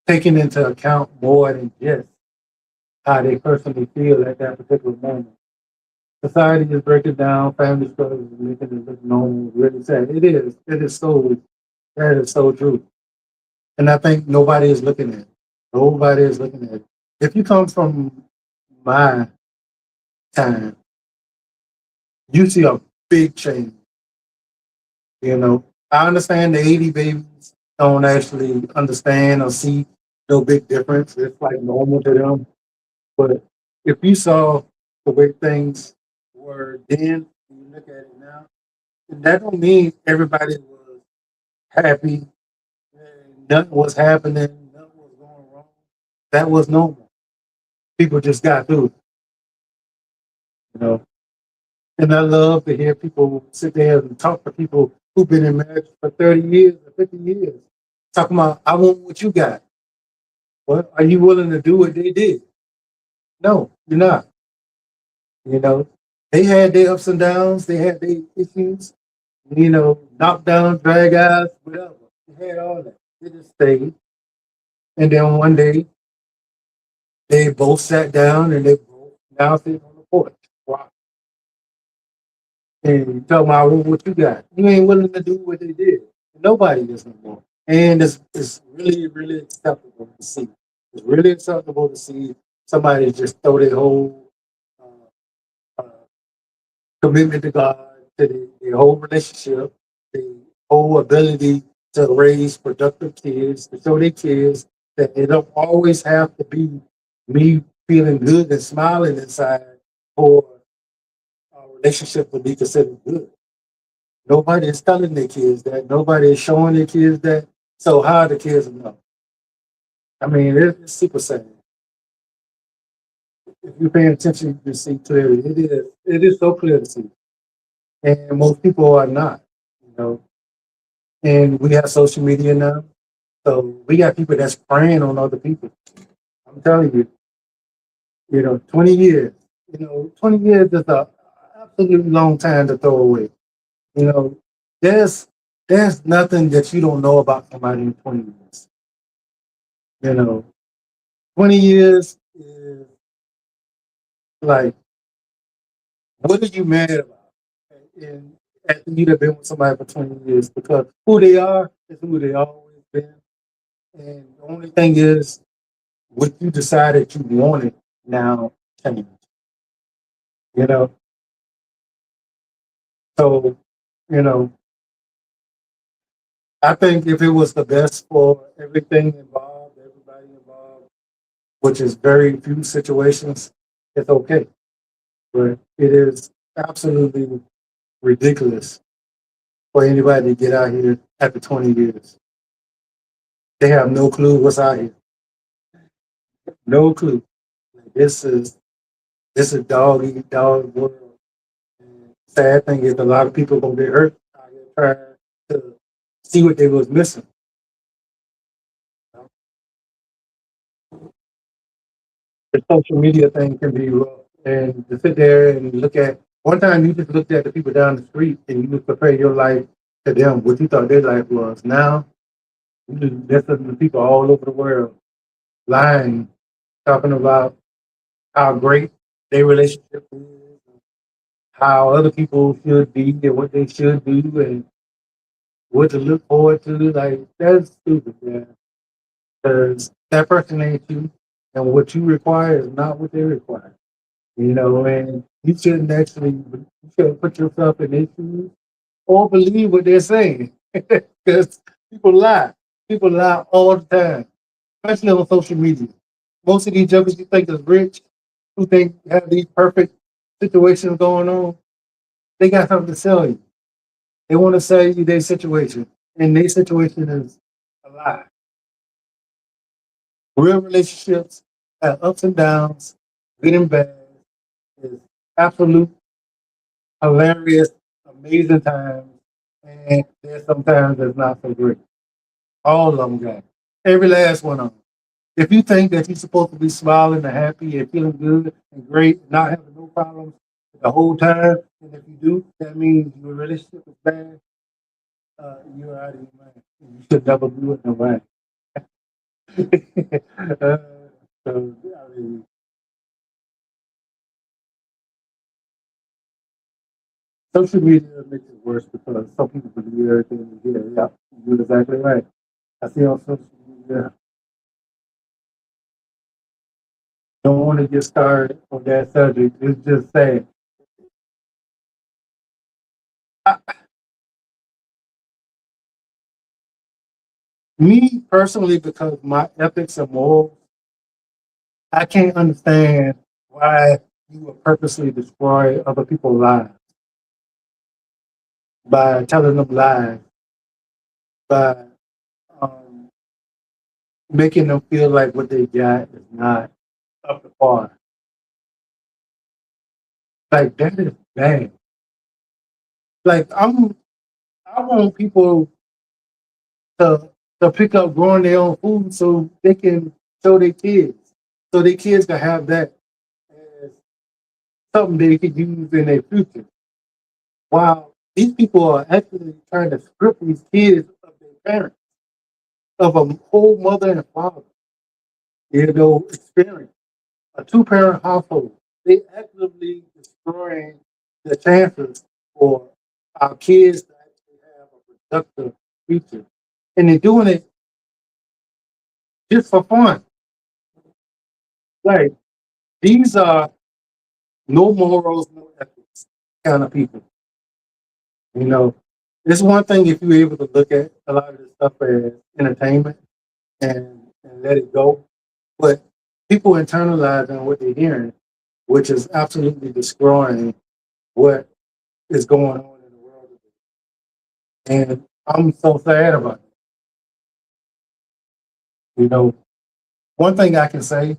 taking into account more than just how they personally feel at that particular moment? Society is breaking down, family struggles is making it look normal, really sad. It is. It is so, that is so true. And I think nobody is looking at it. Nobody is looking at it. If you come from my time, you see a big change. You know, I understand the 80 babies don't actually understand or see no big difference. It's like normal to them. But if you saw the way things were then, and you look at it now, that don't mean everybody was happy, and nothing was happening, nothing was going wrong. That was normal. People just got through it, you know. And I love to hear people sit there and talk to people who've been in marriage for 30 years or 50 years, talking about, I want what you got. Well, are you willing to do what they did? No, you're not. You know, they had their ups and downs, they had their issues, you know, knock down, drag eyes, whatever. They had all that. They just stayed. And then one day, they both sat down and they both now sitting on the porch. Wow. And you tell them, I want what you got. You ain't willing to do what they did. Nobody is no more. And it's really, really acceptable to see. It's really acceptable to see somebody just throw their whole uh, commitment to God, to the whole relationship, the whole ability to raise productive kids, to show their kids that it don't always have to be me feeling good and smiling inside for a relationship to be considered good. Nobody is telling their kids that. Nobody is showing their kids that. So how are the kids know? I mean, it's super sad. If you're paying attention, you can see clearly. It is so clear to see. And most people are not, you know. And we have social media now. So we got people that's preying on other people. I'm telling you, you know, 20 years, 20 years is a absolutely long time to throw away. You know, there's there's nothing that you don't know about somebody in 20 years. You know, 20 years is like, what are you mad about? And after you've been with somebody for 20 years, because who they are is who they always been. And the only thing is, what you decided you wanted now change. You know, so you know, I think if it was the best for everything involved, everybody involved, which is very few situations, it's okay. But it is absolutely ridiculous for anybody to get out here after 20 years. They have no clue what's out here. No clue. this is dog eat dog world. And sad thing is a lot of people gonna get hurt out here trying to see what they was missing. The social media thing can be rough. And to sit there and look at one time you just looked at the people down the street and you just compare your life to them, what you thought their life was. Now you just listen to people all over the world lying, talking about how great their relationship is, how other people should be and what they should do and what to look forward to. Like that's stupid, man. Because that person ain't you, and what you require is not what they require. You know, and you shouldn't actually you shouldn't put yourself in their shoes or believe what they're saying. Because people lie. People lie all the time, especially on social media. Most of these jokers you think is rich, who think have these perfect situations going on, they got something to sell you. They want to sell you their situation, and their situation is a lie. Real relationships have ups and downs, good and bad. Is absolute hilarious, amazing times, and there's sometimes that's not so great. All of them got it. Every last one of them. If you think that you're supposed to be smiling and happy and feeling good and great, and not having no problems the whole time, and if you do, that means your relationship is bad. You're out of your mind. You should never do it no way. uh, so, I mean, social media makes it worse because some people believe everything they hear. Yeah, you're exactly right. I see on social media, don't want to get started on that subject. It's just saying, I, me personally, because my ethics and morals, I can't understand why you would purposely destroy other people's lives by telling them lies, by um, making them feel like what they got is not up to par. Like that is bad. Like I want people to pick up growing their own food so they can show their kids, so their kids can have that as something they could use in their future. While these people are actually trying to strip these kids of their parents, of a whole mother and father, experience, a two-parent household. They actively destroying the chances for our kids to actually have a productive future. And they're doing it just for fun. Like these are no morals, no ethics kind of people. You know, it's one thing if you're able to look at a lot of this stuff as entertainment and let it go, but people internalizing what they're hearing, which is absolutely destroying what is going on in the world today. And I'm so sad about it. One thing I can say,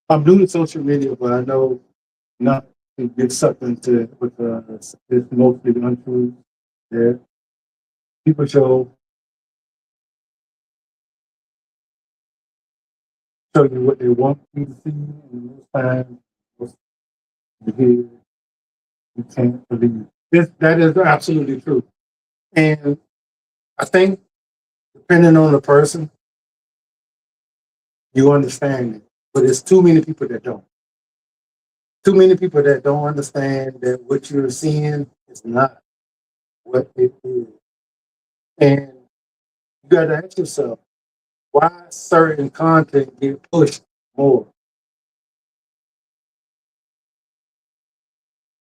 I'm new to social media, but I know not to get sucked into it because it's mostly untrue. There, people show you what they want you to see, and most times what you hear, you can't believe. That is absolutely true. And I think depending on the person, you understand it. But it's too many people that don't. Too many people that don't understand that what you're seeing is not what it is. And you got to ask yourself, why certain content get pushed more?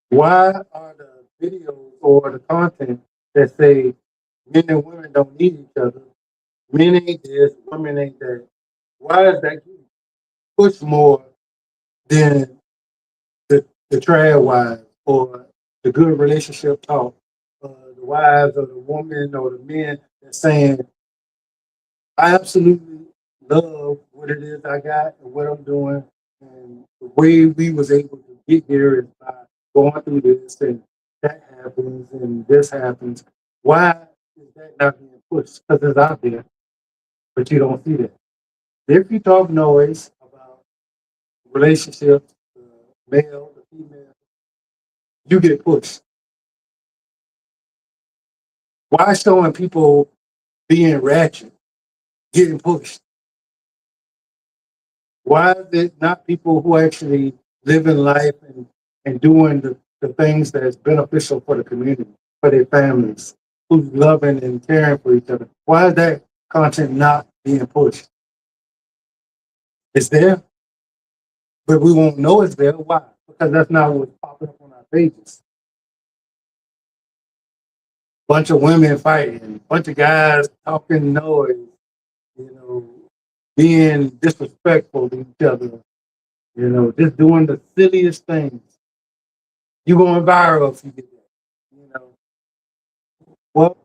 Why are the videos or the content that say men and women don't need each other? Men ain't this, women ain't that. Why is that getting pushed more than the trad wives or the good relationship talk, the wives or the woman or the men that's saying, I absolutely love what it is I got and what I'm doing. And the way we was able to get here is by going through this and that happens and this happens. Why is that not being pushed? Because it's out there, but you don't see that. If you talk noise about relationships, the male, the female, you get pushed. Why showing people being ratchet, getting pushed? Why is it not people who actually live in life and doing the things that's beneficial for the community, for their families, who's loving and caring for each other? Why is that content not being pushed? It's there, but we won't know it's there. Why? Because that's not what's popping up on our pages. Bunch of women fighting, bunch of guys talking noise, you know, being disrespectful to each other, you know, just doing the silliest things. You going viral if you get that. You know, well,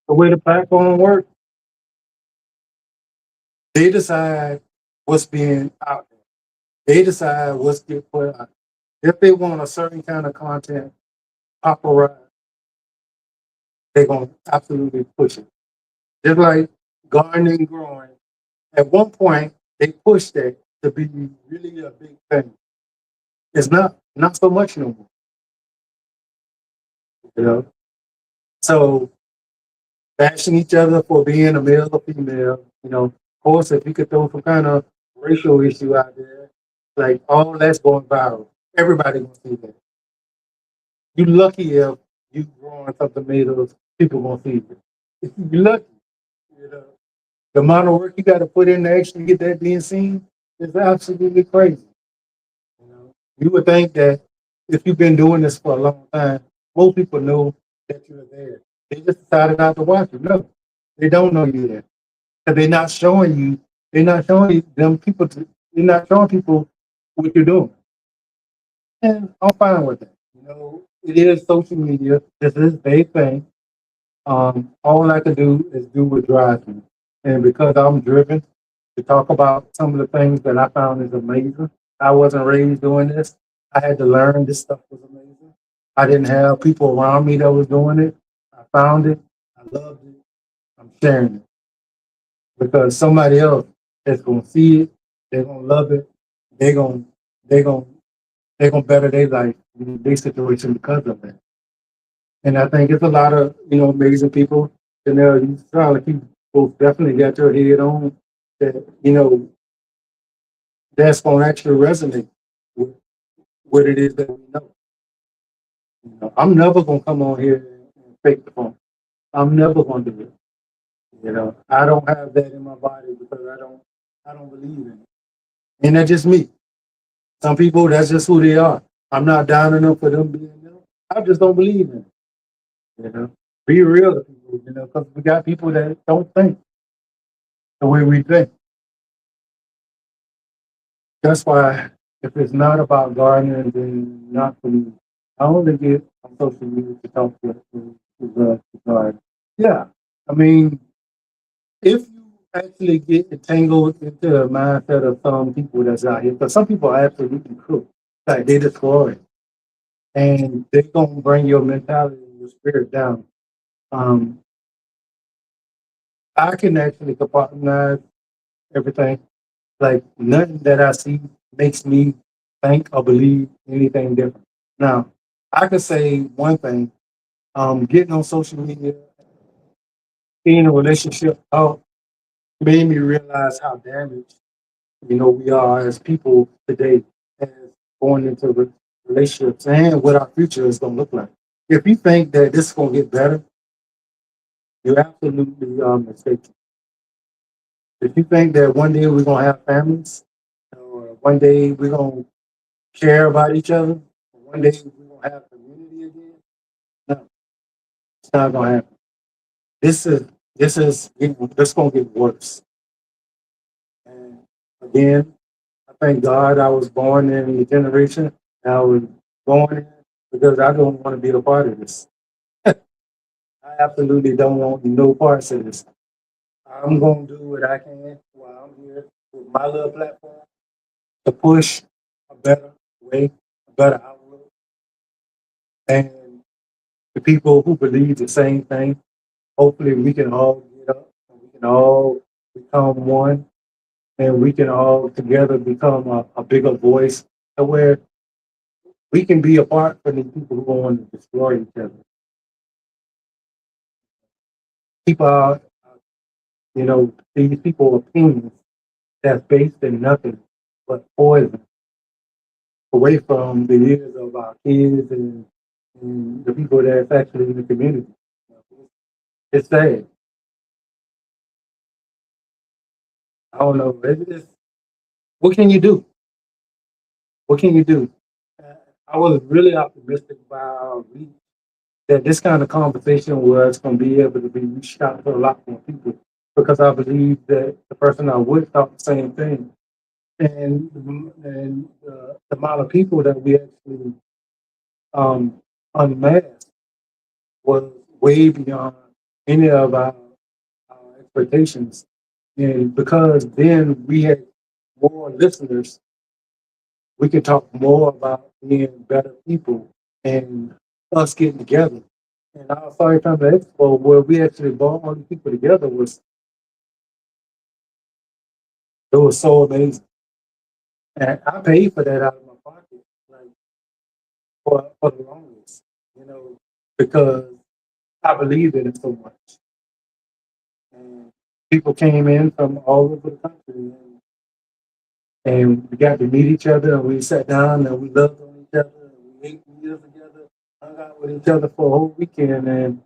the way the platform works, they decide what's being out there. They decide what's getting put out. If they want a certain kind of content, paparazzi, they're gonna absolutely push it. Just like gardening, growing. At one point, they pushed that to be really a big thing. It's not so much no more. You know, so bashing each other for being a male or female. You know, of course, if you could throw some kind of racial issue out there, like all that's going viral. Everybody gonna see that. You lucky if you growing some tomatoes, people gonna see it. You lucky. You know, the amount of work you got to put in to actually get that being seen is absolutely crazy. You know, you would think that if you've been doing this for a long time, most people know that you're there. They just decided not to watch you. No, they don't know you're there because they're not showing you. They're not showing you them people. They're not showing people what you're doing, and I'm fine with that. You know, it is social media. This is their thing. All I can do is do what drives me, and because I'm driven to talk about some of the things that I found is amazing. I wasn't raised doing this. I had to learn this stuff was amazing. I didn't have people around me that was doing it. I found it. I loved it. I'm sharing it because somebody else is gonna see it. They're gonna love it. They're gonna they're gonna they're gonna better their life, their situation because of it. And I think it's a lot of amazing people. And you sound like you both definitely got your head on that. That's going to actually resonate with what it is that we know. I'm never going to come on here and fake the phone. I'm never going to do it. I don't have that in my body because I don't believe in it. And that's just me. Some people, that's just who they are. I'm not down enough for them being them. I just don't believe in it. Be real to people, because we got people that don't think the way we think. That's why if it's not about gardening, then not for me. I only get on social media to talk to garden. Yeah, I mean, if you actually get entangled into the mindset of some people that's out here, because some people are absolutely cook, like they destroy it, and they're gonna bring your mentality and your spirit down. Um, I can actually compartmentalize everything. Like nothing that I see makes me think or believe anything different. Now, I could say one thing, getting on social media, being in a relationship out made me realize how damaged, we are as people today as going into relationships and what our future is gonna look like. If you think that this is gonna get better, you're absolutely mistaken. If you think that one day we're gonna have families, or one day we're gonna care about each other, one day we're gonna have community again, no, it's not gonna happen. This is this gonna get worse. And again, I thank God I was born in the generation I was born in because I don't want to be a part of this. absolutely don't want no parts of this. I'm gonna do what I can while I'm here with my little platform to push a better way, a better outlook, and the people who believe the same thing. Hopefully, we can all get up and we can all become one, and we can all together become a bigger voice, to where we can be apart from the people who want to destroy each other. People are, these people opinions that's based in nothing but poison away from the ears of our kids and the people that's actually in the community. It's sad. I don't know. What can you do? What can you do? Uh, I was really optimistic about that this kind of conversation was going to be able to be reached out to a lot more people, because I believe that the person I would thought the same thing, and the amount of people that we actually unmasked was way beyond any of our expectations. And because then we had more listeners, we could talk more about being better people and us getting together. And our Fire Thunder Expo, where we actually brought all the people together, was so amazing. And I paid for that out of my pocket, like for the longest, because I believed in it so much. And people came in from all over the country, and we got to meet each other, and we sat down and we loved on each other, and we ate meals together, hung out with each other for a whole weekend, and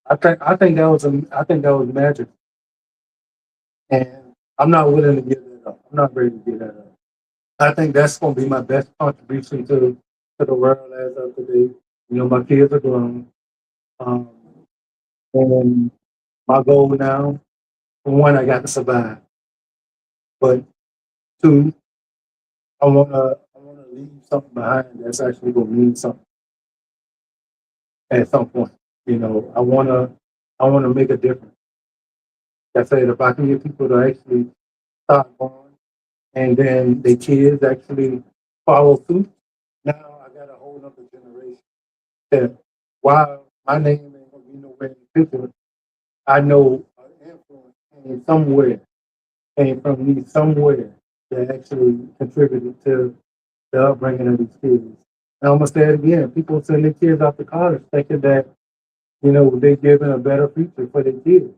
I think that was magic, and I'm not willing to give that up. I'm not ready to give that up. I think that's going to be my best contribution to the world as of today. My kids are grown, um, and my goal now, for one, I got to survive, but two, I wanna leave something behind that's actually gonna mean something at some point. I wanna make a difference. That's it. If I can get people to actually start going, and then the kids actually follow suit, now I got a whole other generation that, while my name ain't gonna be nowhere in the picture, I know an influence came from me somewhere that actually contributed to the upbringing of these kids. And I'm gonna say it again. People send their kids off to college thinking that, they're giving a better future for their kids.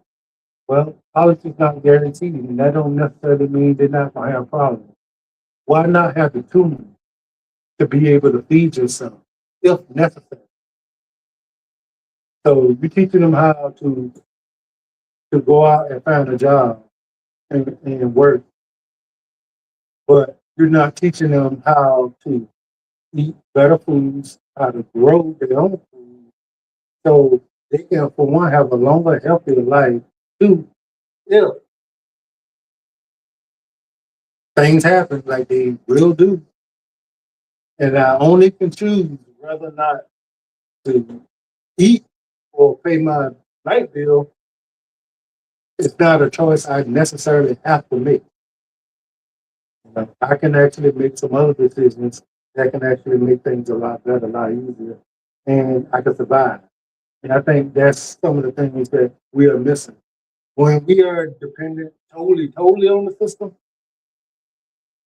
Well, college is not guaranteed, and that don't necessarily mean they're not gonna have problems. Why not have the tools to be able to feed yourself if necessary? So you're teaching them how to go out and find a job and work, but you're not teaching them how to eat better foods, how to grow their own food, so they can, for one, have a longer, healthier life. Two, if things happen like they will do, and I only can choose whether or not to eat or pay my light bill, it's not a choice I necessarily have to make. I can actually make some other decisions that can actually make things a lot better, a lot easier, and I can survive. And I think that's some of the things that we are missing. When we are dependent totally on the system,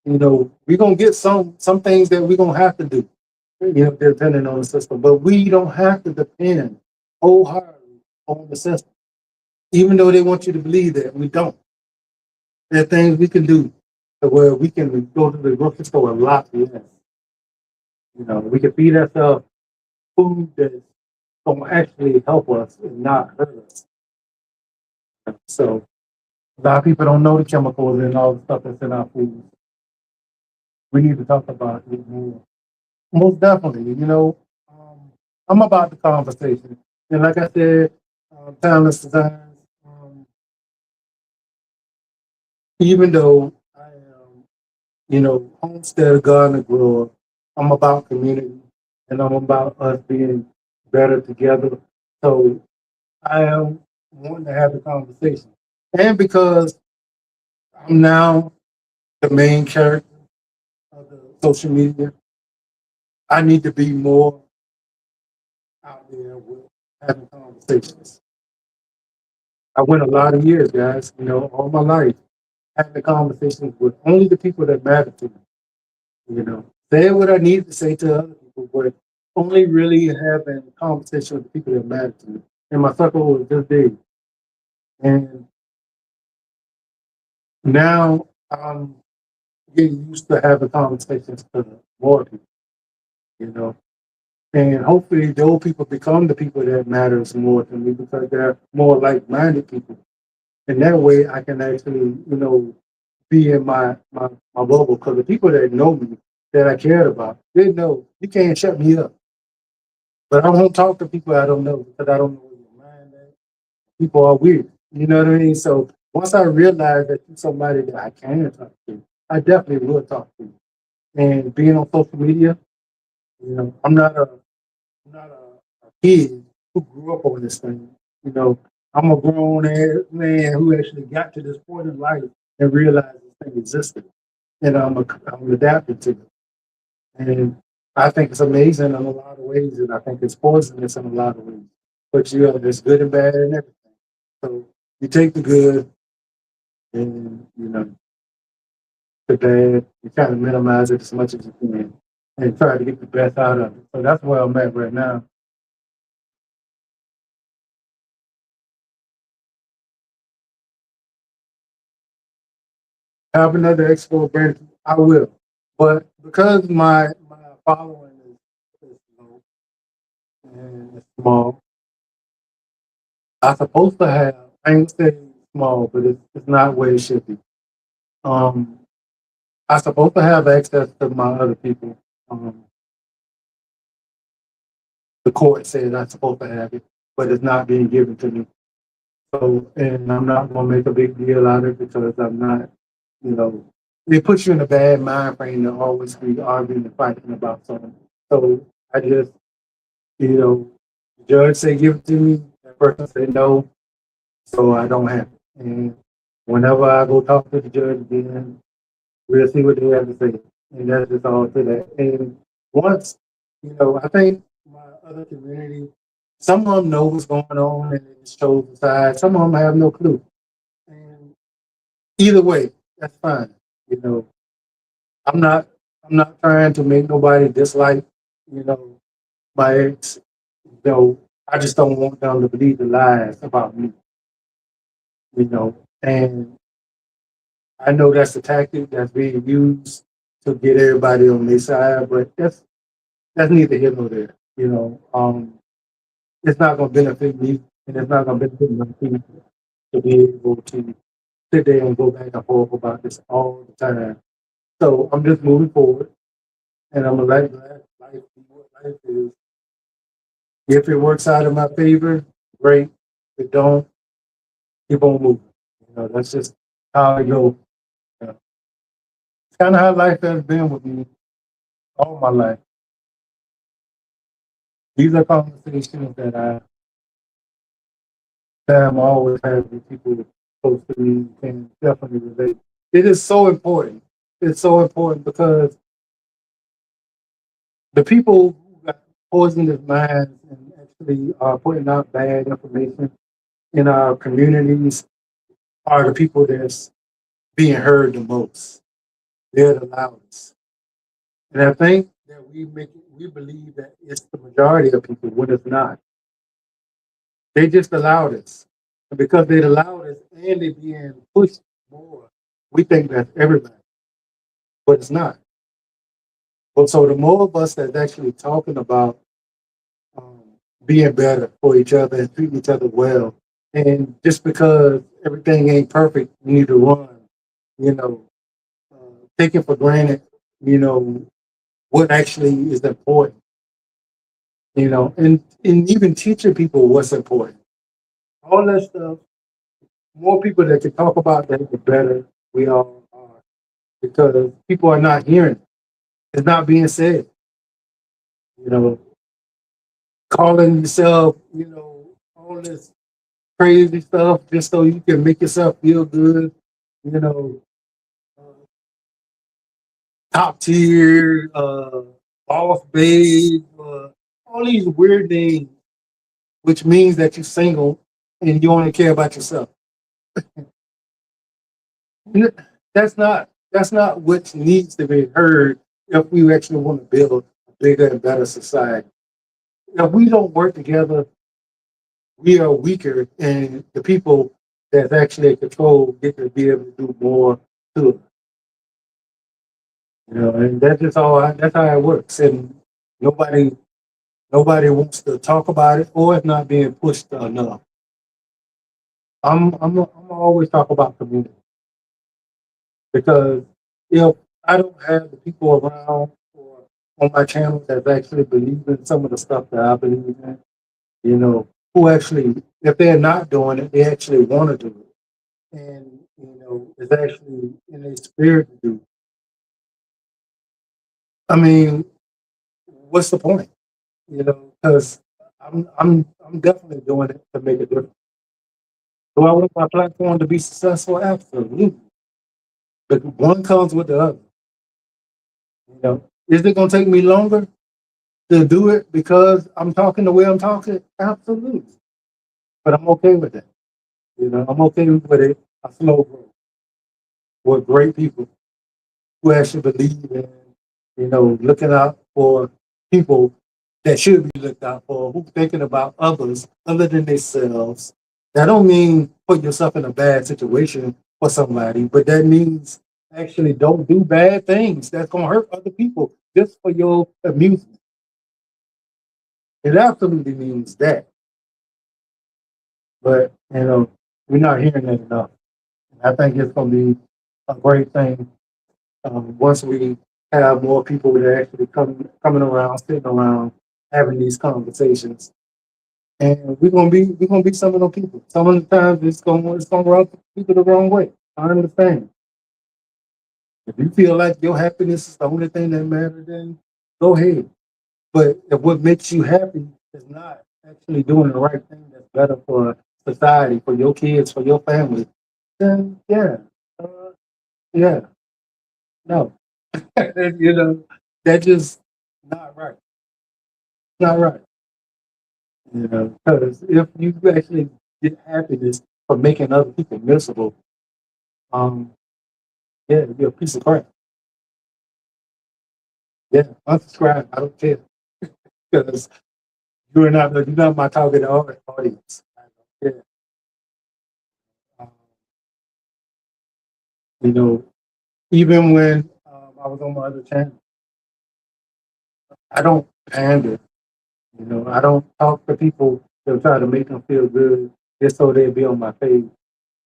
we're gonna get some things that we're gonna have to do, depending on the system. But we don't have to depend wholeheartedly on the system, even though they want you to believe that we don't. There are things we can do to where we can go to the grocery store a lot less. We can feed ourselves food that's gonna actually help us and not hurt us. So a lot of people don't know the chemicals and all the stuff that's in our food. We need to talk about it more. Most definitely, I'm about the conversation. And like I said, Timeless Designs, even though I am, homestead gardener grower, I'm about community, and I'm about us being better together. So I am wanting to have the conversation. And because I'm now the main character of the social media, I need to be more out there with having conversations. I went a lot of years, guys, all my life, having conversations with only the people that matter to me. Saying what I need to say to other people, but only really having conversation with the people that matter to me. And my circle was just big. And now I'm getting used to having conversations with more people, you know. And hopefully those people become the people that matters more to me because they're more like-minded people. And that way I can actually, be in my bubble. Because the people that know me, that I care about, they know you can't shut me up. But I won't talk to people I don't know because I don't know where your mind is. People are weird. You know what I mean? So once I realize that you're somebody that I can talk to, I definitely will talk to you. And being on social media, I'm not a kid who grew up on this thing. You know, I'm a grown ass man who actually got to this point in life and realized this thing existed. And I'm adapted to it. And I think it's amazing in a lot of ways, and I think it's poisonous in a lot of ways. But there's good and bad and everything. So you take the good and the bad, you kind of minimize it as much as you can and try to get the best out of it. So that's where I'm at right now. Have another expo brand, I will. But because my following is low and it's small, I supposed to have, I ain't saying small, but it's not where it should be. Um, I supposed to have access to my other people. Um, the court says I'm supposed to have it, but it's not being given to me. So, and I'm not gonna make a big deal out of it because I'm not, you know, it puts you in a bad mind frame to always be arguing and fighting about something. So I just, the judge say give it to me, that person say no, so I don't have it. And whenever I go talk to the judge again, we'll see what they have to say. And that's just all to that. And once, I think my other community, some of them know what's going on and they just chose the side. Some of them have no clue. And either way, that's fine. You know, I'm not I'm not trying to make nobody dislike, you know, my ex. I just don't want them to believe the lies about me, And I know that's a tactic that's being used to get everybody on their side, but that's neither here nor there. It's not going to benefit me, and it's not going to benefit my people to be able to sit there and go back and forth about this all the time. So I'm just moving forward, and I'm gonna let life be what life is. If it works out in my favor, great. If it don't, keep on moving. That's just how I go. It's kind of how life has been with me all my life. These are conversations that I'm always having with people close to me can definitely relate. It is so important. It's so important because the people who got poisonous minds and actually are putting out bad information in our communities are the people that's being heard the most. They're the loudest. And I think that we believe that it's the majority of people when it's not. They just the loudest. And because they're the loudest and they're being pushed more, we think that's everybody, but it's not. But so the more of us that's actually talking about um, being better for each other and treating each other well, and just because everything ain't perfect, we need to run, you know, taking for granted, what actually is important, and even teaching people what's important. All that stuff, more people that can talk about that, the better we all are. Because people are not hearing it. It's not being said. You know, calling yourself, all this. crazy stuff just so you can make yourself feel good. You know, uh, top tier, boss babe, all these weird names, which means that you're single and you only care about yourself. N- that's not what needs to be heard if we actually want to build a bigger and better society. If we don't work together, we are weaker, and the people that actually in control get to be able to do more to it. And that's just that's how it works. And nobody nobody wants to talk about it, or it's not being pushed enough. I'm always talk about community because if I don't have the people around or on my channel that actually believe in some of the stuff that I believe in, who actually, if they're not doing it, they actually want to do it. And, it's actually in their spirit to do. I mean, what's the point? Because I'm definitely doing it to make a difference. Do I want my platform to be successful? Absolutely. But one comes with the other. Is it going to take me longer to do it because I'm talking the way I'm talking? Absolutely. But I'm okay with that. I'm okay with it. A slow growth with great people who actually believe in, looking out for people that should be looked out for, who thinking about others other than themselves. That don't mean put yourself in a bad situation for somebody, but that means actually don't do bad things that's gonna hurt other people just for your amusement. It absolutely means that. But we're not hearing that enough. I think it's gonna be a great thing once we have more people that actually coming around, sitting around, having these conversations, and we're gonna be some of those people. Some of the times it's gonna rub people the wrong way. I understand. If you feel like your happiness is the only thing that matters, then go ahead. But if what makes you happy is not actually doing the right thing that's better for society, for your kids, for your family, then uh, yeah, no, that's just not right. Not right. Because if you actually get happiness from making other people miserable, um, yeah, you're a piece of crap. Yeah, unsubscribe. I don't care because you're not my target audience. Yeah. Um, you know, even when I was on my other channel, I don't pander. I don't talk to people to try to make them feel good just so they'll be on my page.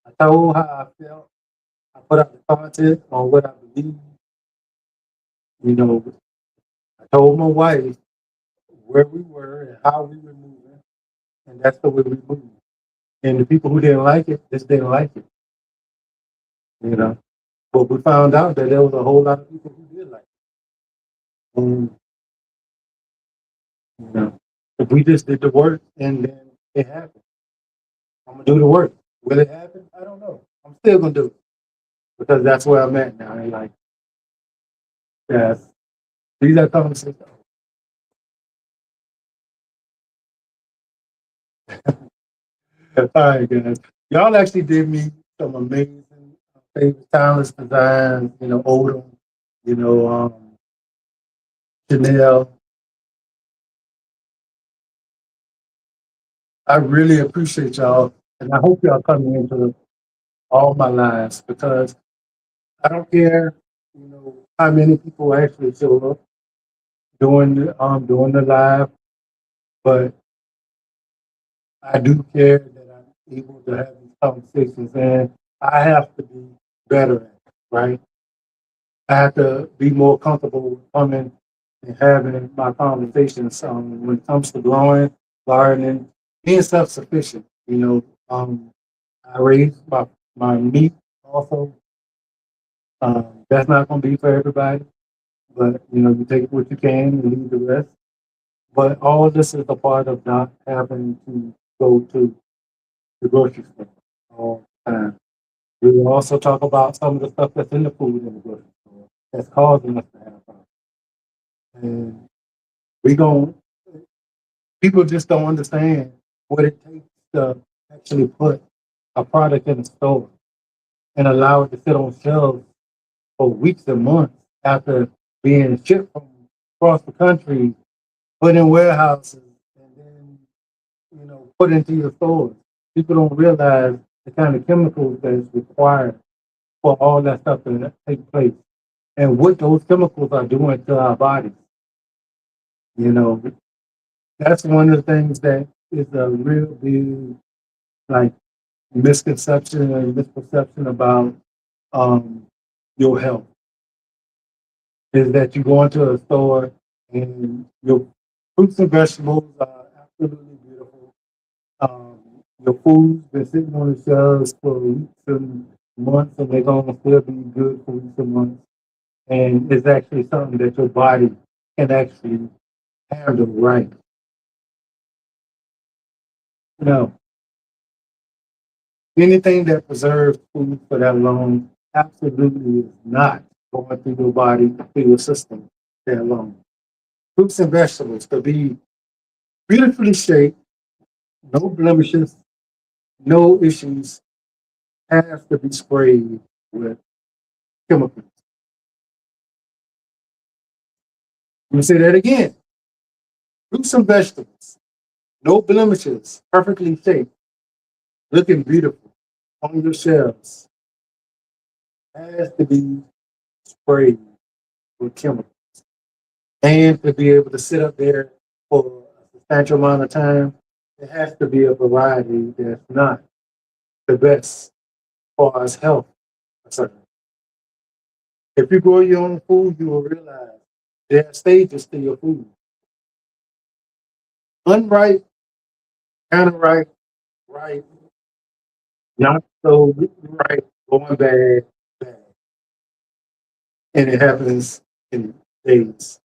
I told how I felt. I put out the content on what I believe. You know, I told my wife where we were and how we were moving, and that's the way we moved. And the people who didn't like it just didn't like it. You know, but we found out that there was a whole lot of people who did like it. And if we just did the work and then it happened, I'm gonna do the work. Will it happen? I don't know. I'm still gonna do it because that's where I'm at now. And like, yes, these are conversations. All right, guys. Y'all actually did me some amazing favorite timeless designs. Odom. You know, Chanel. I really appreciate y'all, and I hope y'all coming into all my lives because I don't care, how many people actually show up doing the live, but I do care that I'm able to have these conversations, and I have to be better at it, right? I have to be more comfortable with coming and having my conversations when it comes to growing, gardening, being self-sufficient. I raise my meat also. That's not going to be for everybody, but you take what you can and leave the rest. But all of this is a part of not having to go to the grocery store all the time. We will also talk about some of the stuff that's in the food in the grocery store that's causing us to have problems. And we gon' people just don't understand what it takes to actually put a product in the store and allow it to sit on shelves for weeks and months after being shipped from across the country, put in warehouses, and then put into your stores. People don't realize the kind of chemicals that is required for all that stuff to take place and what those chemicals are doing to our bodies. You know, that's one of the things that is a real big like misconception and misperception about um, your health is that you go into a store and your fruits and vegetables are absolutely beautiful. Your food's been sitting on the shelves for weeks and months, and they're going to still be good for weeks and months. And it's actually something that your body can actually handle right. No, anything that preserves food for that long absolutely is not going through your body, through your system that long. Fruits and vegetables to be beautifully shaped, no blemishes, no issues, has to be sprayed with chemicals. Let me say that again. Fruits and vegetables, no blemishes, perfectly shaped, looking beautiful on your shelves, has to be sprayed with chemicals. And to be able to sit up there for a substantial amount of time, it has to be a variety that's not the best for our health. If you grow your own food, you will realize there are stages to your food. Unripe, kind of ripe, ripe, not so ripe, going bad, bad. And it happens in days.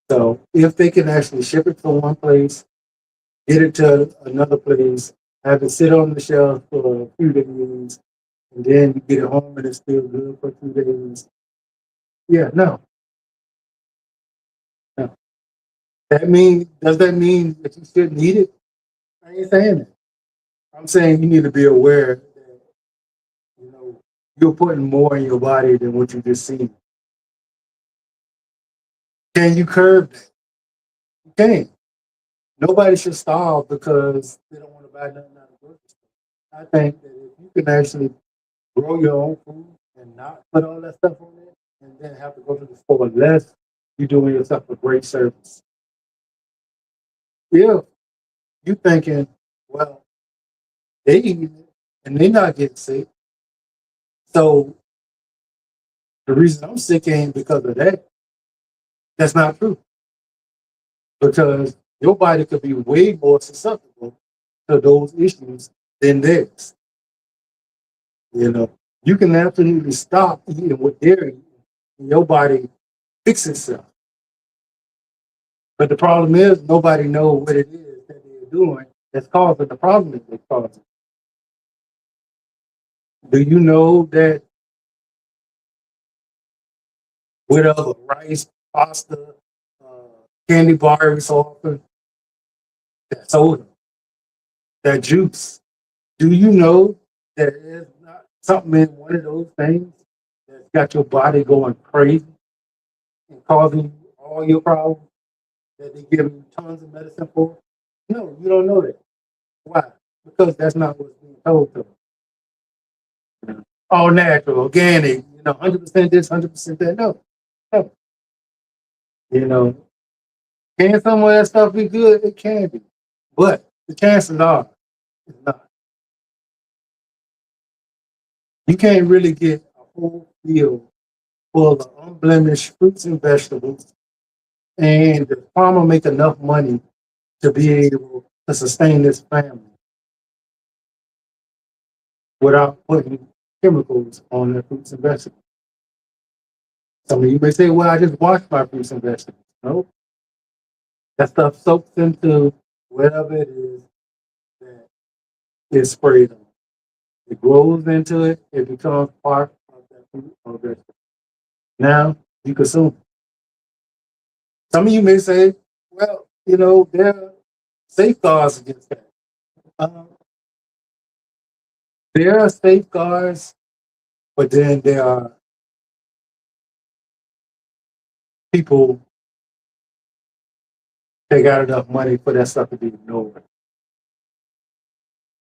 So if they can actually ship it from one place, get it to another place, have it sit on the shelf for a few days, and then you get it home and it's still good for 2 days. Yeah, no, no. Does that mean that you shouldn't eat it? I ain't saying that. I'm saying you need to be aware that you know you're putting more in your body than what you just seen. Can you curb that? You can't. Nobody should starve because they don't want to buy nothing out of the grocery store. I think that if you can actually grow your own food and not put all that stuff on it and then have to go to the store less, you're doing yourself a great service. If you thinking, well, they eat it and they not getting sick, so the reason I'm sick ain't because of that. That's not true because your body could be way more susceptible to those issues than theirs. You know, you can absolutely stop eating what they're eating, and your body fix itself. But the problem is nobody knows what it is that they're doing that's causing the problem that they're causing. Do you know that with rice, pasta, uh, candy bars often, that soda, that juice? Do you know that there's not something in one of those things that's got your body going crazy and causing you all your problems that they give you tons of medicine for? No, you don't know that. Why? Because that's not what's being told to them. All natural, organic, 100% this, 100% that. No, no. You know, can some of that stuff be good? It can be. But the chances are it's not. You can't really get a whole field full of unblemished fruits and vegetables, and the farmer make enough money to be able to sustain this family without putting chemicals on their fruits and vegetables. Some of you may say, well, I just wash my fruits and vegetables. No, that stuff soaks into whatever it is that is sprayed on. It grows into it. It becomes part of that fruit or vegetable. Now you consume. Some of you may say, well, there are safeguards against that. Um, there are safeguards, but then there are people that got enough money for that stuff to be ignored.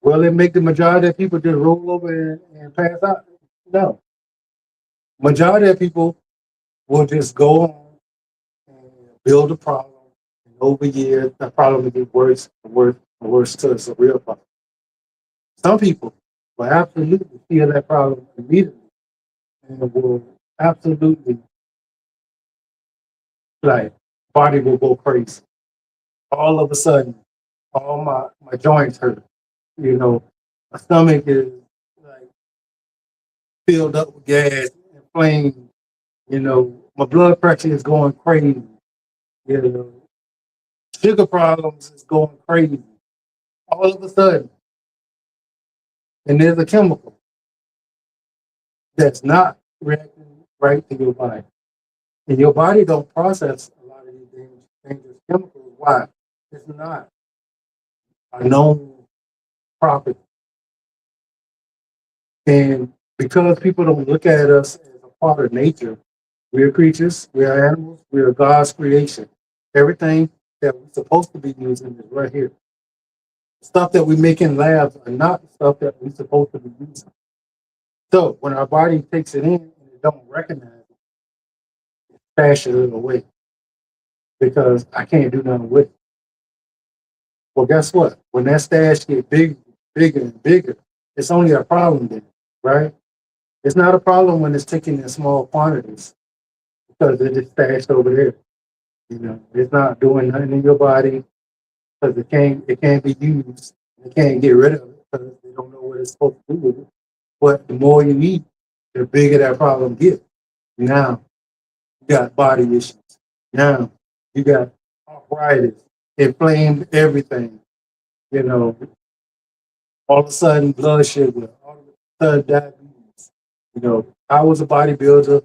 Will it make the majority of people just roll over and pass out? No. Majority of people will just go on and build a problem. And over years, the problem will get worse and worse and worse till it's a real problem. Some people will absolutely feel that problem immediately and will absolutely, like, body will go crazy. All of a sudden, all my joints hurt. My stomach is like filled up with gas, inflamed. My blood pressure is going crazy. You know, sugar problems is going crazy. All of a sudden, and there's a chemical that's not reacting right to your body, and your body don't process a lot of these dangerous chemicals. Why? It's not a known property, and because people don't look at us as a part of nature, we are creatures, we are animals, we are God's creation. Everything that we're supposed to be using is right here. Stuff that we make in labs are not the stuff that we're supposed to be using. So when our body takes it in and it don't recognize it, it stashes it away because I can't do nothing with it. Well, guess what? When that stash gets bigger and bigger, it's only a problem then, right? It's not a problem when it's taken in small quantities because it is stashed over there. It's not doing nothing in your body because it can't be used. They can't get rid of it because they don't know what it's supposed to do with it. But the more you eat, the bigger that problem gets. Now you got body issues. Now you got arthritis, inflamed everything. All of a sudden blood sugar, all of a sudden diabetes. I was a bodybuilder,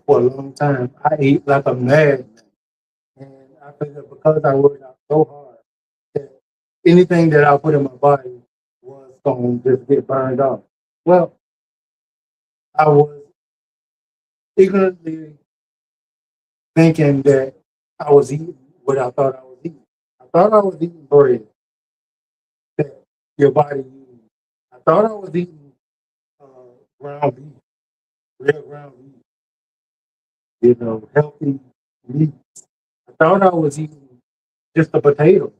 for a long time. I ate like a madman. And I figured because I worked out so hard that anything that I put in my body was going to just get burned off. Well, I was ignorantly thinking that I was eating what I thought I was eating. I thought I was eating bread that your body uses. I thought I was eating ground beef, real ground beef, healthy meat. I thought I was eating just a potato.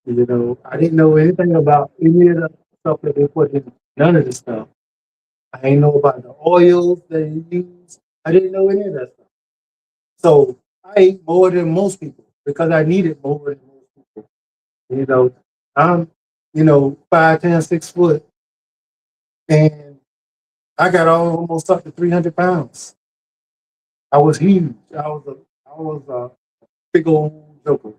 I didn't know anything about any of the stuff that they put in. None of the stuff. I didn't know about the oils that they use. I didn't know any of that stuff. So I ate more than most people because I needed more than most people. I'm 5'10", 6 foot, and I got almost up to 300 pounds. I was huge. I was a big old joker.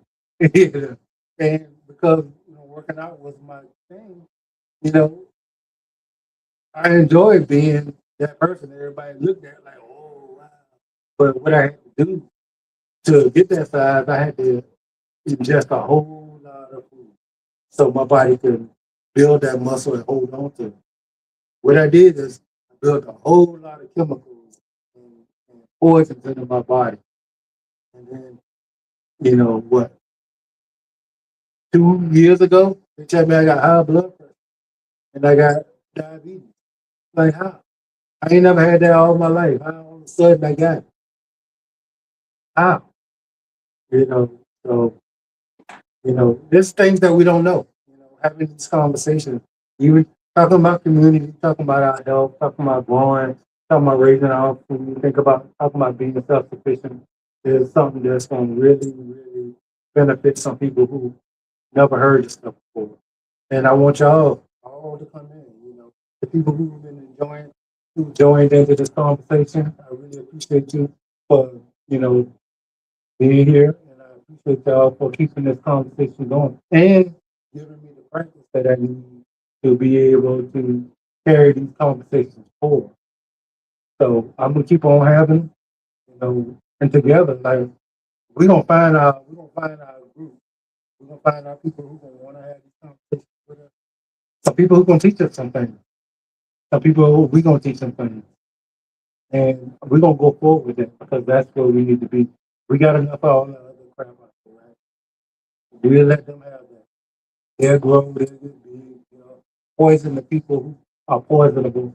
And because working out was my thing, you know, I enjoyed being that person. Everybody looked at like, oh wow. But what I had to do to get that size, I had to ingest a whole lot of food so my body could build that muscle and hold on to it. What I did is I built a whole lot of chemicals and poisons into my body. And then, what, 2 years ago, they told me I got high blood pressure and I got diabetes. Like, how? I ain't never had that all my life. How all of a sudden I got it? How? So, there's things that we don't know. Having these conversations, even talking about community, talking about our health, talking about growing, talking about raising our food, talking about being self-sufficient is something that's going to really, really benefit some people who never heard this stuff before. And I want y'all all to come in. The people who've been who joined into this conversation, I really appreciate you for, being here. And I appreciate y'all for keeping this conversation going and giving me the practice that I need to be able to carry these conversations forward. So I'm gonna keep on having, them, and together, like we're gonna find our group. We're gonna find our people who gonna want to have these conversations with us. Some people who gonna teach us some things. Some people who we gonna teach some things, and we're gonna go forward with it because that's where we need to be. We got enough of all the other crap out there, right? We let them have that. They'll grow, they'll get big, poison the people who are poisonable.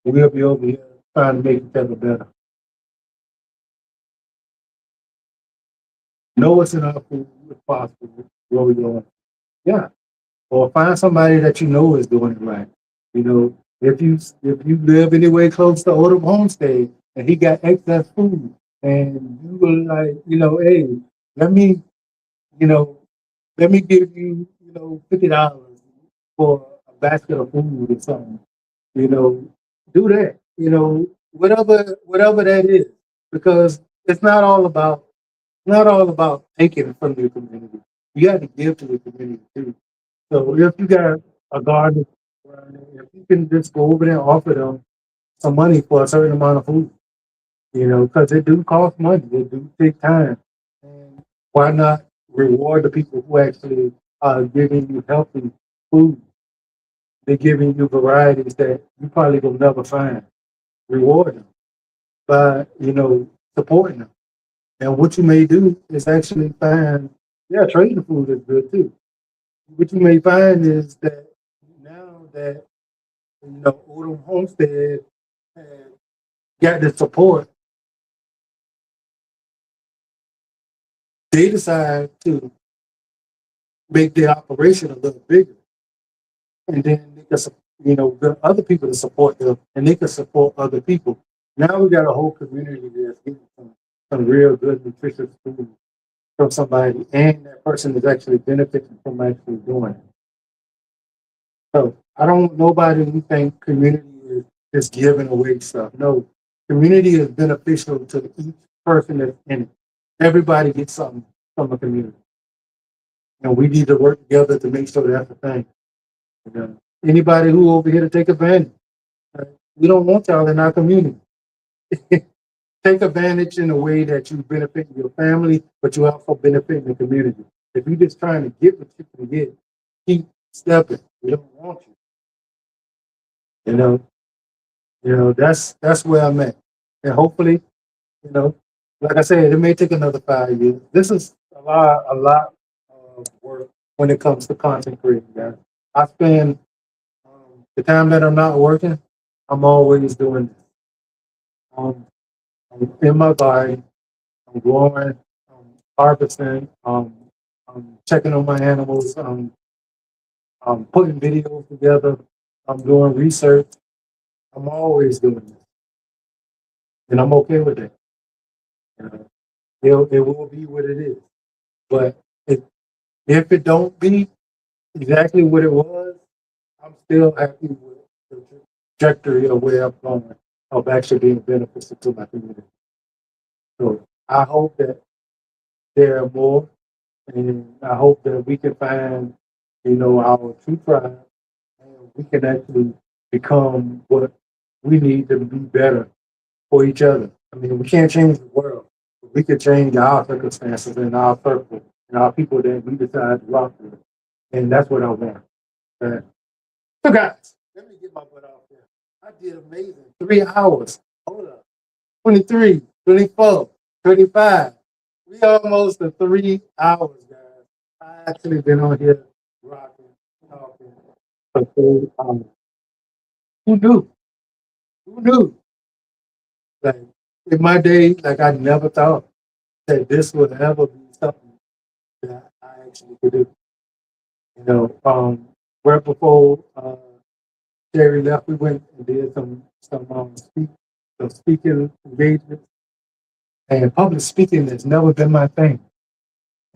We'll be over here trying to make each other better. Know what's in our food if possible, where we're going. Yeah. Or find somebody that you know is doing it right. If you live anywhere close to Odom Homestead and he got excess food and you were like, hey, let me, you know, let me give you, $50 for a basket of food or something. You know, do that. Whatever that is, because it's not all about taking from your community. You got to give to the community too. So if you got a garden, if you can just go over there and offer them some money for a certain amount of food, because it do cost money, it do take time. And why not reward the people who actually are giving you healthy food? They're giving you varieties that you probably will never find. Reward them by, supporting them. And what you may do is actually find, yeah, trading food is good too. What you may find is that now that Odom Homestead has got the support, they decide to make their operation a little bigger, and then they can, get other people to support them, and they can support other people. Now we got a whole community that's getting some real good nutritious food from somebody, and that person is actually benefiting from actually doing it. So I don't want nobody who think community is just giving away stuff. No, community is beneficial to each person that's in it. Everybody gets something from the community. And we need to work together to make sure that's the thing. Anybody who over here to take advantage, we don't want y'all in our community. Take advantage in a way that you benefit your family, but you also benefit the community. If you're just trying to get what you can get, keep stepping. We don't want you. That's where I'm at. And hopefully, like I said, it may take another 5 years. This is a lot of work when it comes to content creating, guys. I spend the time that I'm not working, I'm always doing this. I'm in my garden, I'm growing, I'm harvesting, I'm checking on my animals, I'm putting videos together, I'm doing research. I'm always doing this, and I'm okay with it. Uh, it will be what it is. But if it don't be exactly what it was, I'm still happy with the trajectory of where I'm going, of actually being beneficial to my community. So I hope that there are more, and I hope that we can find, our true tribe, and we can actually become what we need to be better for each other. I mean, we can't change the world, but we can change our circumstances and our circle and our people that we decide to rock with. And that's what I want. Okay? So, guys, let me get my butt out there. I did amazing. 3 hours. Hold up. 23, 24, 25. We almost to 3 hours, guys. I actually been on here rocking, talking for 3 hours. Who knew? Who knew? Like, in my day, like, I never thought that this would ever be something that I actually could do. Right before Jerry left, we went and did some speaking engagements, and public speaking has never been my thing.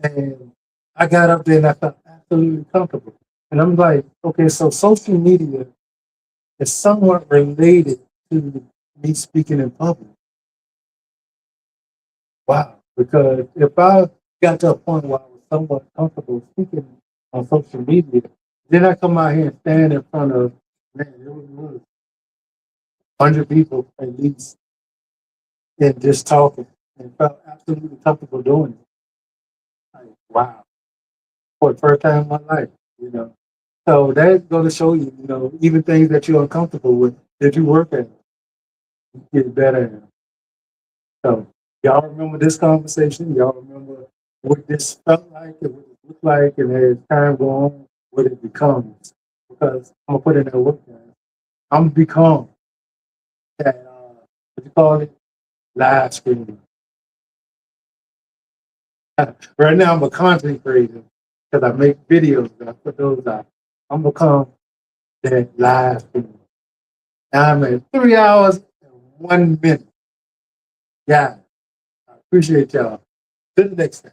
And I got up there and I felt absolutely comfortable. And I'm like, okay, so social media is somewhat related to me speaking in public. Wow. Because if I got to a point where I was somewhat comfortable speaking on social media, Then I come out here and stand in front of, man, it was 100 people at least, and just talking, and felt absolutely comfortable doing it. Like, wow, for the first time in my life, you know. So that's going to show you, you know, even things that you're uncomfortable with, that you work at, you get better at. So y'all remember this conversation? Y'all remember what this felt like and what it looked like, and as time goes on, what it becomes. Because I'm gonna put in that work, guys. I'm gonna become that. What you call it? Live streaming. Right now, I'm a content creator because I make videos and I put those out. I'm gonna become that live streaming. Now I'm at 3 hours and 1 minute. Yeah, I appreciate y'all. Till the next time.